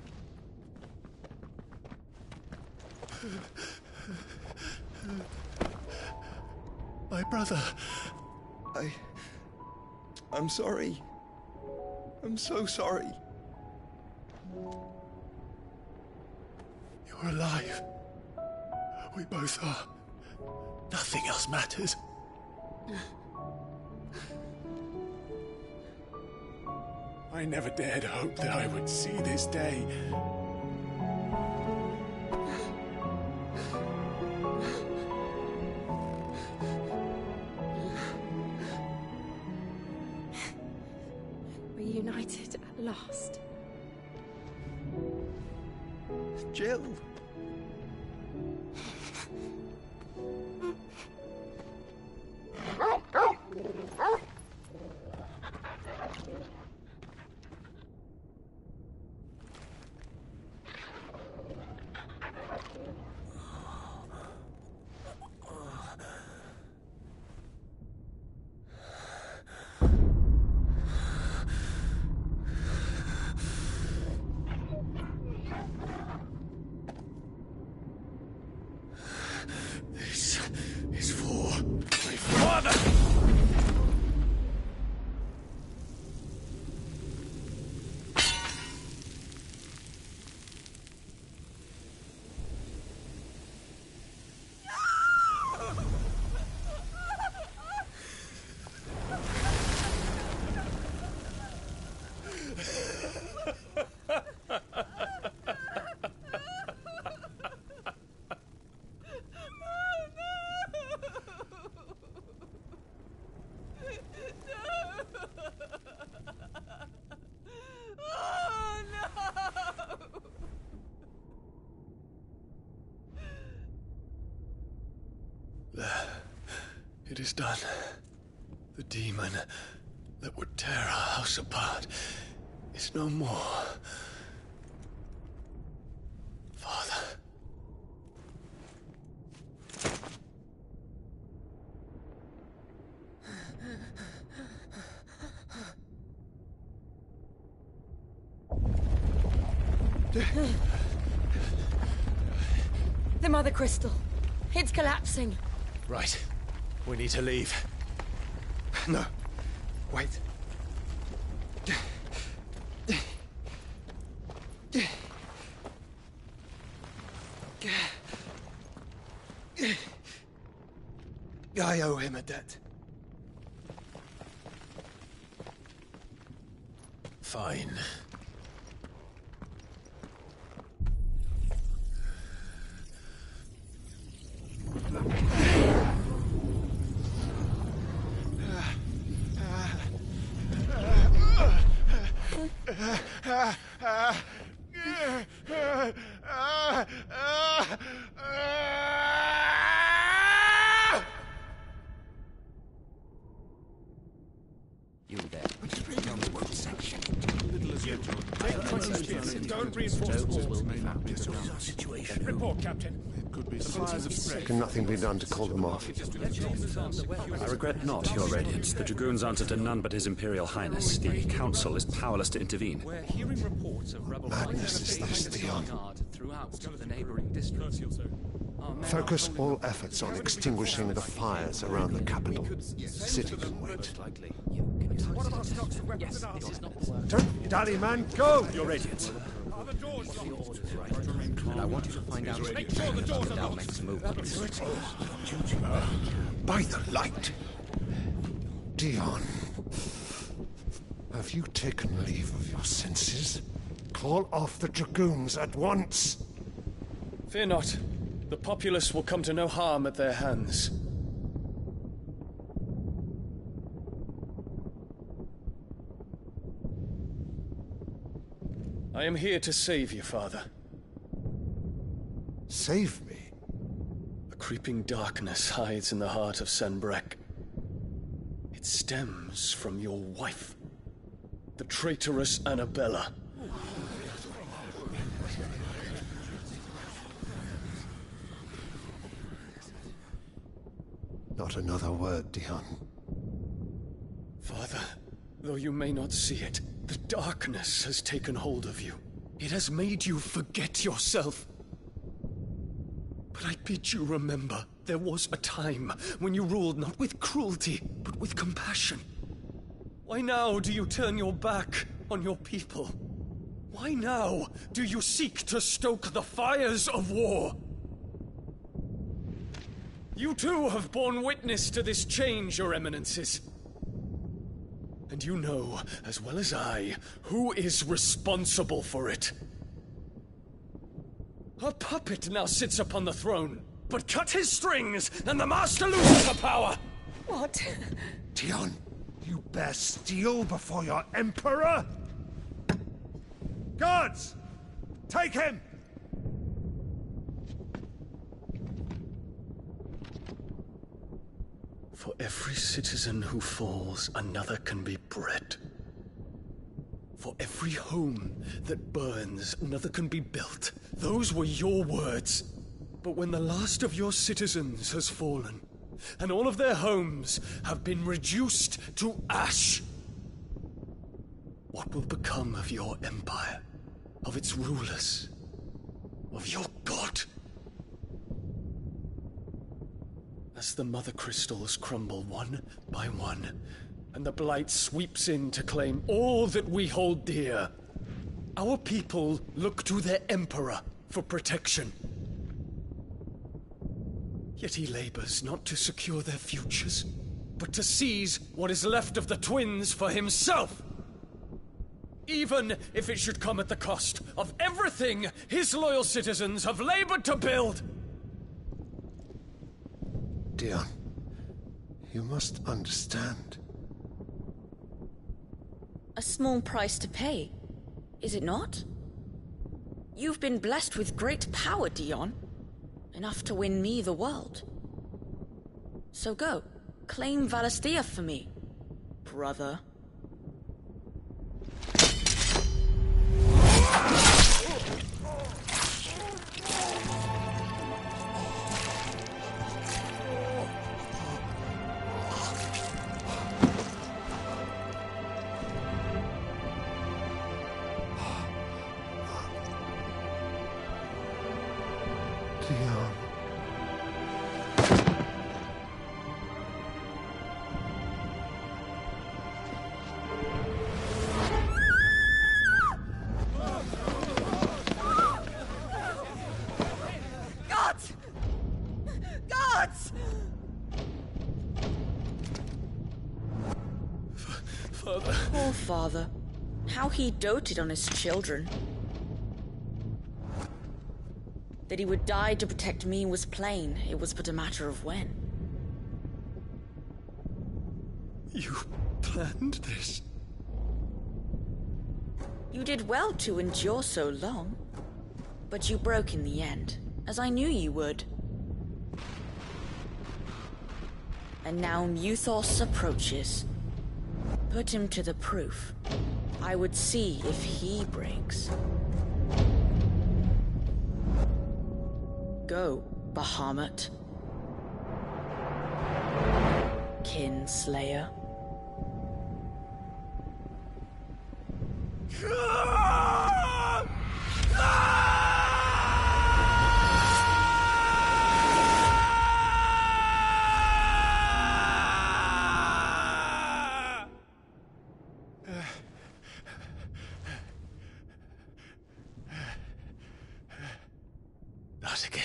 My brother. I'm sorry. I'm so sorry. You're alive. We both are. Nothing else matters. I never dared hope that I would see this day. Reunited at last. Jill. This is for my father! It is done. The demon that would tear our house apart is no more. Father. The Mother Crystal. It's collapsing. Right. We need to leave. No. Wait. I owe him a debt. Fine. You there. Tell me what section. Don't reinforce the walls. Situation. Report, Captain. Can nothing be done to call them off? I regret not, Your Radiance. The Dragoons answer to none but His Imperial Highness. The Council is powerless to intervene. We're hearing reports of rebel Madness is this, Theon. throughout the neighboring districts. Focus all efforts on extinguishing the fires around the capital. The city can wait. What about stocks of weapons and armor? Don't dally, man, go! Your Radiance. Are the doors And I want you to find out Make sure the doors are locked. Dalmek's movements. By the light! Dion, have you taken leave of your senses? Call off the Dragoons at once! Fear not. The populace will come to no harm at their hands. I am here to save you, Father. Save me? A creeping darkness hides in the heart of Sanbreque. It stems from your wife, the traitorous Annabella. Not another word, Dion. Father, though you may not see it, the darkness has taken hold of you. It has made you forget yourself. But I bid you remember, there was a time when you ruled not with cruelty, but with compassion. Why now do you turn your back on your people? Why now do you seek to stoke the fires of war? You too have borne witness to this change, Your Eminences. And you know, as well as I, who is responsible for it. A puppet now sits upon the throne, but cut his strings, and the Master loses the power! What? Dion, you bear steel before your Emperor? Guards! Take him! For every citizen who falls, another can be bred. For every home that burns, another can be built. Those were your words. But when the last of your citizens has fallen, and all of their homes have been reduced to ash, what will become of your empire, of its rulers, of your god? As the Mother Crystals crumble one by one, and the Blight sweeps in to claim all that we hold dear, our people look to their Emperor for protection. Yet he labors not to secure their futures, but to seize what is left of the twins for himself. Even if it should come at the cost of everything his loyal citizens have labored to build. Dion, you must understand. A small price to pay, is it not? You've been blessed with great power, Dion. Enough to win me the world. So go, claim Valisthea for me, brother. Father. Poor father. How he doted on his children. That he would die to protect me was plain. It was but a matter of when. You planned this? You did well to endure so long. But you broke in the end, as I knew you would. And now Muthos approaches. Put him to the proof. I would see if he breaks. Go, Bahamut. Kinslayer. Not again.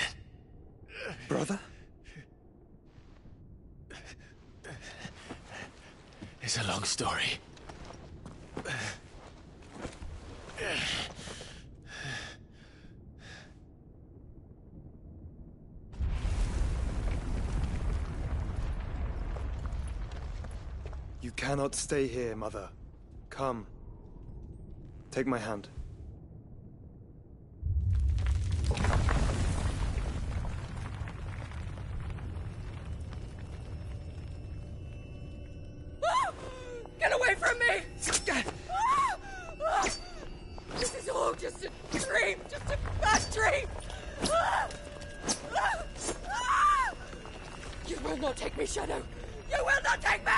Brother? It's a long story. You cannot stay here, Mother. Come. Take my hand. Get away from me! This is all just a dream, just a bad dream! You will not take me, Shadow! You will not take me!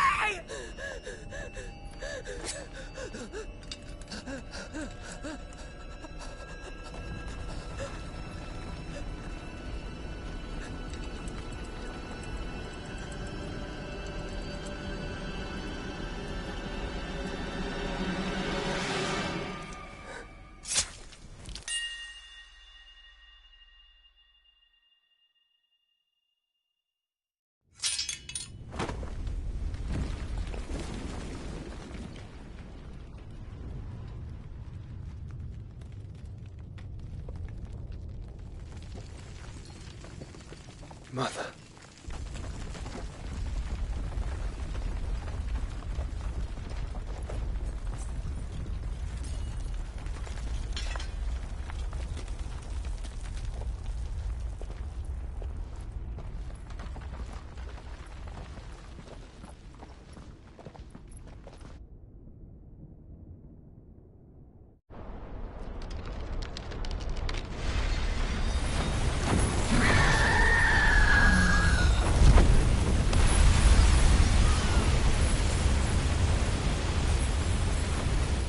Mother.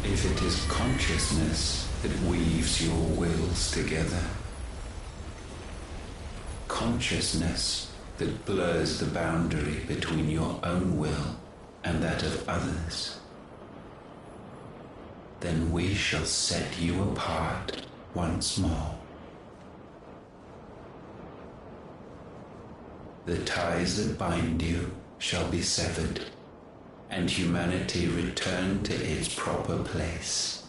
If it is consciousness that weaves your wills together, consciousness that blurs the boundary between your own will and that of others, then we shall set you apart once more. The ties that bind you shall be severed, and humanity return to its proper place.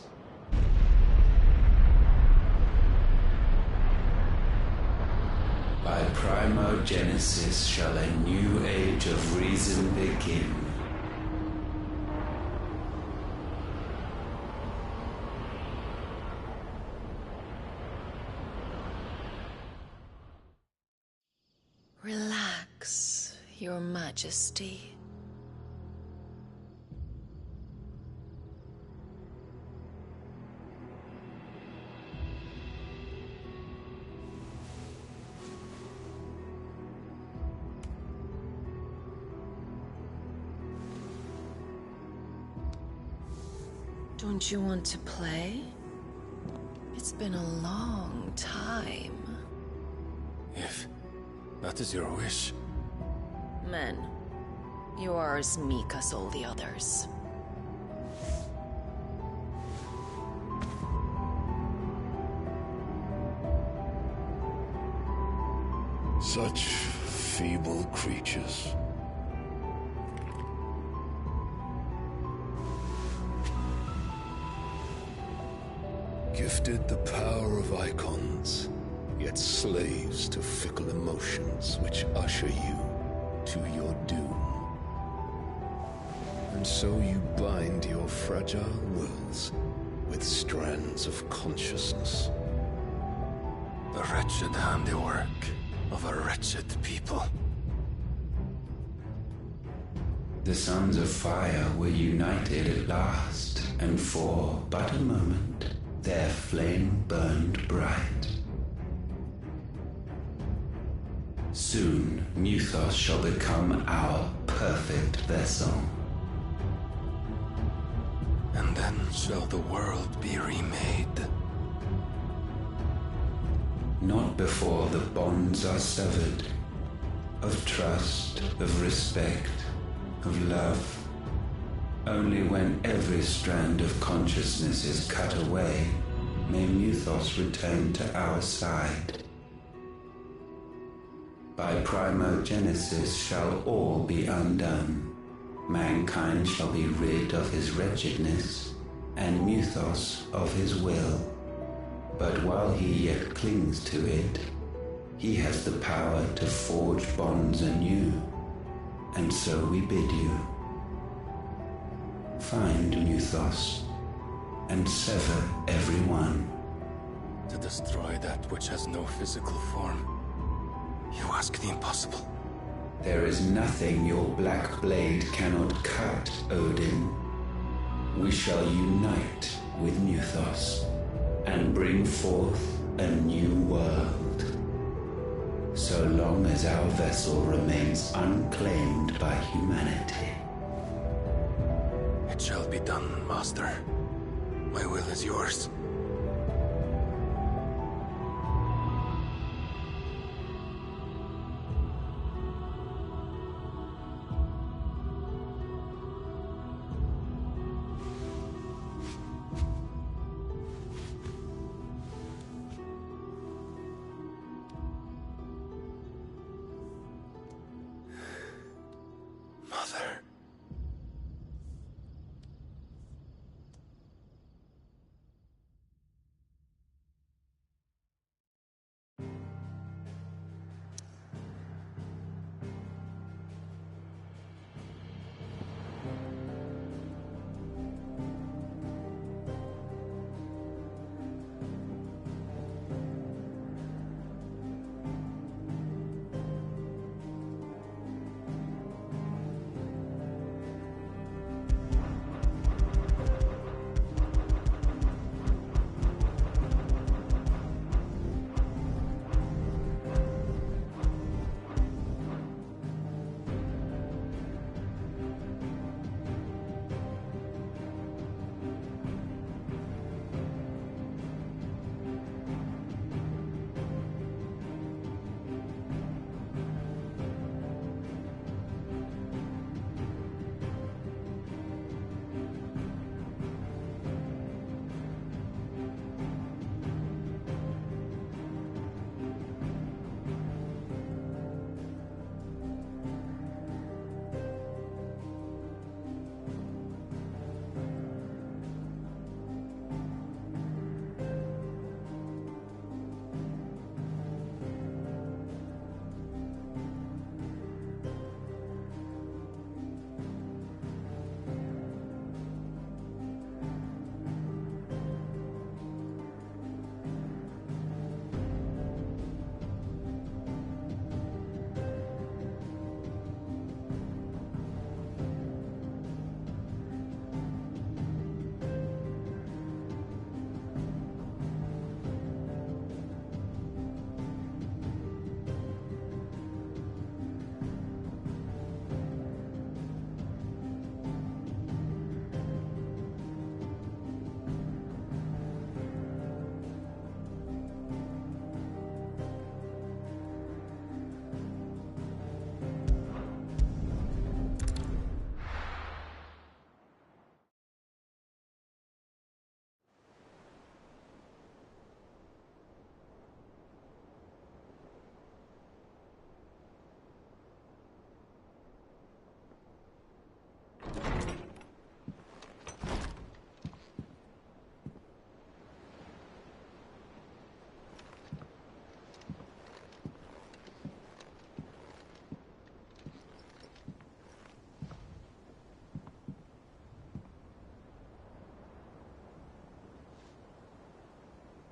By primogenesis shall a new age of reason begin. Relax, Your Majesty. Don't you want to play? It's been a long time. If that is your wish. Men, you are as meek as all the others. Such feeble creatures. Gifted the power of icons, yet slaves to fickle emotions which usher you to your doom. And so you bind your fragile wills with strands of consciousness. The wretched handiwork of a wretched people. The Sons of Fire were united at last, and for but a moment, their flame burned bright. Soon, Mythos shall become our perfect vessel. And then shall the world be remade. Not before the bonds are severed, of trust, of respect, of love. Only when every strand of consciousness is cut away, may Mythos return to our side. By primogenesis shall all be undone. Mankind shall be rid of his wretchedness, and Mythos of his will. But while he yet clings to it, he has the power to forge bonds anew, and so we bid you. Find Mythos, and sever every one. To destroy that which has no physical form, you ask the impossible. There is nothing your black blade cannot cut, Odin. We shall unite with Mythos, and bring forth a new world. So long as our vessel remains unclaimed by humanity. It shall be done, Master. My will is yours.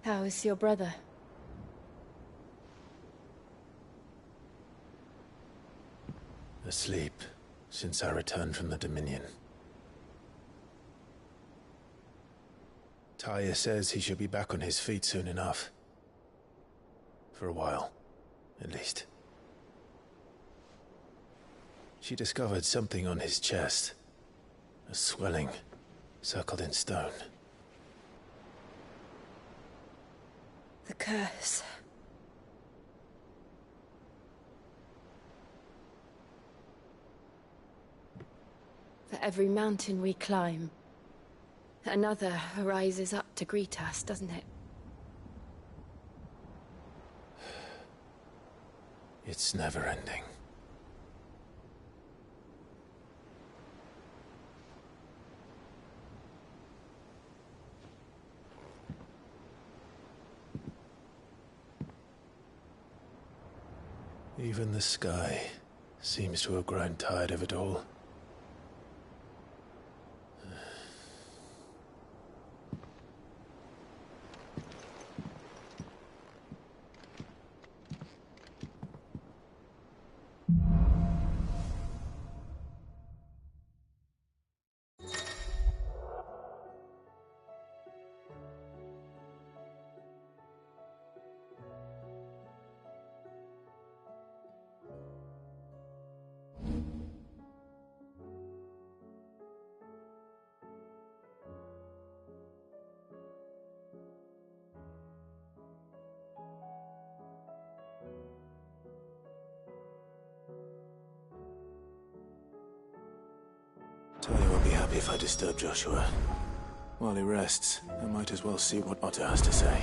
How is your brother? Asleep since I returned from the Dominion. Taya says he should be back on his feet soon enough. For a while, at least. She discovered something on his chest. A swelling, circled in stone. The curse. For every mountain we climb, another rises up to greet us, doesn't it? It's never ending. Even the sky seems to have grown tired of it all. Taya won't be happy if I disturb Joshua. While he rests, I might as well see what Otter has to say.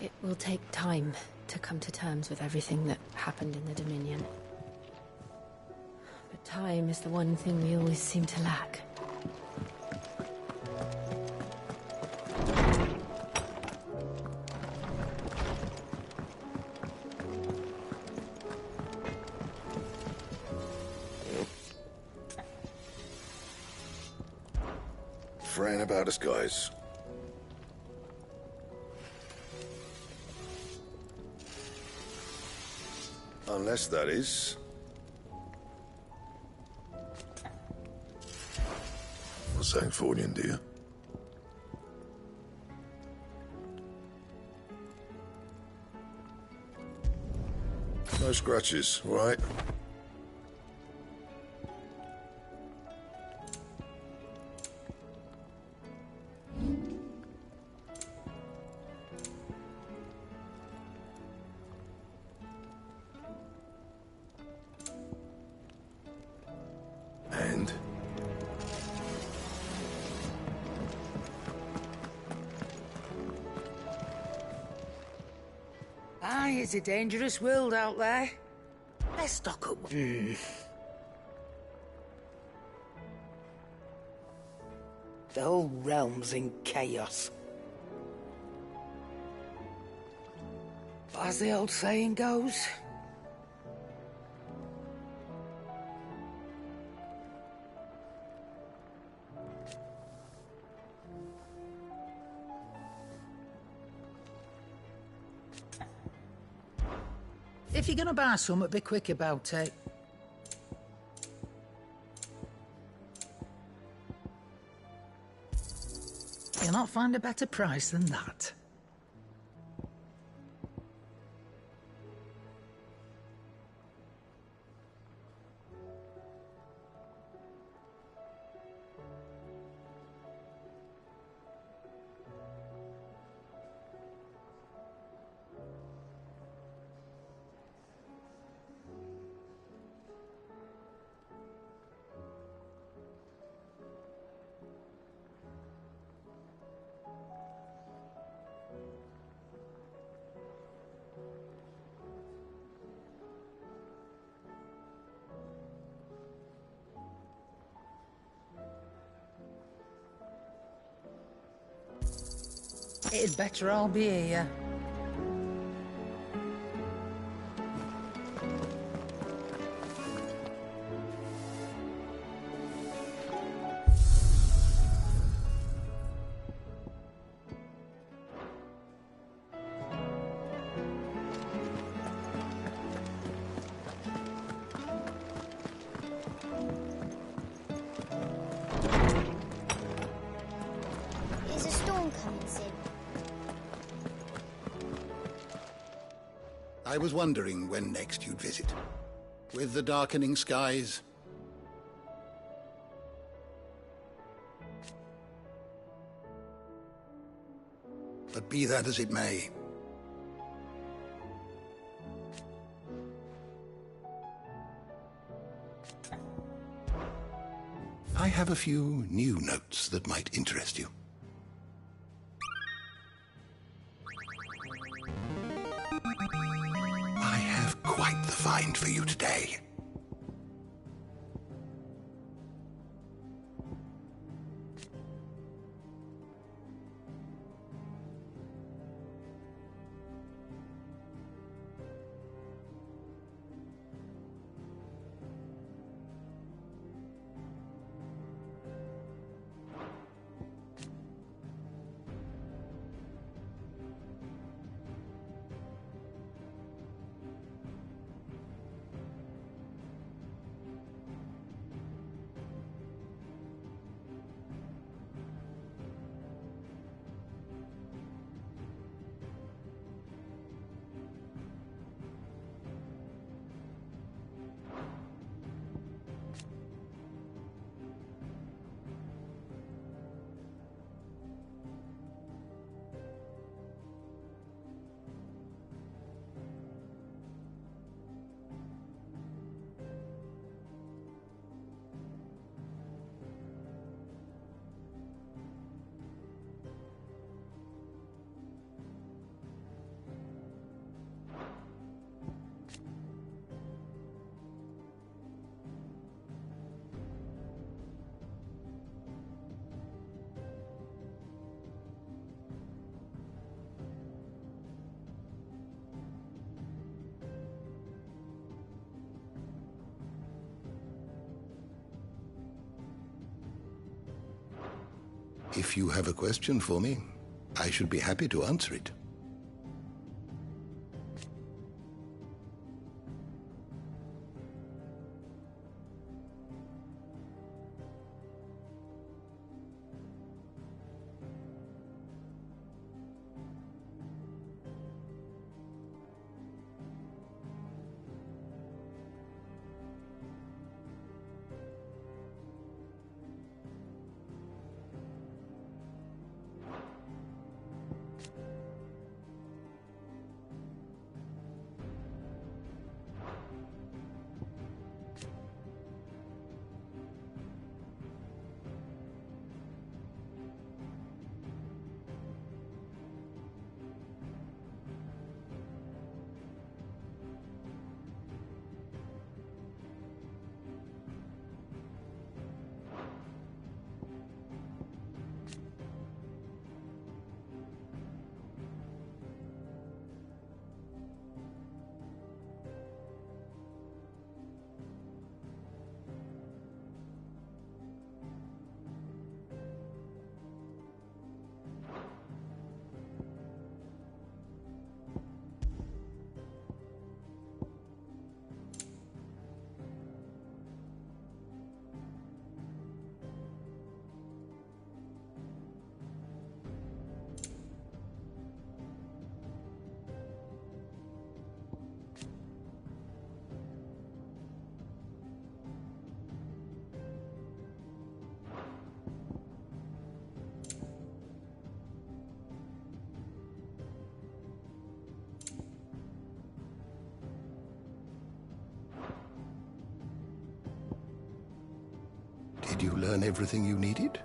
It will take time to come to terms with everything that happened in the Dominion. But time is the one thing we always seem to lack. Fran about us, guys. Unless that is... What's that for you, dear? No scratches, all right? And? Aye, it's a dangerous world out there. Let's stock up. The whole realm's in chaos. As the old saying goes. If you're gonna buy something, be quick about it. You'll not find a better price than that. It'd better all be here. Is a storm coming soon? I was wondering when next you'd visit. With the darkening skies. But be that as it may. I have a few new notes that might interest you. I have quite the find for you today. If you have a question for me, I should be happy to answer it. Did you learn everything you needed?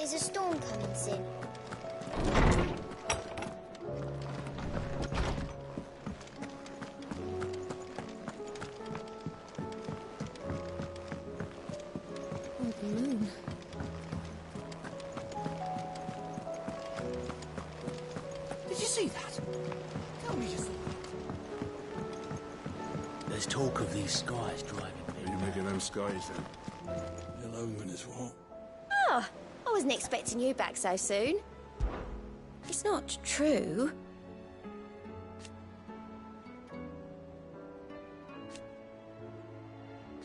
Is a storm coming soon? Oh, the moon. Did you see that? Tell me you saw that. There's talk of these skies driving What are you making them skies then? Your omen is what? Oh, I wasn't expecting you back so soon. It's not true.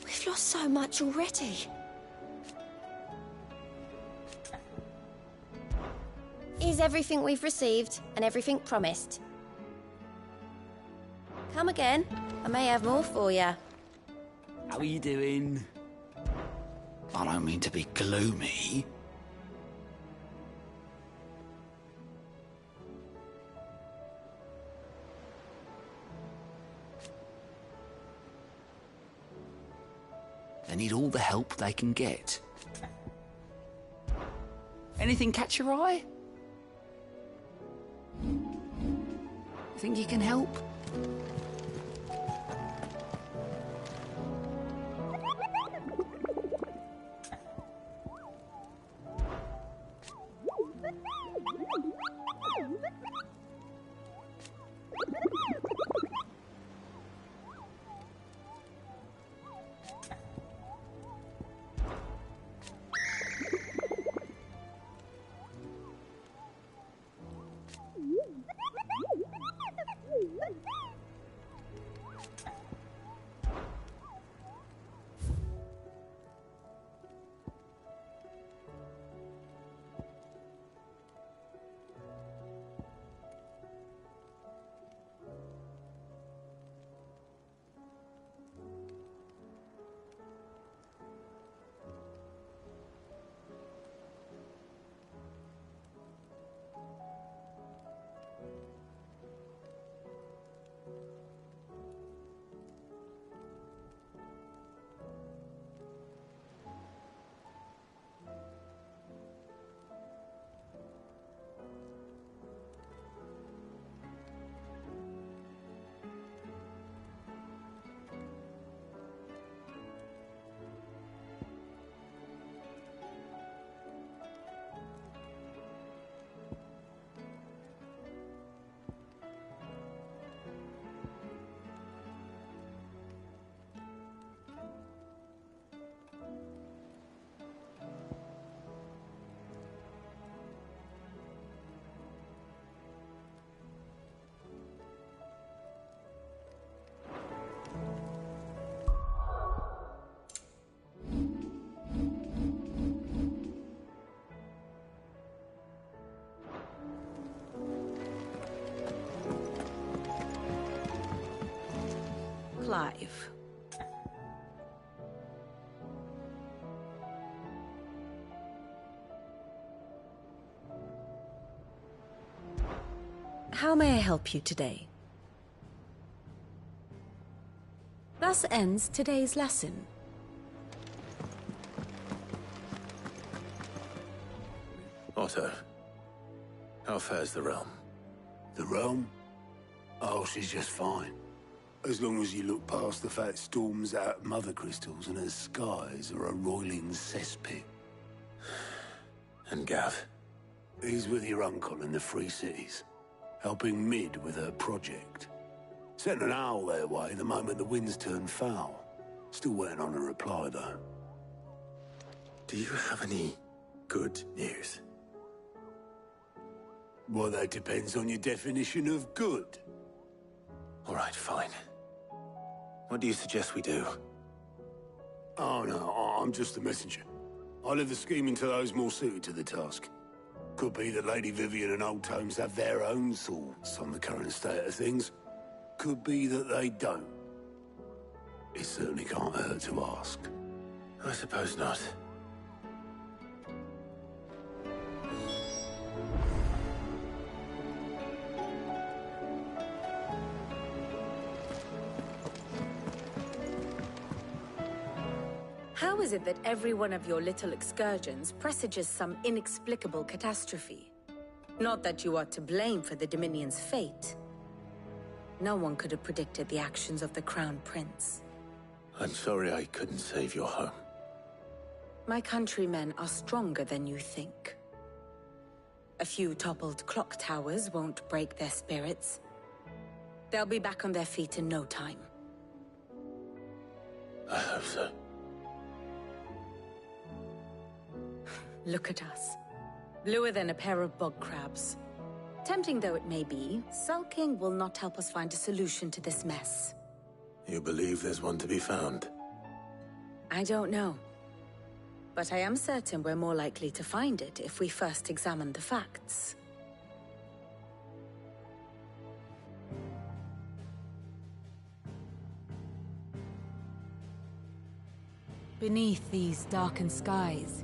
We've lost so much already. Is everything we've received and everything promised? Come again. I may have more for you. How are you doing? I don't mean to be gloomy. They need all the help they can get. Anything catch your eye? Think you can help? Clive. How may I help you today? Thus ends today's lesson. Otto, how fares the realm? The realm? Oh, she's just fine. As long as you look past the fact storms out mother crystals and her skies are a roiling cesspit. And Gav? He's with your uncle in the Free Cities, helping Mid with her project. Sent an owl their way the moment the winds turned foul. Still waiting on a reply, though. Do you have any good news? Well, that depends on your definition of good. All right, fine. What do you suggest we do? Oh, no, I'm just the messenger. I'll leave the scheming to those more suited to the task. Could be that Lady Vivian and Old Tomes have their own thoughts on the current state of things. Could be that they don't. It certainly can't hurt to ask. I suppose not. is it that every one of your little excursions presages some inexplicable catastrophe? Not that you are to blame for the Dominion's fate. No one could have predicted the actions of the Crown Prince. I'm sorry I couldn't save your home. My countrymen are stronger than you think. A few toppled clock towers won't break their spirits. They'll be back on their feet in no time. I hope so. Look at us. Bluer than a pair of bog crabs. Tempting though it may be, sulking will not help us find a solution to this mess. You believe there's one to be found? I don't know. But I am certain we're more likely to find it if we first examine the facts. Beneath these darkened skies,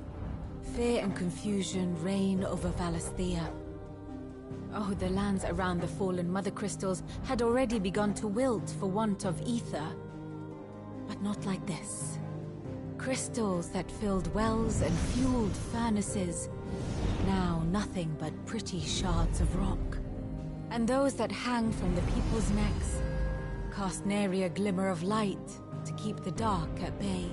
fear and confusion reign over Valisthea. Oh, the lands around the fallen Mother Crystals had already begun to wilt for want of ether. But not like this. Crystals that filled wells and fueled furnaces, now nothing but pretty shards of rock. And those that hang from the people's necks cast nary a glimmer of light to keep the dark at bay.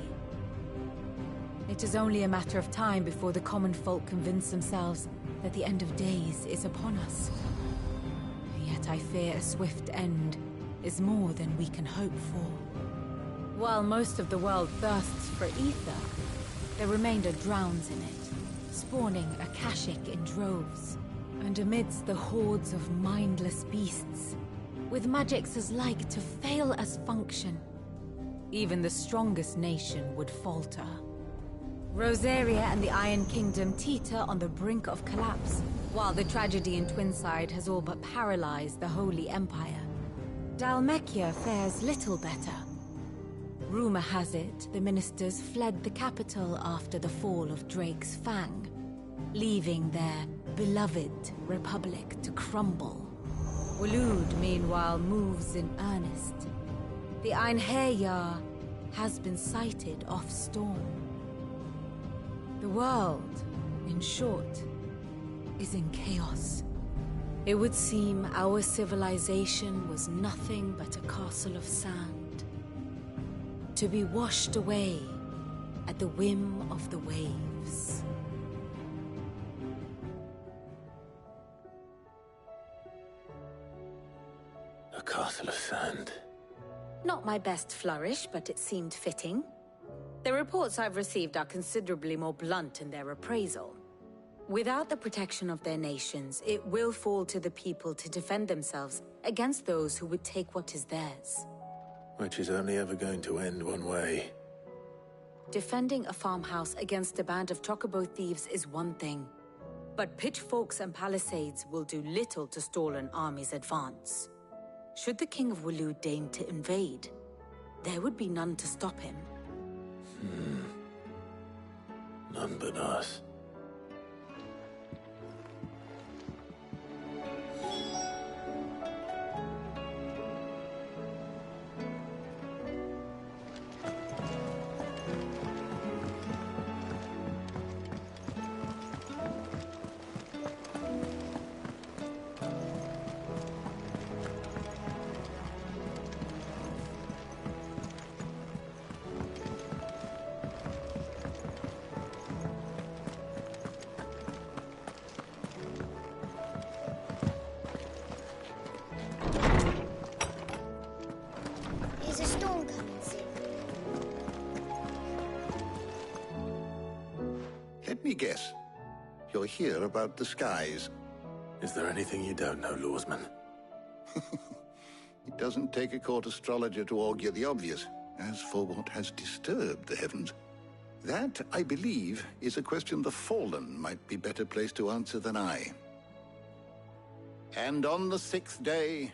It is only a matter of time before the common folk convince themselves that the end of days is upon us. Yet I fear a swift end is more than we can hope for. While most of the world thirsts for ether, the remainder drowns in it, spawning Akashic in droves. And amidst the hordes of mindless beasts, with magics as like to fail as function, even the strongest nation would falter. Rosaria and the Iron Kingdom teeter on the brink of collapse, while the tragedy in Twinside has all but paralyzed the Holy Empire. Dhalmekia fares little better. Rumor has it the ministers fled the capital after the fall of Drake's Fang, leaving their beloved republic to crumble. Waloed, meanwhile, moves in earnest. The Einherjar has been sighted off Storm. The world, in short, is in chaos. It would seem our civilization was nothing but a castle of sand, to be washed away at the whim of the waves. A castle of sand. Not my best flourish, but it seemed fitting. The reports I've received are considerably more blunt in their appraisal. Without the protection of their nations, it will fall to the people to defend themselves against those who would take what is theirs. Which is only ever going to end one way. Defending a farmhouse against a band of chocobo thieves is one thing, but pitchforks and palisades will do little to stall an army's advance. Should the King of Waloed deign to invade, there would be none to stop him. None but us. Is a storm coming soon? Let me guess. You're here about the skies. Is there anything you don't know, Lawsman? It doesn't take a court astrologer to augur the obvious. As for what has disturbed the heavens, that, I believe, is a question the Fallen might be better placed to answer than I. And on the 6th day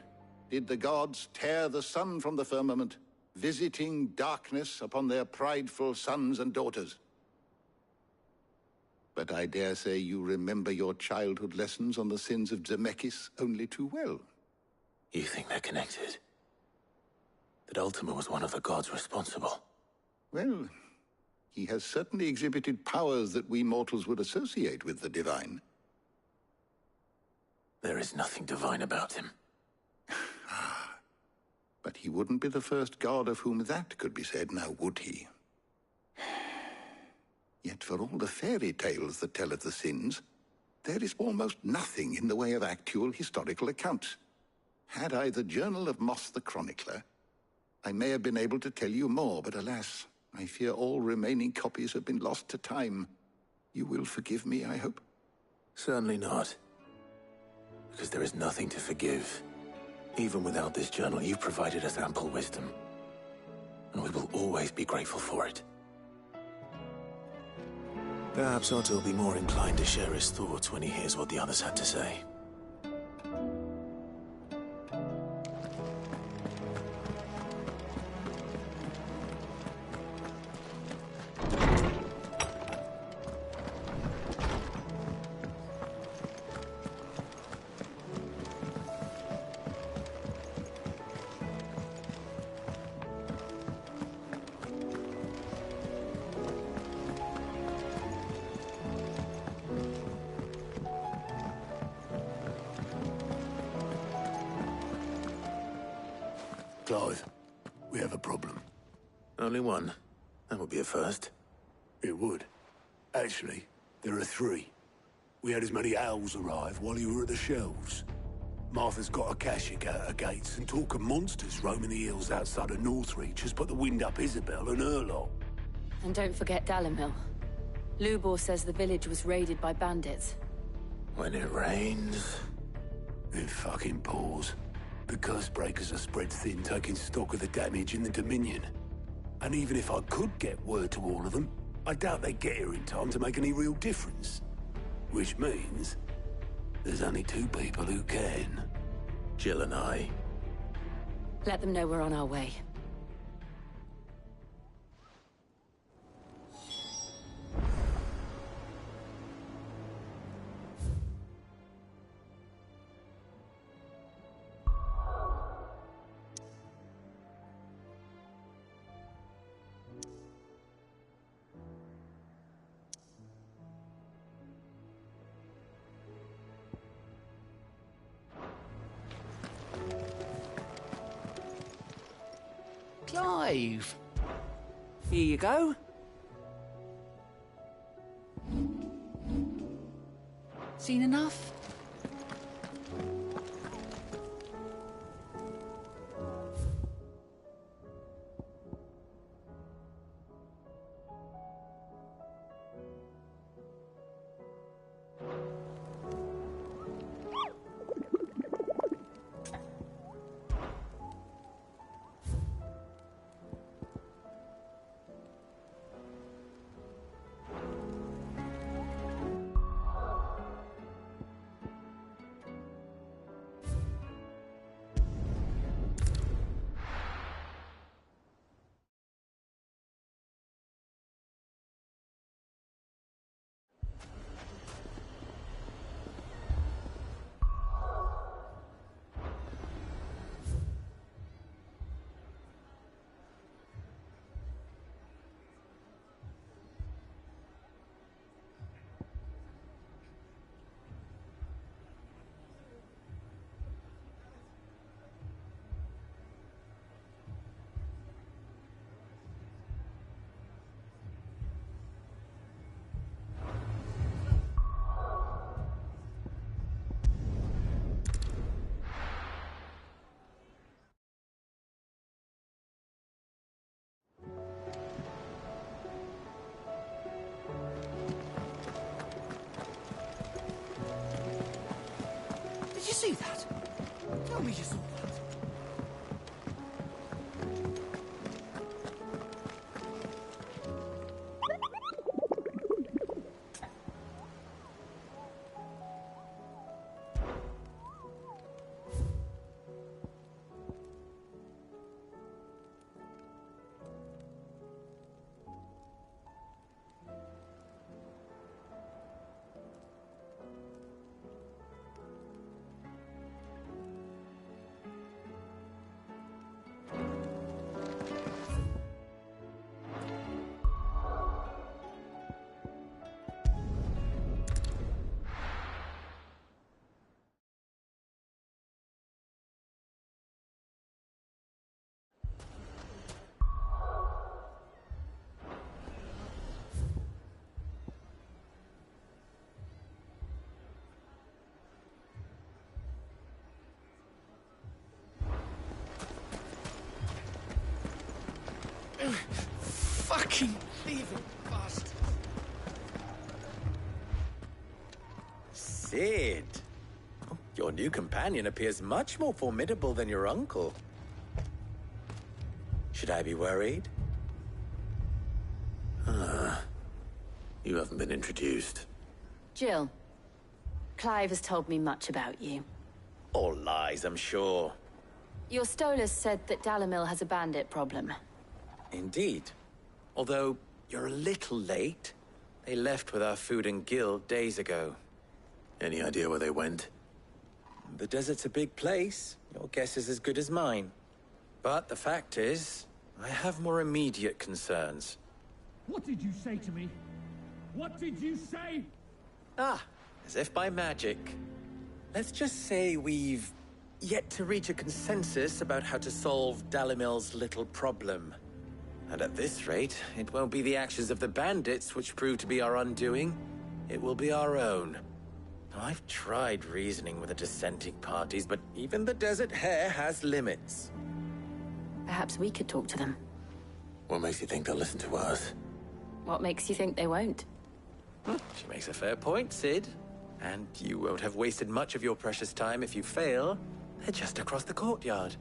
did the gods tear the sun from the firmament, visiting darkness upon their prideful sons and daughters. But I dare say you remember your childhood lessons on the sins of Zemeckis only too well. You think they're connected? That Ultima was one of the gods responsible? Well, He has certainly exhibited powers that we mortals would associate with the divine. There is nothing divine about him. But he wouldn't be the first god of whom that could be said, now would he? Yet for all the fairy tales that tell of the sins, there is almost nothing in the way of actual historical accounts. Had I the Journal of Moss the Chronicler, I may have been able to tell you more, but alas, I fear all remaining copies have been lost to time. You will forgive me, I hope? Certainly not. Because there is nothing to forgive. Even without this journal, you've provided us ample wisdom. And we will always be grateful for it. Perhaps Otto will be more inclined to share his thoughts when he hears what the others had to say. Clive, we have a problem. Only one. That would be a first. It would. Actually, there are three. We had as many owls arrive while you were at the shelves. Martha's got a Kashyyyk out her gates, and talk of monsters roaming the hills outside of Northreach has put the wind up Isabel and her lot. And don't forget Dalimil. Lubor says the village was raided by bandits. When it rains... It fucking pours. The Cursebreakers are spread thin, taking stock of the damage in the Dominion. And even if I could get word to all of them, I doubt they'd get here in time to make any real difference. Which means... there's only two people who can. Jill and I. Let them know we're on our way. Clive! Here you go. Seen enough? Did you see that? Tell me you saw that. Fucking thieving bastard. Cid! Your new companion appears much more formidable than your uncle. Should I be worried? You haven't been introduced. Jill, Clive has told me much about you. All lies, I'm sure. Your Stolas said that Dalimil has a bandit problem. Indeed. Although, you're a little late. They left with our food and guild days ago. Any idea where they went? The desert's a big place. Your guess is as good as mine. But the fact is, I have more immediate concerns. What did you say to me? What did you say? As if by magic. Let's just say we've yet to reach a consensus about how to solve Dalimil's little problem. And at this rate, it won't be the actions of the bandits which prove to be our undoing. It will be our own. I've tried reasoning with the dissenting parties, but even the Desert Hare has limits. Perhaps we could talk to them. What makes you think they'll listen to us? What makes you think they won't? She makes a fair point, Cid. And you won't have wasted much of your precious time if you fail. They're just across the courtyard.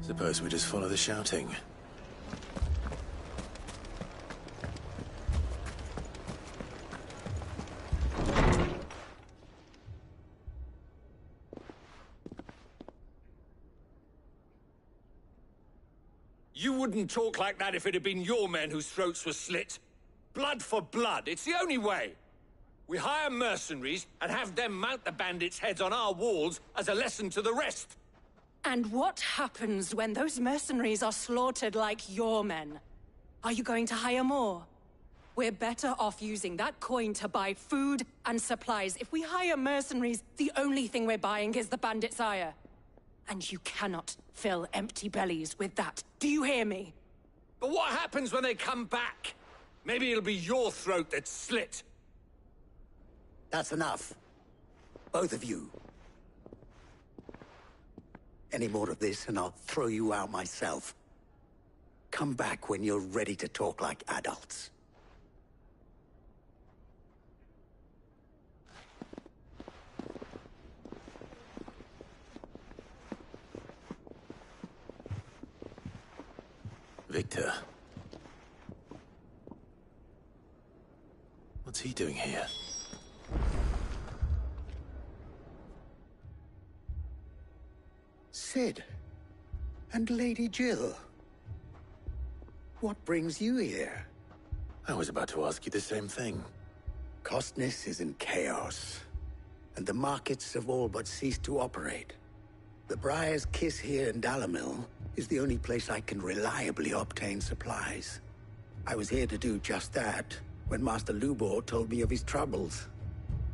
Suppose we just follow the shouting. You wouldn't talk like that if it had been your men whose throats were slit. Blood for blood, it's the only way. We hire mercenaries and have them mount the bandits' heads on our walls as a lesson to the rest. And what happens when those mercenaries are slaughtered like your men? Are you going to hire more? We're better off using that coin to buy food and supplies. If we hire mercenaries, the only thing we're buying is the bandits' ire. And you cannot fill empty bellies with that. Do you hear me? But what happens when they come back? Maybe it'll be your throat that's slit. That's enough. Both of you. Any more of this and I'll throw you out myself. Come back when you're ready to talk like adults. Victor. What's he doing here? Cid. And Lady Jill. What brings you here? I was about to ask you the same thing. Costness is in chaos, and the markets have all but ceased to operate. The Briar's Kiss here in Dalimil is the only place I can reliably obtain supplies. I was here to do just that when Master Lubor told me of his troubles.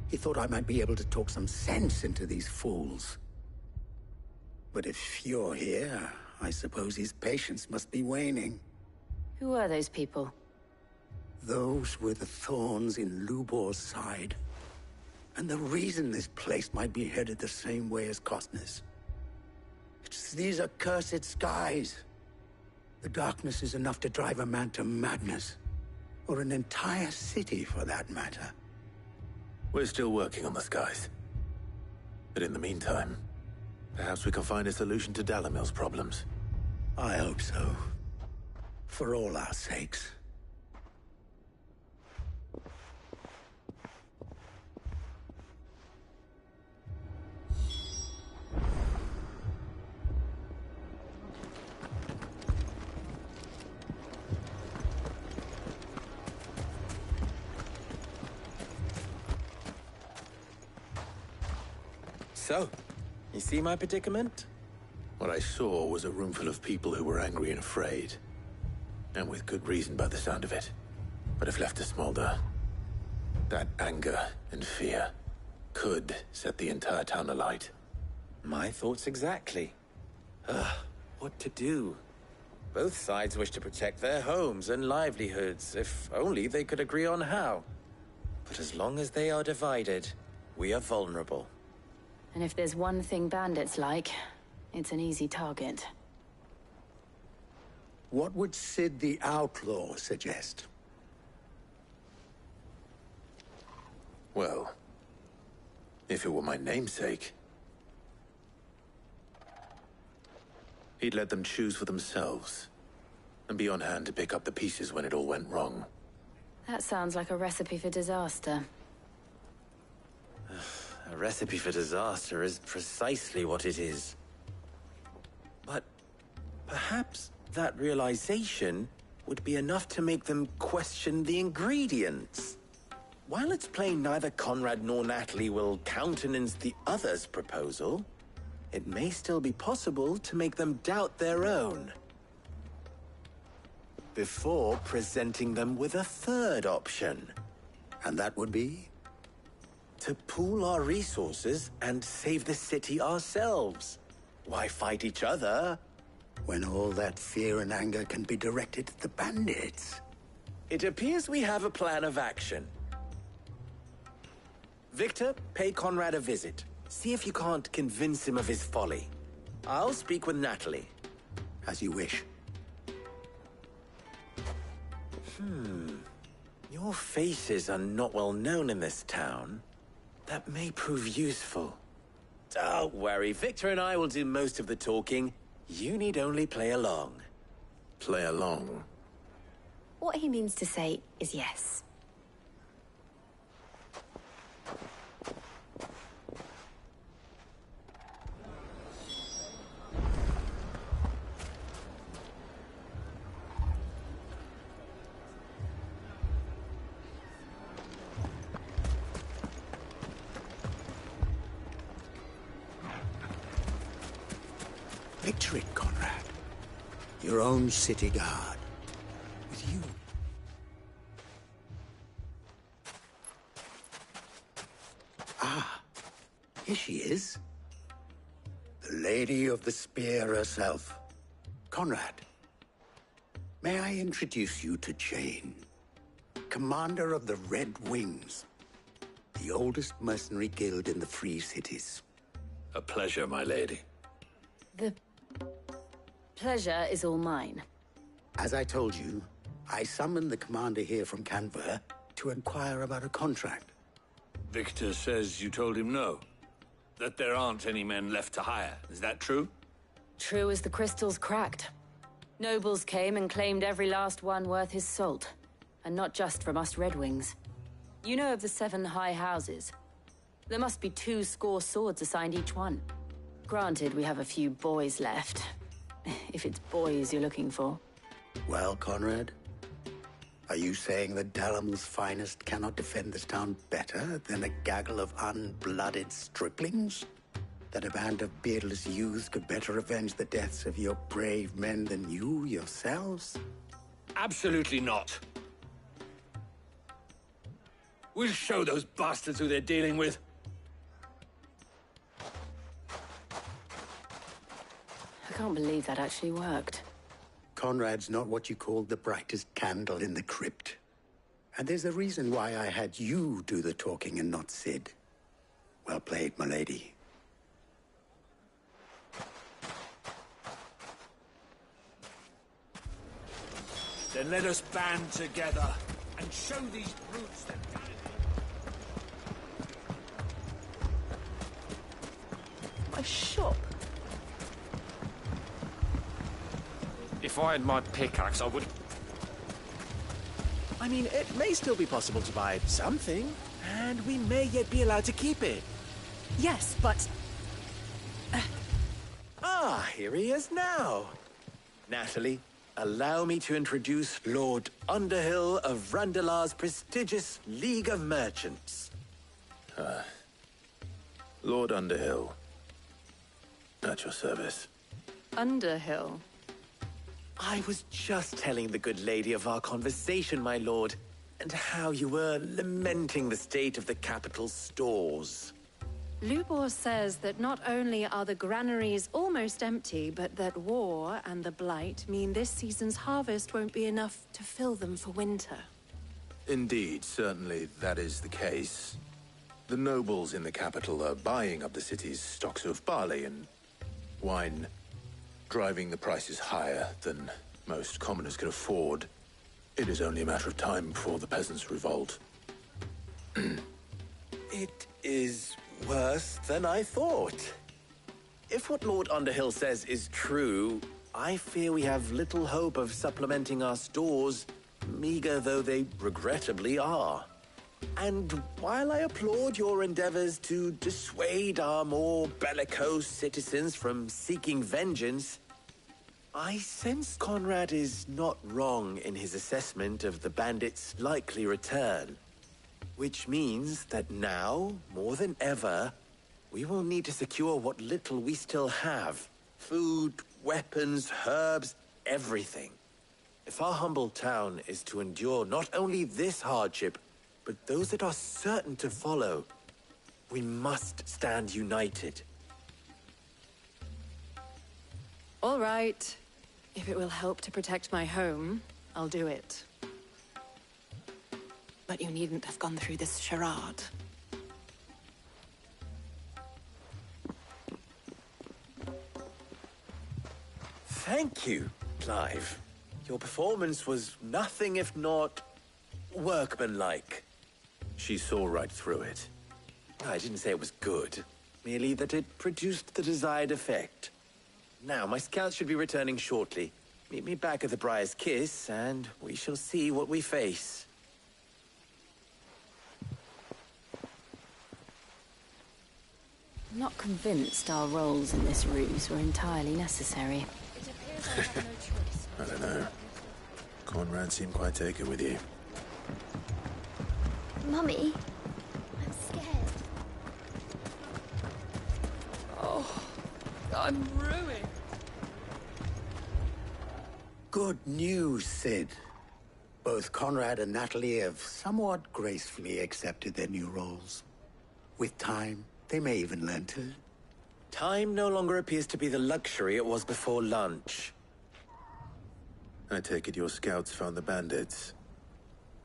He thought I might be able to talk some sense into these fools. But if you're here, I suppose his patience must be waning. Who are those people? Those were the thorns in Lubor's side. And the reason this place might be headed the same way as Costness. It's these accursed skies. The darkness is enough to drive a man to madness. Or an entire city, for that matter. We're still working on the skies. But in the meantime, perhaps we can find a solution to Dalimil's problems. I hope so. For all our sakes. So, you see my predicament? What I saw was a room full of people who were angry and afraid. And with good reason by the sound of it. But if left to smolder, that anger and fear could set the entire town alight. My thoughts exactly. What to do? Both sides wish to protect their homes and livelihoods, if only they could agree on how. But as long as they are divided, we are vulnerable. And if there's one thing bandits like, it's an easy target. What would Sid the Outlaw suggest? Well, if it were my namesake, he'd let them choose for themselves, and be on hand to pick up the pieces when it all went wrong. That sounds like a recipe for disaster. A recipe for disaster is precisely what it is. But perhaps that realization would be enough to make them question the ingredients. While it's plain neither Conrad nor Natalie will countenance the other's proposal, it may still be possible to make them doubt their own. Before presenting them with a third option. And that would be? To pool our resources and save the city ourselves. Why fight each other? When all that fear and anger can be directed at the bandits. It appears we have a plan of action. Victor, pay Conrad a visit. See if you can't convince him of his folly. I'll speak with Natalie. As you wish. Your faces are not well known in this town. That may prove useful. Don't worry, Victor and I will do most of the talking. You need only play along. Play along? What he means to say is yes. Picture it, Conrad. Your own city guard. With you. Ah, here she is. The Lady of the Spear herself. Conrad, may I introduce you to Jane, commander of the Red Wings, the oldest mercenary guild in the Free Cities. A pleasure, my lady. The pleasure is all mine. As I told you, I summoned the commander here from Canver to inquire about a contract. Victor says you told him no. That there aren't any men left to hire. Is that true? True as the crystals cracked. Nobles came and claimed every last one worth his salt. And not just from us Red Wings. You know of the 7 high houses. There must be 2 swords assigned each one. Granted, we have a few boys left. If it's boys you're looking for. Well, Conrad, are you saying that Dalamil's finest cannot defend this town better than a gaggle of unblooded striplings? That a band of beardless youths could better avenge the deaths of your brave men than you yourselves? Absolutely not. We'll show those bastards who they're dealing with. I can't believe that actually worked. Conrad's not what you call the brightest candle in the crypt. And there's a reason why I had you do the talking and not Sid. Well played, my lady. Then let us band together and show these brutes that... My shop. If I had my pickaxe, I would... I mean, it may still be possible to buy something, and we may yet be allowed to keep it. Yes, but... Ah, here he is now. Natalie, allow me to introduce Lord Underhill of Randalar's prestigious League of Merchants. Lord Underhill. At your service. Underhill? I was just telling the good lady of our conversation, my lord, and how you were lamenting the state of the capital's stores. Lubor says that not only are the granaries almost empty, but that war and the Blight mean this season's harvest won't be enough to fill them for winter. Indeed, certainly that is the case. The nobles in the capital are buying up the city's stocks of barley and wine, driving the prices higher than most commoners can afford. It is only a matter of time before the peasants revolt. It is worse than I thought. If what Lord Underhill says is true, I fear we have little hope of supplementing our stores, meager though they regrettably are. And while I applaud your endeavors to dissuade our more bellicose citizens from seeking vengeance, I sense Conrad is not wrong in his assessment of the bandits' likely return. Which means that now, more than ever, we will need to secure what little we still have. Food, weapons, herbs, everything. If our humble town is to endure not only this hardship, but those that are certain to follow, we must stand united. All right. If it will help to protect my home, I'll do it. But you needn't have gone through this charade. Thank you, Clive. Your performance was nothing if not workmanlike. She saw right through it. I didn't say it was good, merely that it produced the desired effect. Now, my scouts should be returning shortly. Meet me back at the Briar's Kiss, and we shall see what we face. I'm not convinced our roles in this ruse were entirely necessary. I don't know. Conrad seemed quite taken with you. Mummy, I'm scared. Oh, I'm ruined. Good news, Sid. Both Conrad and Natalie have somewhat gracefully accepted their new roles. With time, they may even learn to. Time no longer appears to be the luxury it was before lunch. I take it your scouts found the bandits.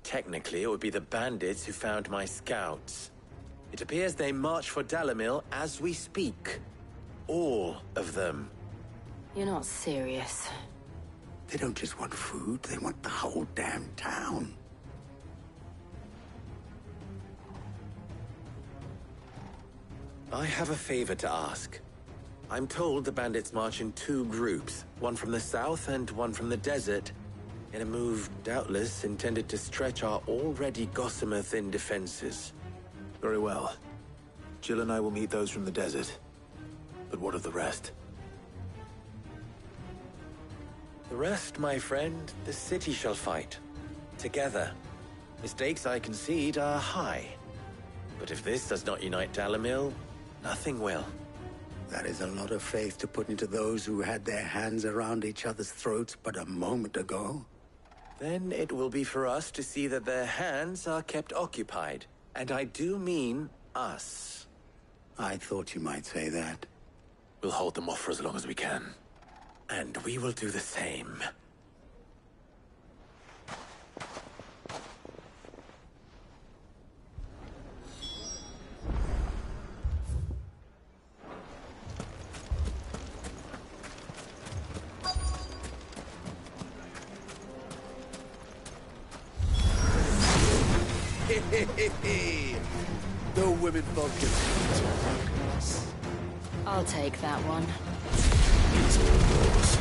Technically, it would be the bandits who found my scouts. It appears they march for Dalimil as we speak. All of them. You're not serious. They don't just want food, they want the whole damn town. I have a favor to ask. I'm told the bandits march in two groups, one from the south and one from the desert, in a move doubtless intended to stretch our already gossamer-thin defenses. Very well. Jill and I will meet those from the desert. But what of the rest? The rest, my friend, the city shall fight. Together. The stakes, I concede, are high. But if this does not unite Dalimil, nothing will. That is a lot of faith to put into those who had their hands around each other's throats but a moment ago. Then it will be for us to see that their hands are kept occupied. And I do mean us. I thought you might say that. We'll hold them off for as long as we can. And we will do the same. The women folk can darkness. I'll take that one. It's all yours.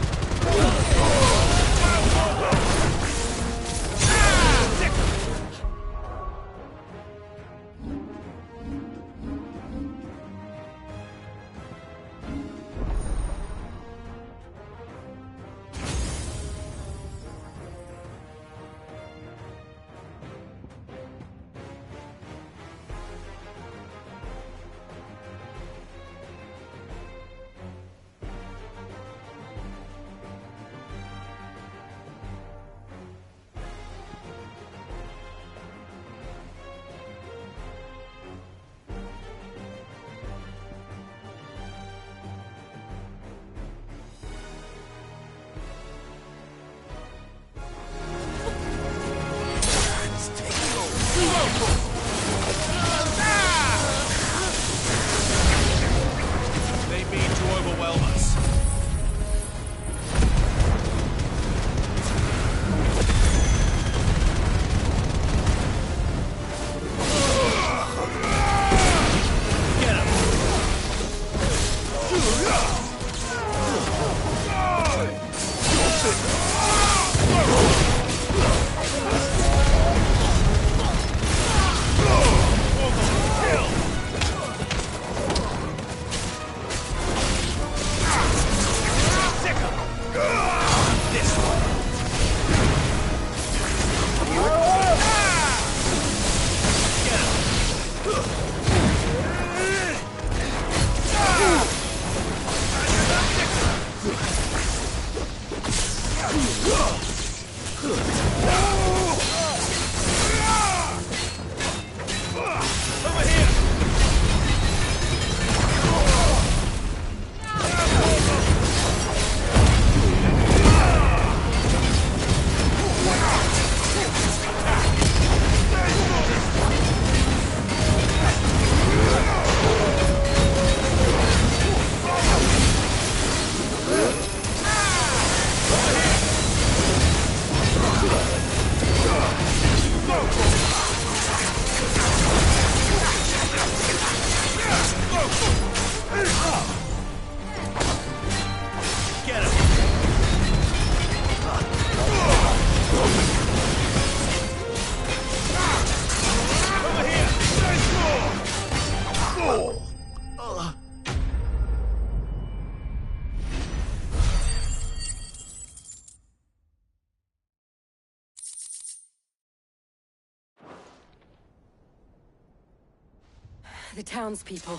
The townspeople.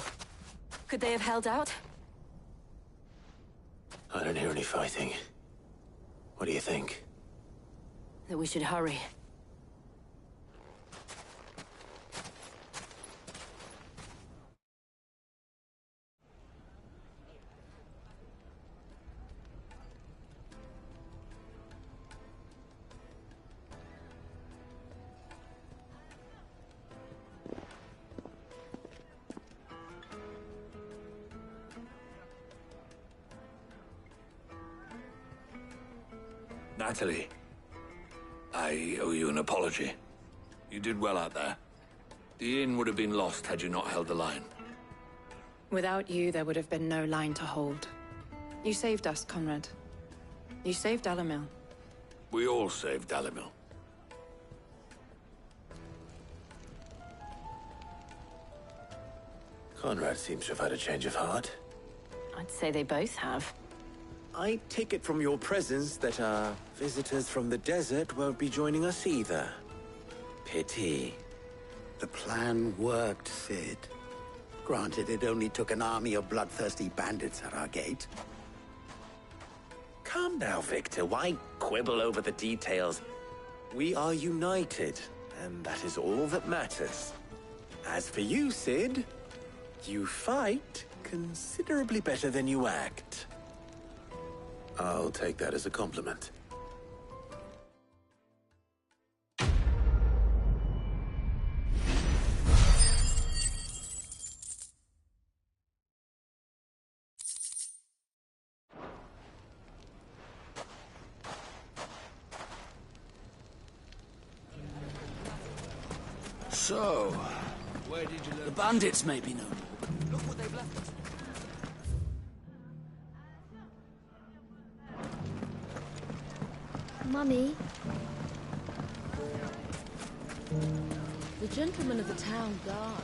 Could they have held out? I don't hear any fighting. What do you think? That we should hurry. Natalie, I owe you an apology. You did well out there. The inn would have been lost had you not held the line. Without you, there would have been no line to hold. You saved us, Conrad. You saved Dalimil. We all saved Dalimil. Conrad seems to have had a change of heart. I'd say they both have. I take it from your presence that our visitors from the desert won't be joining us either. Pity. The plan worked, Sid. Granted, it only took an army of bloodthirsty bandits at our gate. Calm now, Victor. Why quibble over the details? We are united, and that is all that matters. As for you, Sid, you fight considerably better than you act. I'll take that as a compliment. So, where did you learn? The bandits may be known. Look what they've left us. Mummy? The gentleman of the town guard.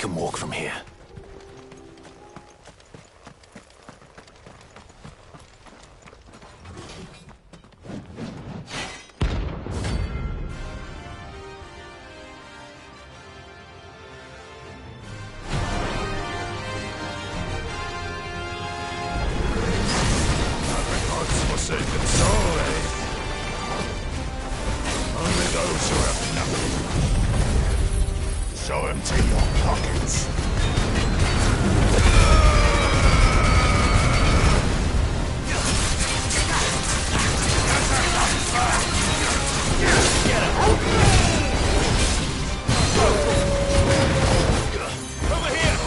can walk from here. Forsaken soul, eh? Only those who have nothing. So empty your pockets. Get him! Over here!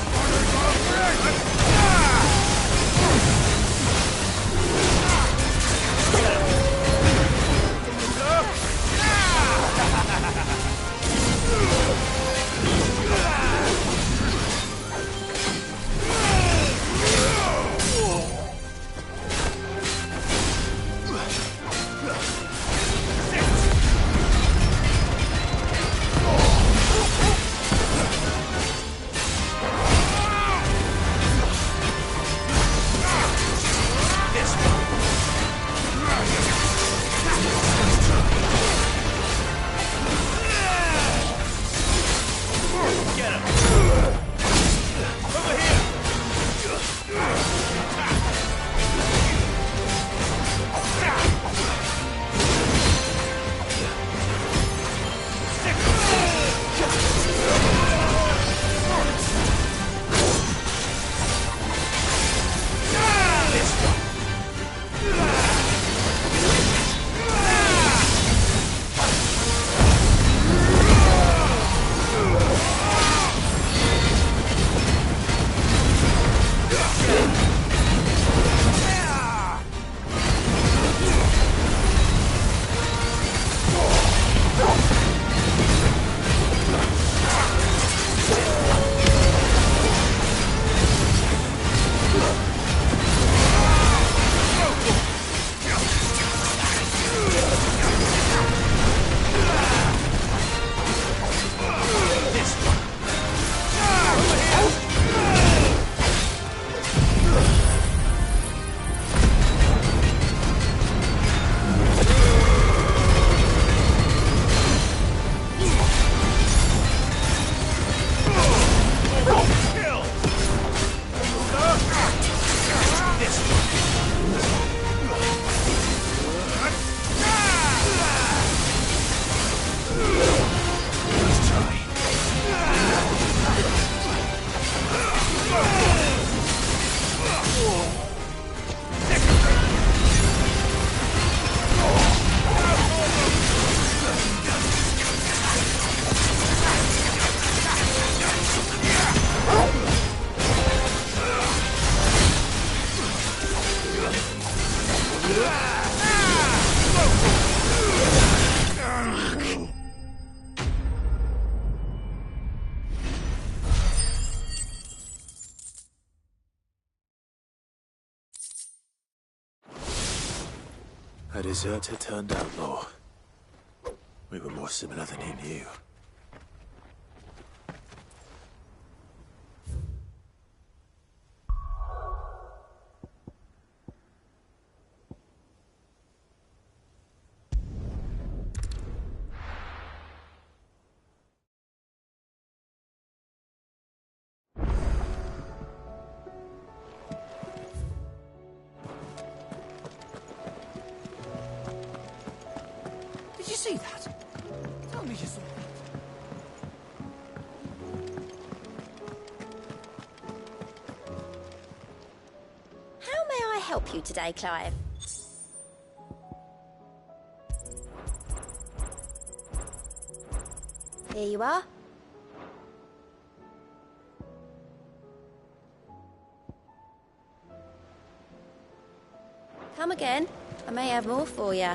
A deserter turned outlaw. We were more similar than he knew. Did you see that? Tell me you saw that. How may I help you today, Clive? Here you are. Come again. I may have more for you.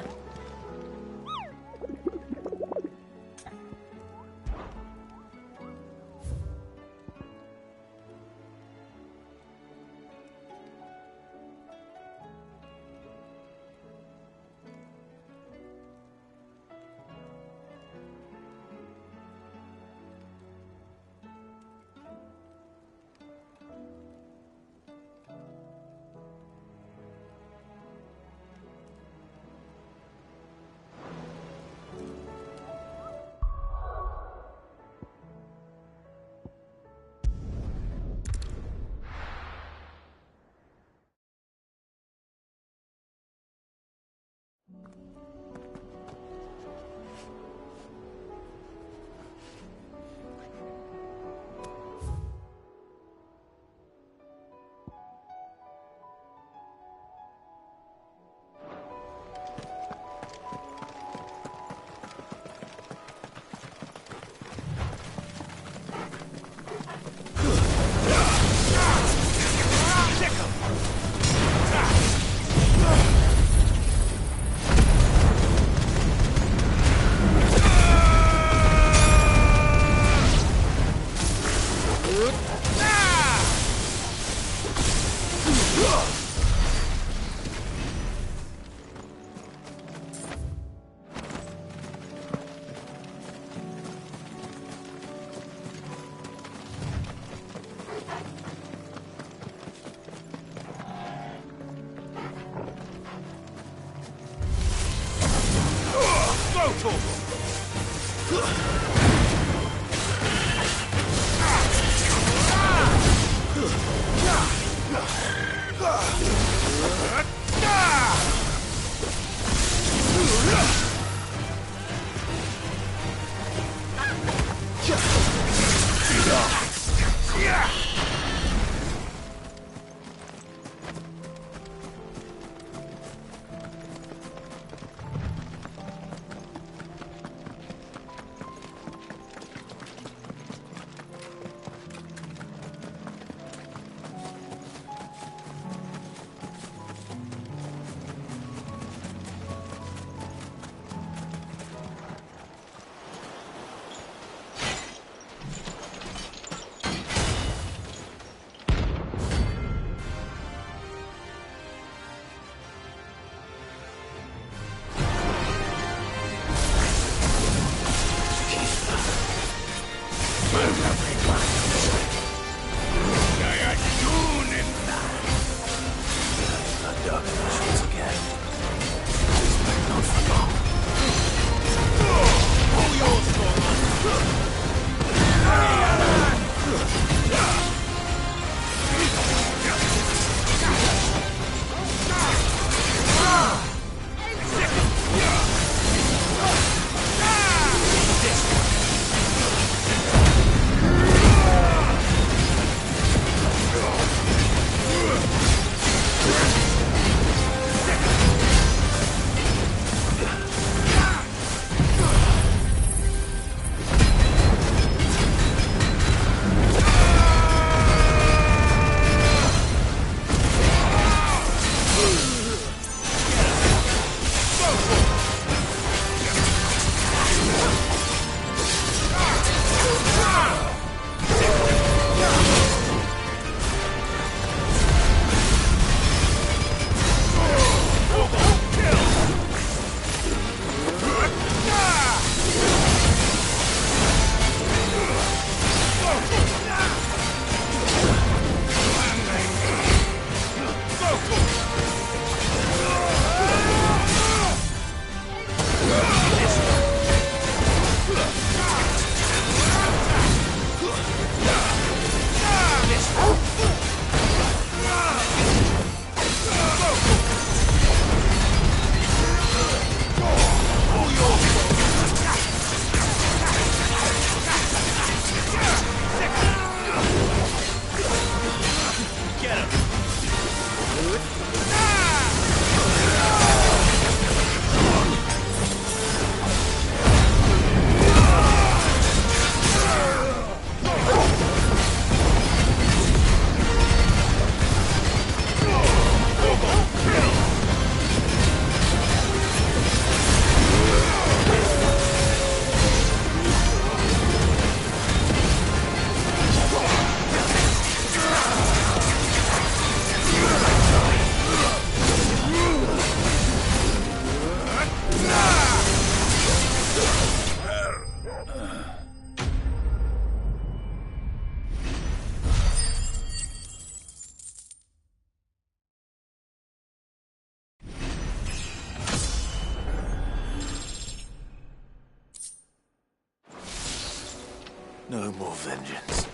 No more vengeance.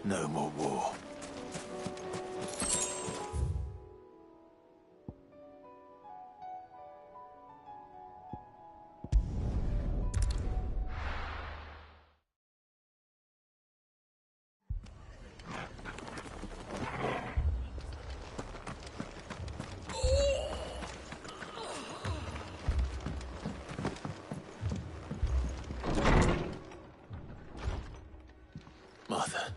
No more war. Martha.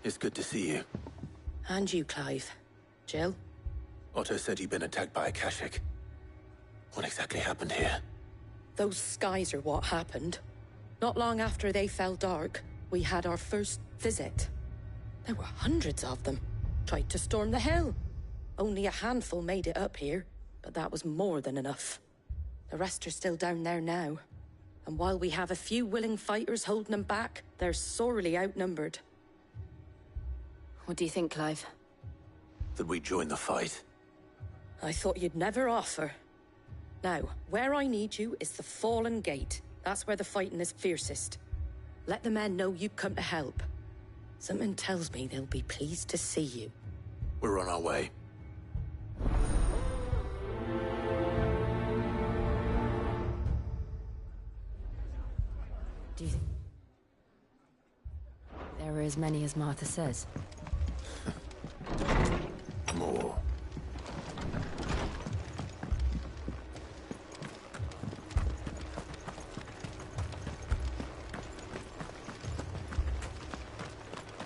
It's good to see you. And you, Clive. Jill? Otto said you'd been attacked by Akashic. What exactly happened here? Those skies are what happened. Not long after they fell dark, we had our first visit. There were hundreds of them. Tried to storm the hill. Only a handful made it up here, but that was more than enough. The rest are still down there now. And while we have a few willing fighters holding them back, they're sorely outnumbered. What do you think, Clive? That we join the fight? I thought you'd never offer. Now, where I need you is the Fallen Gate. That's where the fighting is fiercest. Let the men know you come to help. Something tells me they'll be pleased to see you. We're on our way. Do you think there are as many as Martha says? More.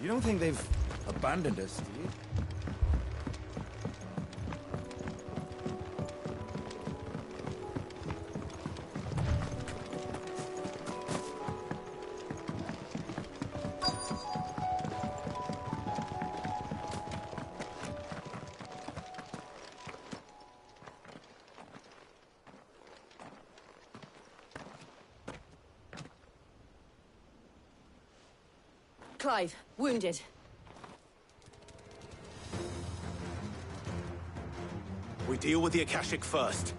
You don't think they've abandoned us, do you? Clive, wounded. We deal with the Akashic first.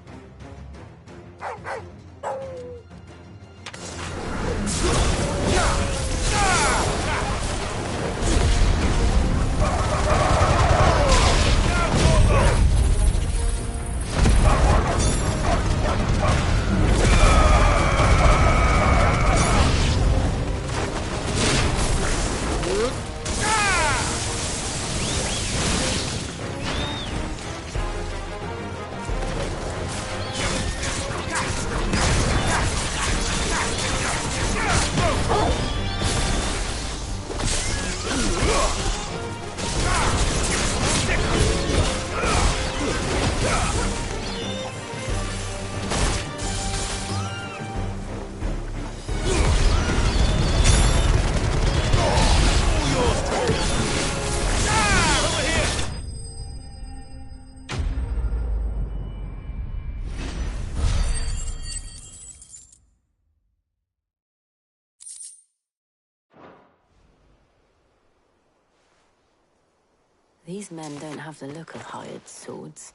These men don't have the look of hired swords.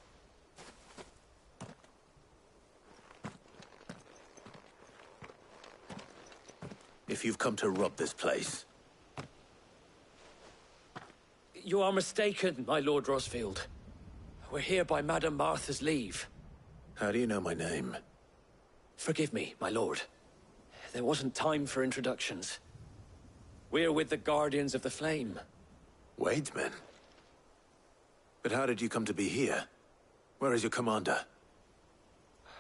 If you've come to rob this place, You are mistaken, my Lord Rosfield. We're here by Madame Martha's leave. how do you know my name? Forgive me, my lord. There wasn't time for introductions. We're with the Guardians of the Flame. Wade's men? But how did you come to be here? Where is your commander?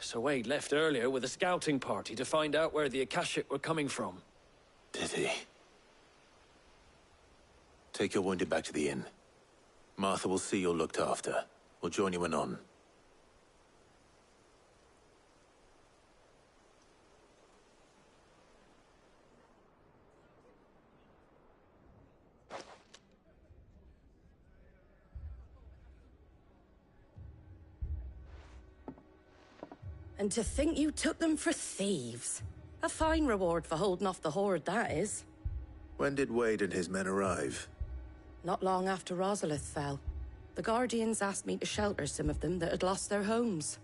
Sir Wade left earlier with a scouting party to find out where the Akashic were coming from. Did he? Take your wounded back to the inn. Martha will see you're looked after. We'll join you anon. And to think you took them for thieves. A fine reward for holding off the horde, that is. When did Wade and his men arrive? Not long after Rosalith fell. The Guardians asked me to shelter some of them that had lost their homes.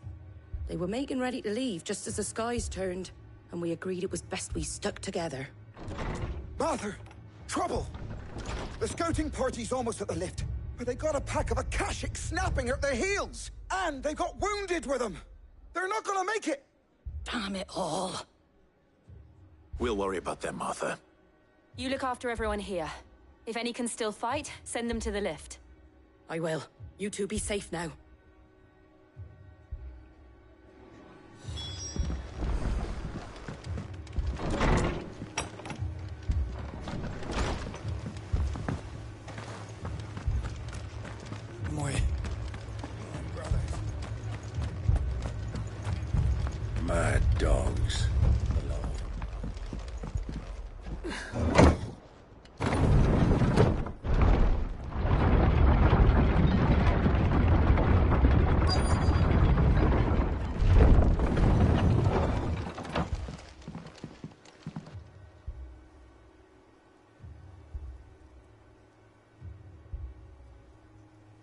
They were making ready to leave just as the skies turned, and we agreed it was best we stuck together. Martha! Trouble! The scouting party's almost at the lift, but they got a pack of Akashics snapping at their heels! And they got wounded with them! They're not gonna make it! Damn it all. We'll worry about them, Martha. You look after everyone here. If any can still fight, send them to the lift. I will. You two be safe now. Mad dogs.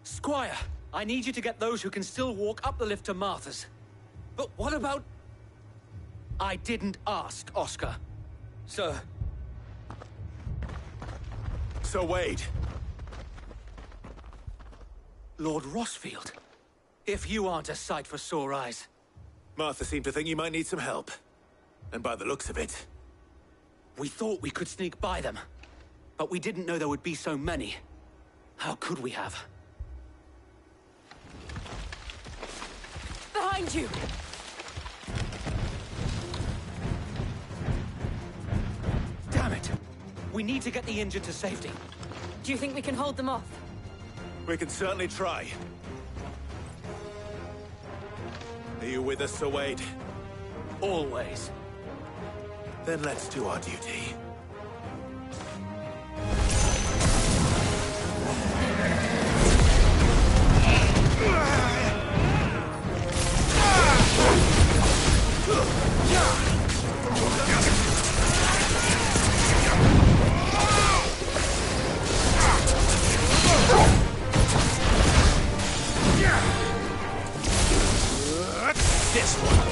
Squire, I need you to get those who can still walk up the lift to Martha's. But what about... I didn't ask, Oscar. Sir. Sir Wade. Lord Rossfield. If you aren't a sight for sore eyes. Martha seemed to think you might need some help. And by the looks of it... We thought we could sneak by them. But we didn't know there would be so many. How could we have? Behind you! Damn it! We need to get the injured to safety. Do you think we can hold them off? We can certainly try. Are you with us, Sir Wade? Always. Then let's do our duty. This one.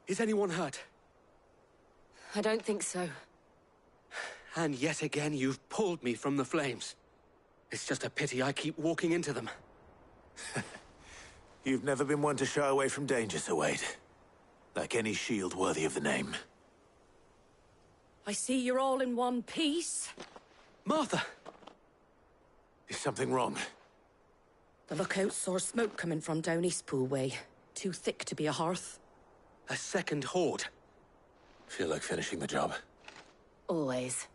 Is anyone hurt? I don't think so. And yet again, you've pulled me from the flames. It's just a pity I keep walking into them. You've never been one to shy away from danger, Sir Wade. Like any shield worthy of the name. I see you're all in one piece. Martha! Is something wrong? The lookout saw smoke coming from down Eastpool way. Too thick to be a hearth. A second horde. Feel like finishing the job. Always.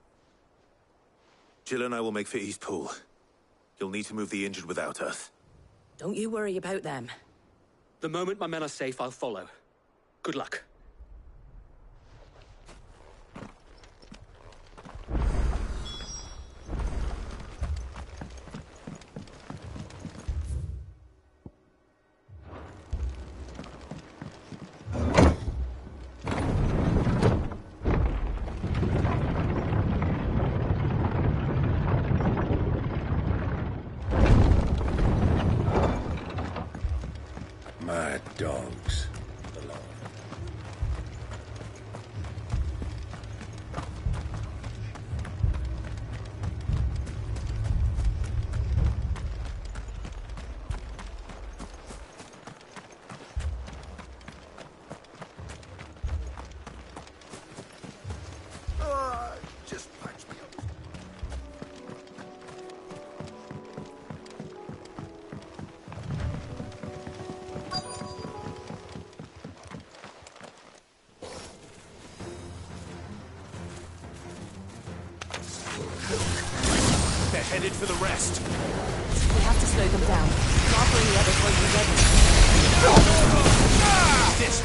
Jill and I will make for Eastpool. You'll need to move the injured without us. Don't you worry about them. The moment my men are safe, I'll follow. Good luck. Mad dogs. Just patch me up. They're headed for the rest. We have to slow them down. Martha and the others won't be ready. This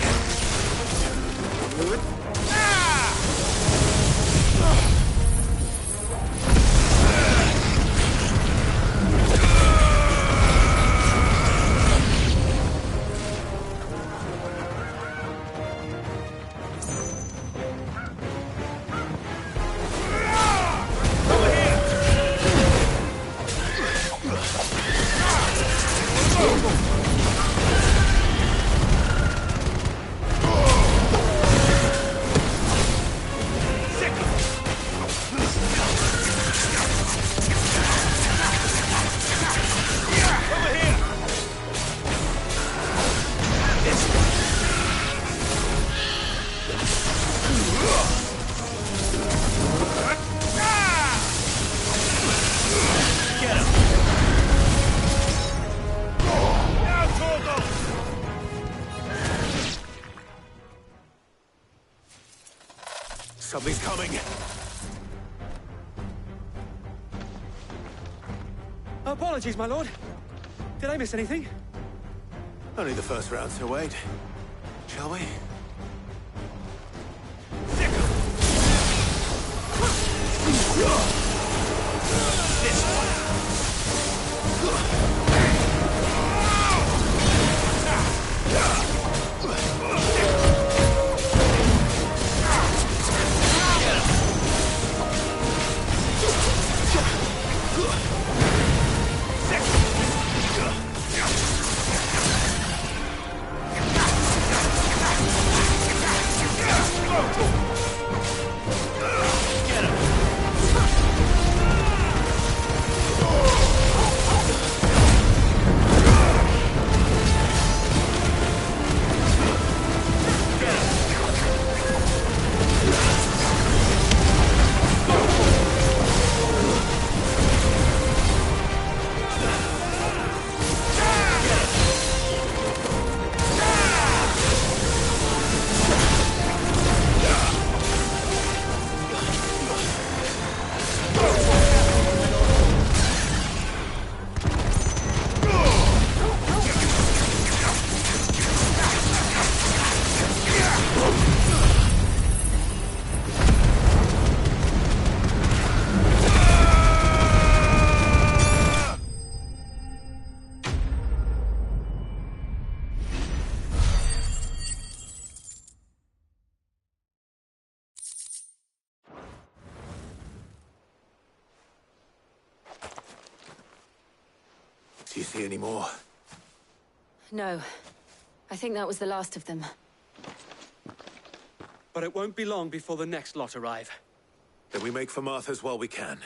Something's coming. Apologies, my lord. Did I miss anything? Only the first round, Sir Wade. Shall we? Do you see any more? No. I think that was the last of them. But it won't be long before the next lot arrive. Then we make for Martha's while we can.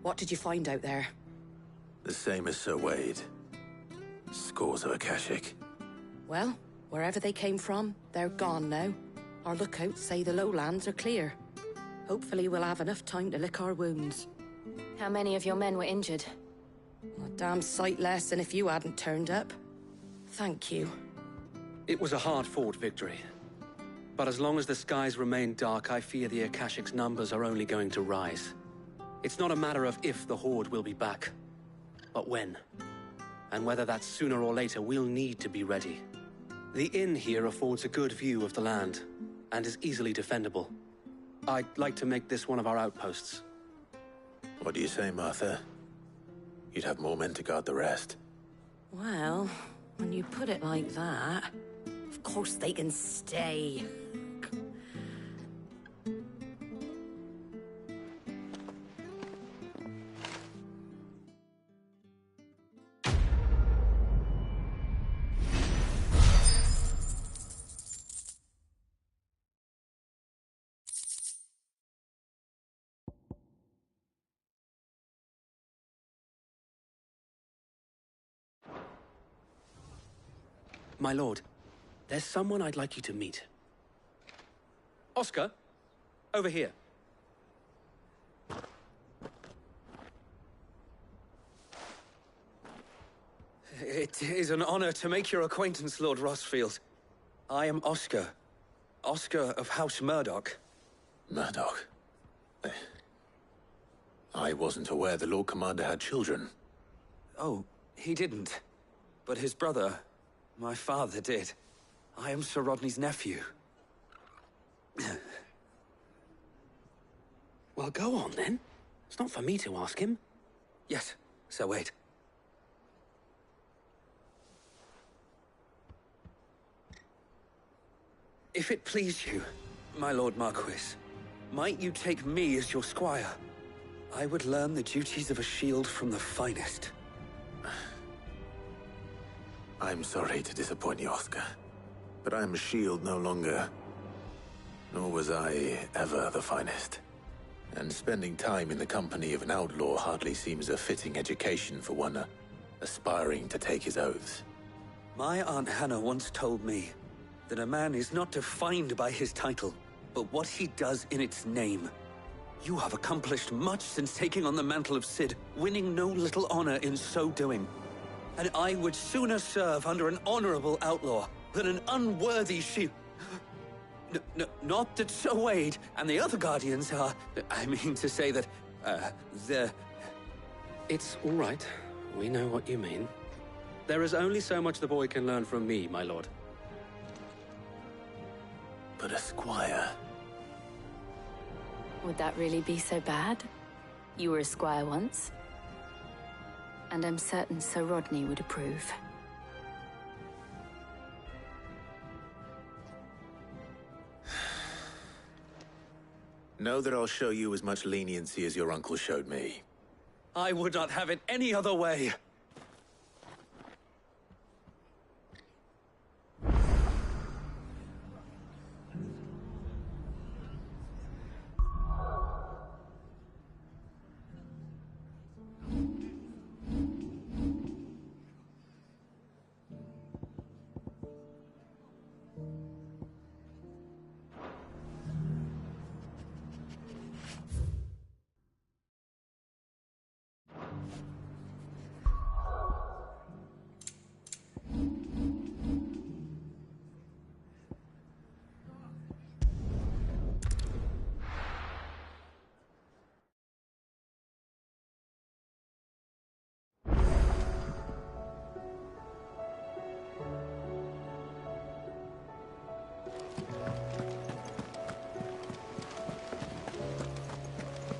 What did you find out there? The same as Sir Wade. Scores of Akashic. Well, wherever they came from, they're gone now. Our lookouts say the lowlands are clear. Hopefully we'll have enough time to lick our wounds. How many of your men were injured? A damn sight less than if you hadn't turned up. Thank you. It was a hard-fought victory. But as long as the skies remain dark, I fear the Akashic's numbers are only going to rise. It's not a matter of if the Horde will be back, but when. And whether that's sooner or later, we'll need to be ready. The inn here affords a good view of the land, and is easily defendable. I'd like to make this one of our outposts. What do you say, Martha? You'd have more men to guard the rest. Well, when you put it like that, of course they can stay. My lord, there's someone I'd like you to meet. Oscar, over here. It is an honor to make your acquaintance, Lord Rosfield. I am Oscar. Oscar of House Murdoch. Murdoch? I wasn't aware the Lord Commander had children. Oh, he didn't. But his brother, my father, did. I am Sir Rodney's nephew. Well, go on, then. It's not for me to ask him. Yes, Sir Wade. If it please you, my Lord Marquis, might you take me as your squire? I would learn the duties of a shield from the finest. I'm sorry to disappoint you, Oscar, but I'm a shield no longer. Nor was I ever the finest. And spending time in the company of an outlaw hardly seems a fitting education for one aspiring to take his oaths. My Aunt Hannah once told me that a man is not defined by his title, but what he does in its name. You have accomplished much since taking on the mantle of Cid, winning no little honor in so doing. And I would sooner serve under an honorable outlaw than an unworthy shield. Not that Sir Wade and the other Guardians are... I mean to say that, they're... It's all right. We know what you mean. There is only so much the boy can learn from me, my lord. But a squire... Would that really be so bad? You were a squire once. And I'm certain Sir Rodney would approve. Know that I'll show you as much leniency as your uncle showed me. I would not have it any other way.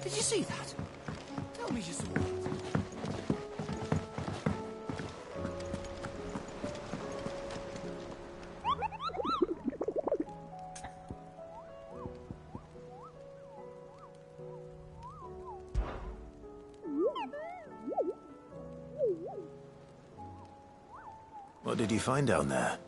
Did you see that? Tell me you saw it. What did you find down there?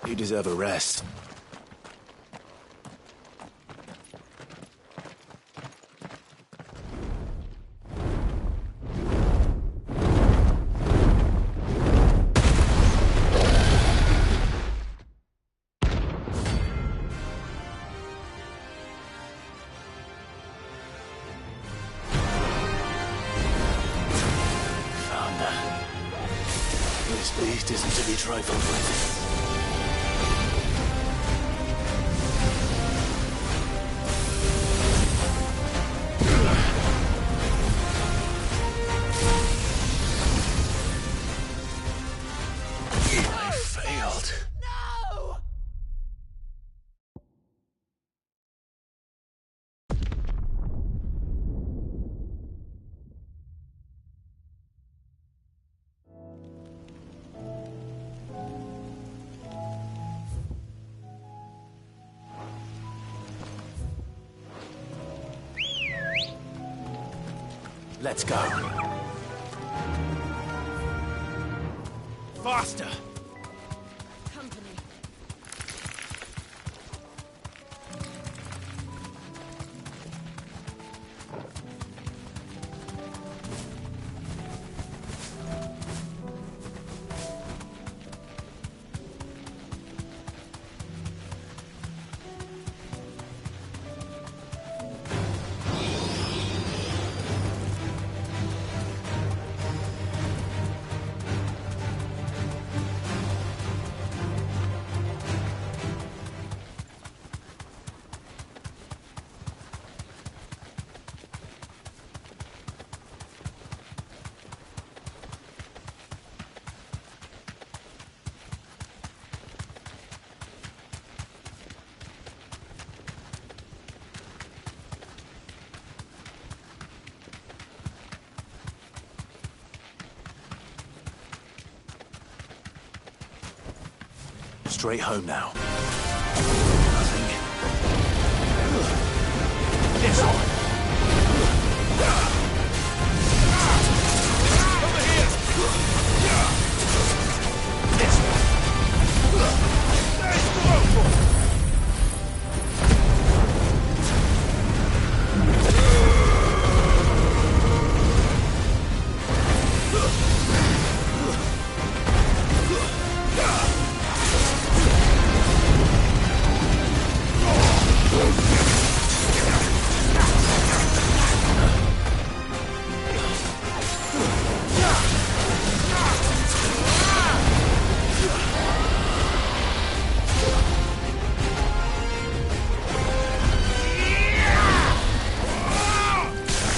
You deserve a rest. Found her. This beast isn't to be trifled with. Let's go. Faster! Company. Straight home now. This one! Over here! This one!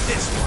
Let's go!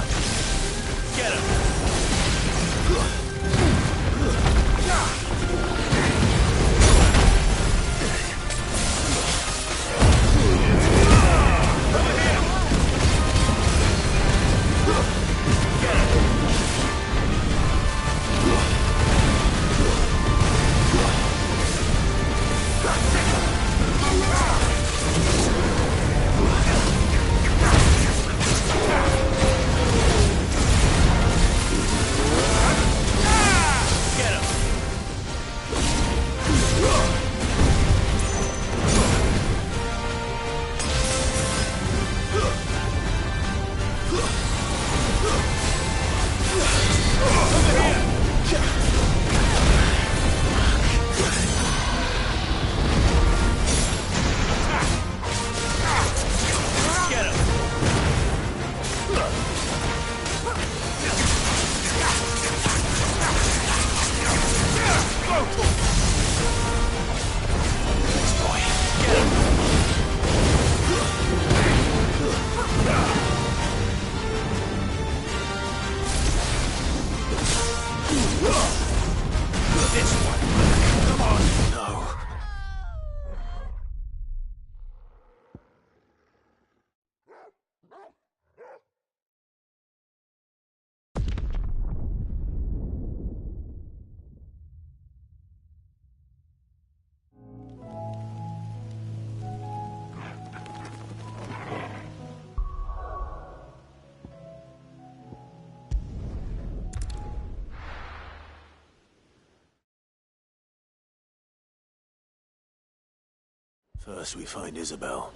First we find Isabel.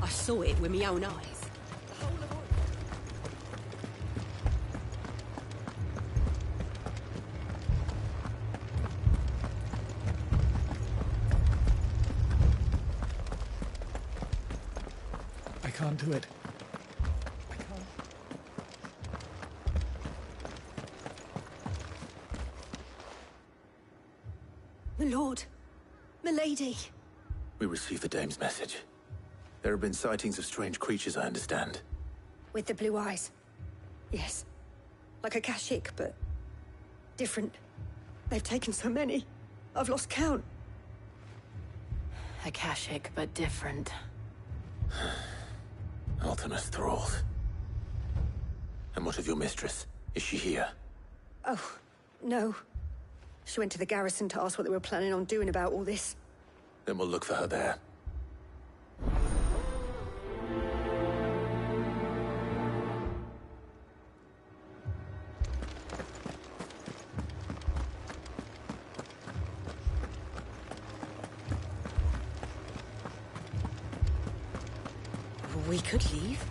I saw it with my own eyes. I can't do it. My lord. Milady. We received the dame's message. There have been sightings of strange creatures, I understand. With the blue eyes. Yes. Like a Kashyyyk, but different. They've taken so many. I've lost count. A Kashyyyk, but different. Ultimus thralls. And what of your mistress? Is she here? Oh, no. She went to the garrison to ask what they were planning on doing about all this. Then we'll look for her there. We could leave.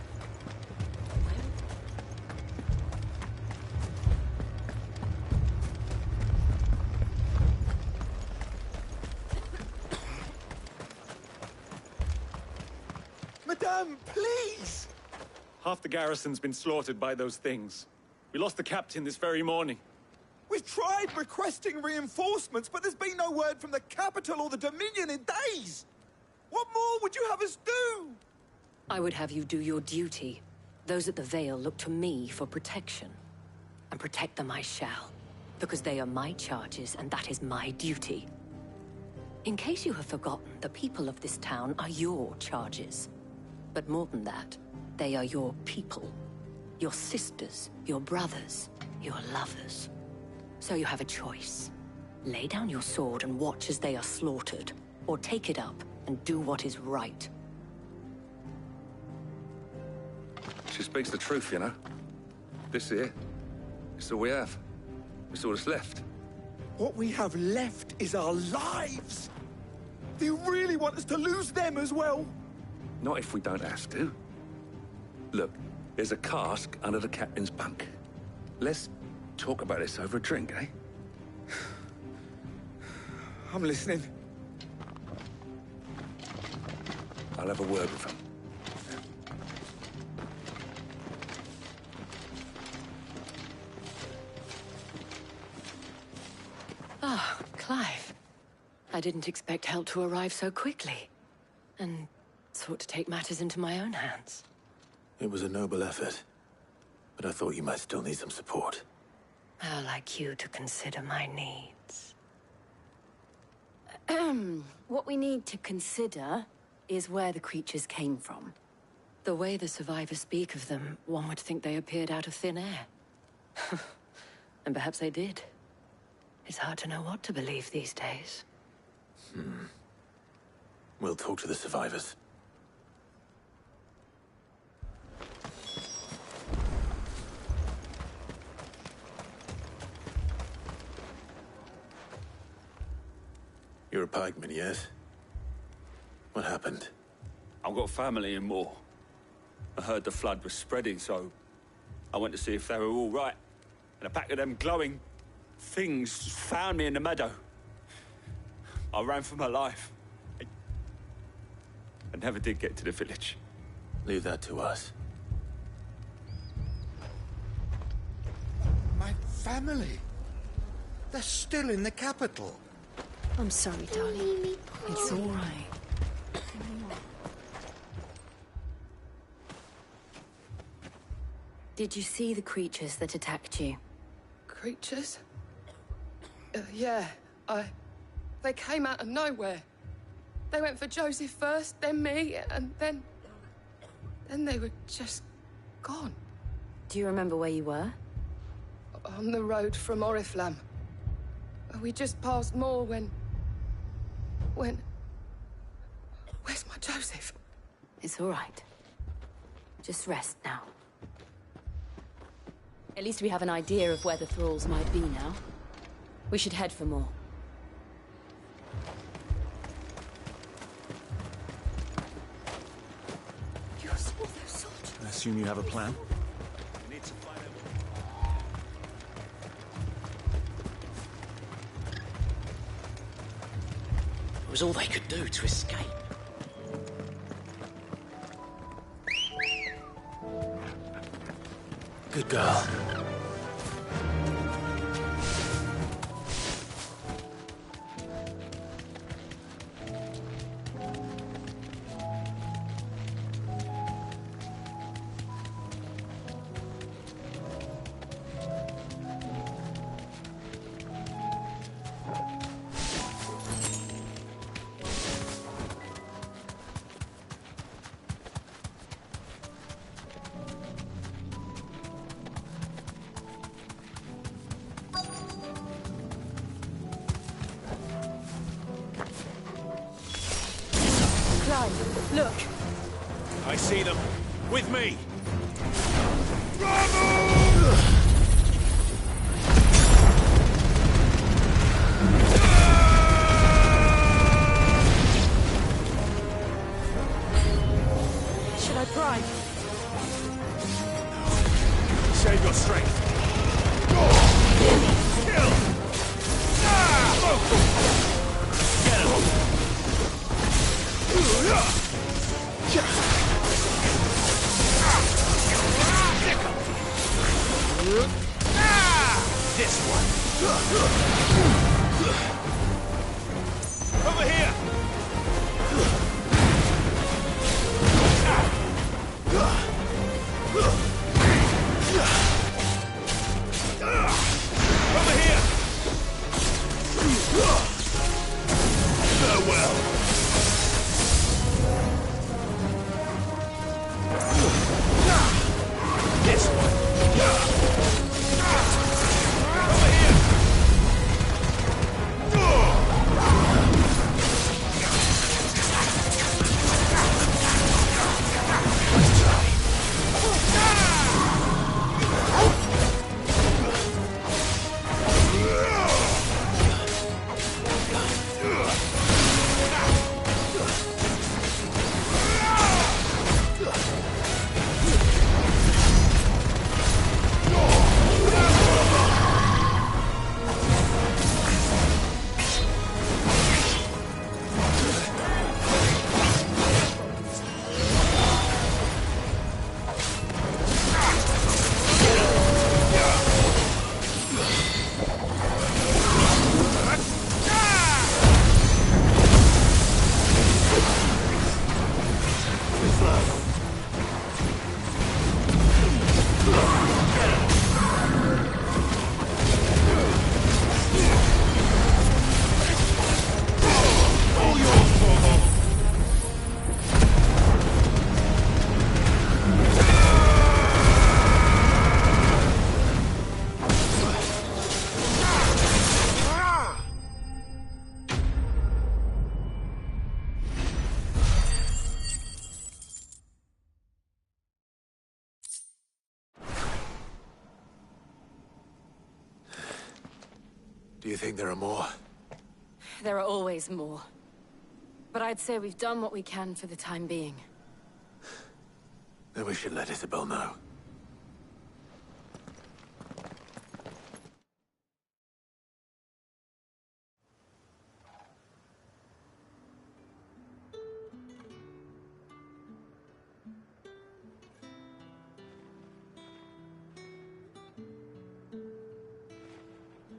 Madame, please! Half the garrison's been slaughtered by those things. We lost the captain this very morning. We've tried requesting reinforcements, but there's been no word from the capital or the Dominion in days! What more would you have us do? I would have you do your duty. Those at the Vale look to me for protection. And protect them I shall. Because they are my charges, and that is my duty. In case you have forgotten, the people of this town are your charges. But more than that, they are your people. Your sisters, your brothers, your lovers. So you have a choice. Lay down your sword and watch as they are slaughtered, or take it up and do what is right. She speaks the truth, you know. This here, it's all we have. It's all that's left. What we have left is our lives! Do you really want us to lose them as well? Not if we don't have to. Look, there's a cask under the captain's bunk. Let's talk about this over a drink, eh? I'm listening. I'll have a word with him. Ah, Clive. I didn't expect help to arrive so quickly. And sought to take matters into my own hands. It was a noble effort. But I thought you might still need some support. How like you to consider my needs. What we need to consider is where the creatures came from. The way the survivors speak of them, one would think they appeared out of thin air. And perhaps they did. It's hard to know what to believe these days. We'll talk to the survivors. You're a pikeman, yes? What happened? I've got family in Moor. I heard the flood was spreading, so I went to see if they were all right. And a pack of them glowing things found me in the meadow. I ran for my life. I never did get to the village. Leave that to us. My family. They're still in the capital. I'm sorry, darling. It's all right. Did you see the creatures that attacked you? Creatures? Yeah, they came out of nowhere. They went for Joseph first, then me, and then they were just gone. Do you remember where you were? On the road from Oriflamme. We just passed Moor when... Where's my Joseph? It's all right. Just rest now. At least we have an idea of where the thralls might be now. We should head for more. You saw those soldiers? I assume you have a plan? It was all they could do to escape. Good girl. Look. I see them. With me! Should I pry? Save your strength. Kill! Get him! This one. Over here! Over here! Farewell! This one! Over here! Do you think there are more? There are always more. But I'd say we've done what we can for the time being. Then we should let Isabel know.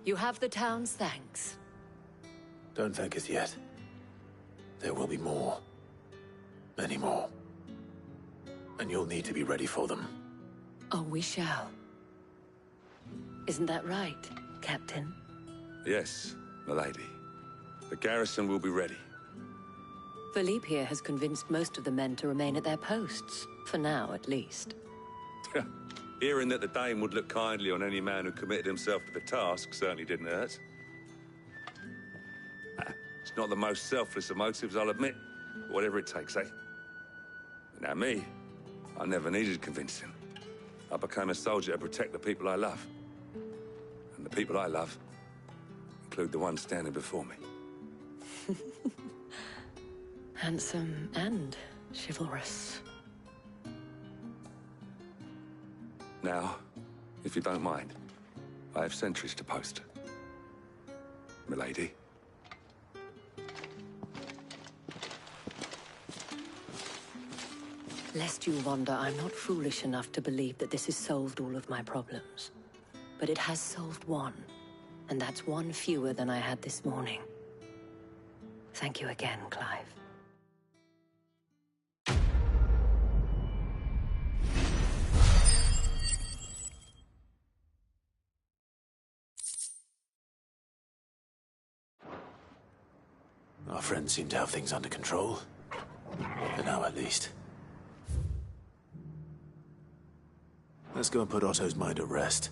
You have the town's thanks. Don't thank us yet. There will be more. Many more. And you'll need to be ready for them. Oh, we shall. Isn't that right, Captain? Yes, milady. The garrison will be ready. Philippe here has convinced most of the men to remain at their posts. For now, at least. Hearing that the Dane would look kindly on any man who committed himself to the task certainly didn't hurt. It's not the most selfless of motives, I'll admit. Whatever it takes, eh? Now me, I never needed convincing. I became a soldier to protect the people I love. And the people I love include the ones standing before me. Handsome and chivalrous. Now, if you don't mind, I have sentries to post. Milady. Lest you wonder, I'm not foolish enough to believe that this has solved all of my problems. But it has solved one, and that's one fewer than I had this morning. Thank you again, Clive. Our friends seem to have things under control. For now, at least. Let's go and put Otto's mind at rest.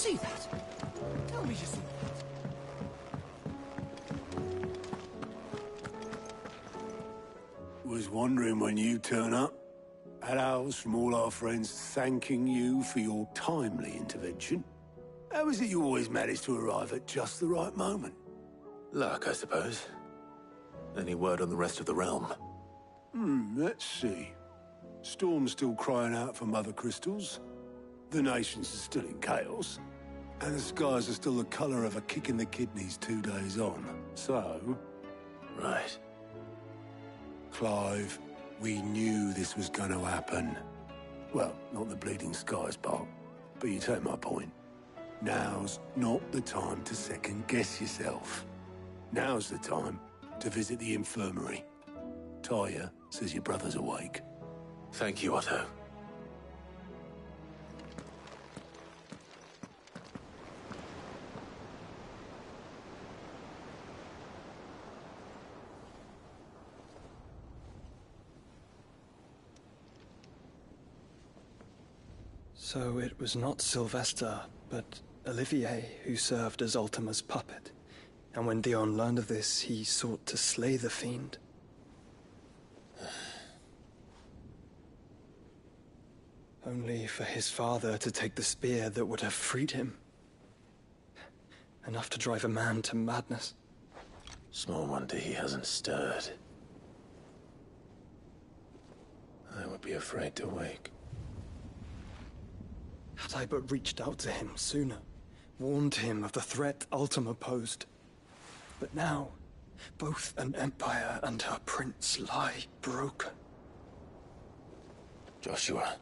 see that? Tell me you see that. Was wondering when you turn up. Had owls from all our friends thanking you for your timely intervention. How is it you always manage to arrive at just the right moment? Luck, I suppose. Any word on the rest of the realm? Let's see. Storm's still crying out for Mother Crystals. The nations are still in chaos. And the skies are still the colour of a kick in the kidneys 2 days on. So... Right. Clive, we knew this was going to happen. Well, not the bleeding skies part, but you take my point. Now's not the time to second-guess yourself. Now's the time to visit the infirmary. Talia says your brother's awake. Thank you, Otto. So it was not Sylvester, but Olivier who served as Ultima's puppet. And when Dion learned of this, he sought to slay the fiend. Only for his father to take the spear that would have freed him. Enough to drive a man to madness. Small wonder he hasn't stirred. I would be afraid to wake. Had I but reached out to him sooner, warned him of the threat Ultima posed. But now, both an empire and her prince lie broken. Joshua,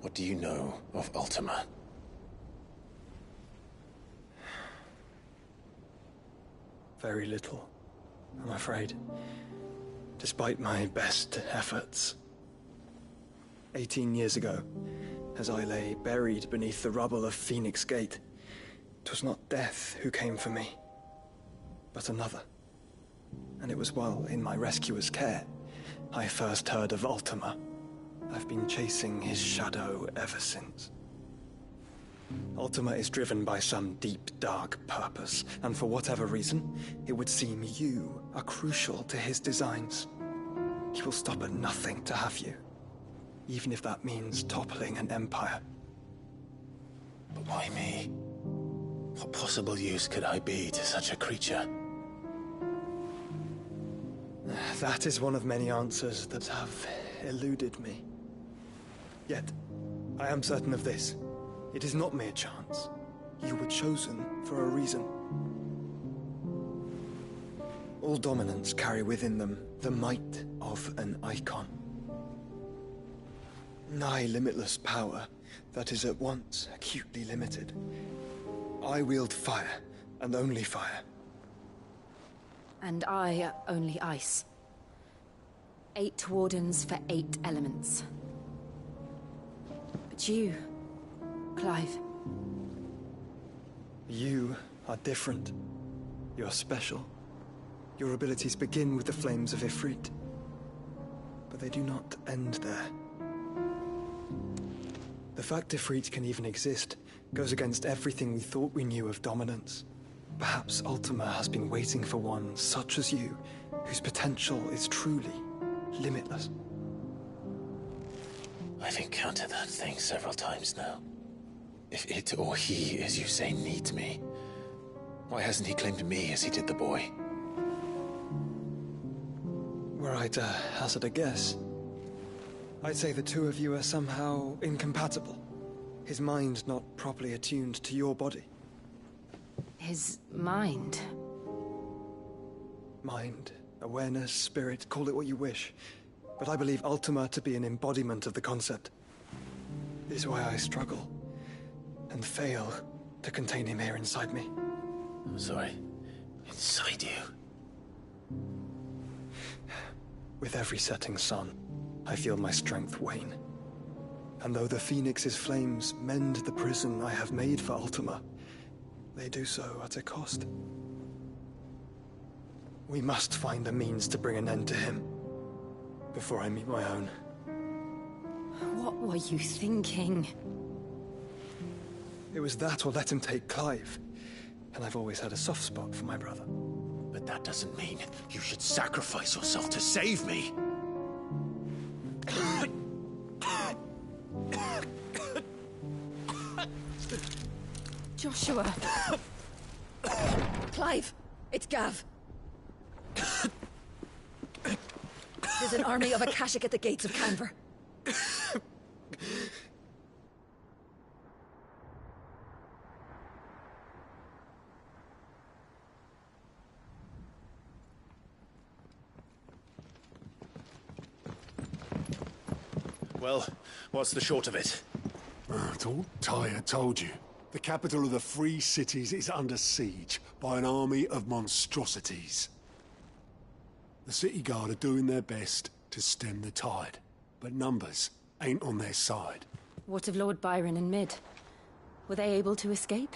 what do you know of Ultima? Very little, I'm afraid. Despite my best efforts. 18 years ago, as I lay buried beneath the rubble of Phoenix Gate, 'twas not death who came for me, but another. And it was while in my rescuer's care I first heard of Ultima. I've been chasing his shadow ever since. Ultima is driven by some deep, dark purpose, and for whatever reason, it would seem you are crucial to his designs. He will stop at nothing to have you, even if that means toppling an empire. But why me? What possible use could I be to such a creature? That is one of many answers that have eluded me. Yet, I am certain of this. It is not mere chance. You were chosen for a reason. All dominants carry within them the might of an icon. Nigh limitless power that is at once acutely limited. I wield fire, and only fire. And I only ice. 8 wardens for 8 elements. But you, Clive. You are different. You're special. Your abilities begin with the flames of Ifrit. But they do not end there. The fact Ifrit can even exist goes against everything we thought we knew of dominance. Perhaps Ultima has been waiting for one such as you, whose potential is truly limitless. I've encountered that thing several times now. If it or he, as you say, needs me, why hasn't he claimed me as he did the boy? Were I to hazard a guess, I'd say the two of you are somehow incompatible. His mind not properly attuned to your body. His mind? Mind, awareness, spirit, call it what you wish. But I believe Ultima to be an embodiment of the concept. This is why I struggle and fail to contain him here inside me. I'm sorry. Inside you? With every setting sun, I feel my strength wane. And though the Phoenix's flames mend the prison I have made for Ultima, they do so at a cost. We must find a means to bring an end to him before I meet my own. What were you thinking? It was that or let him take Clive. And I've always had a soft spot for my brother. But that doesn't mean you should sacrifice yourself to save me. Joshua. Clive, it's Gav. There's an army of Akashic at the gates of Canver. Well, what's the short of it? It's all Tyre told you. The capital of the Free Cities is under siege by an army of monstrosities. The City Guard are doing their best to stem the tide, but numbers ain't on their side. What of Lord Byron and Mid? Were they able to escape?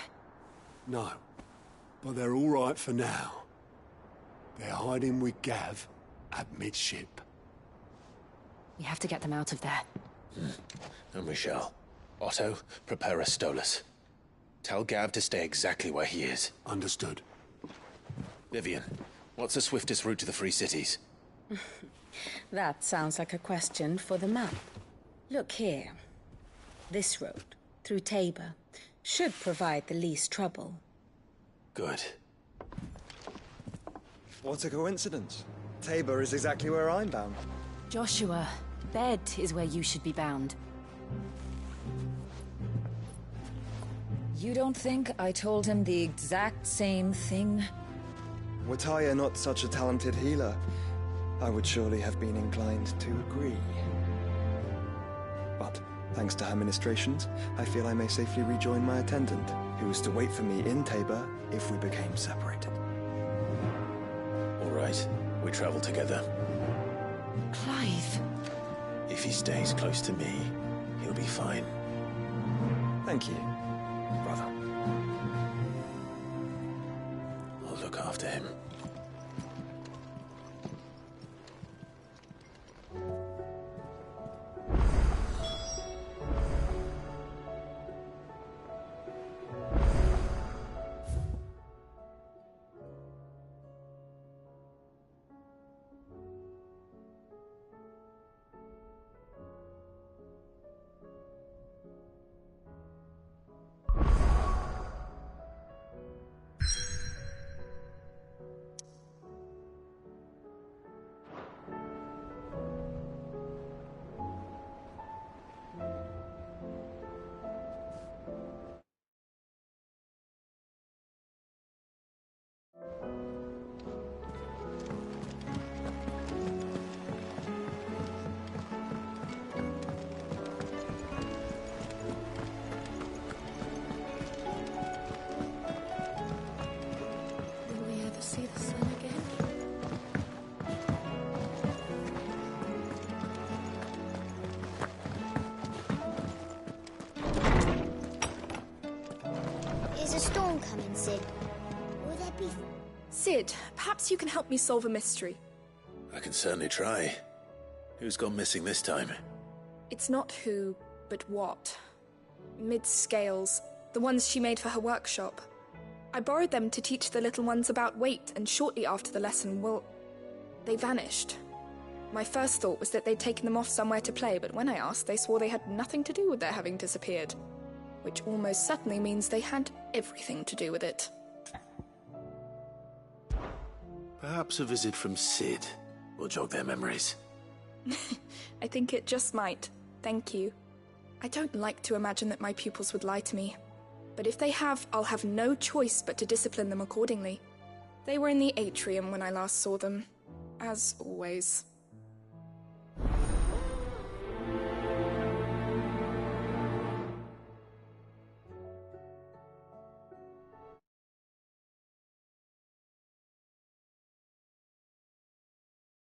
No, but they're all right for now. They're hiding with Gav at midship. We have to get them out of there. And we shall. Otto, prepare a Stolas. Tell Gav to stay exactly where he is. Understood. Vivian, what's the swiftest route to the Free Cities? That sounds like a question for the map. Look here. This road, through Tabor, should provide the least trouble. Good. What a coincidence. Tabor is exactly where I'm bound. Joshua, Bed is where you should be bound. You don't think I told him the exact same thing? Were Tyre not such a talented healer, I would surely have been inclined to agree. But, thanks to her ministrations, I feel I may safely rejoin my attendant, who was to wait for me in Tabor if we became separated. All right, we travel together. Clive. If he stays close to me, he'll be fine. Thank you, brother. I'll look after him. See the sun again? Is a storm coming, Cid? Will there be... Cid, perhaps you can help me solve a mystery. I can certainly try. Who's gone missing this time? It's not who, but what. Mid's scales, the ones she made for her workshop. I borrowed them to teach the little ones about weight, and shortly after the lesson, well, they vanished. My first thought was that they'd taken them off somewhere to play, but when I asked, they swore they had nothing to do with their having disappeared. Which almost certainly means they had everything to do with it. Perhaps a visit from Cid will jog their memories. I think it just might. Thank you. I don't like to imagine that my pupils would lie to me. But if they have, I'll have no choice but to discipline them accordingly. They were in the atrium when I last saw them, as always.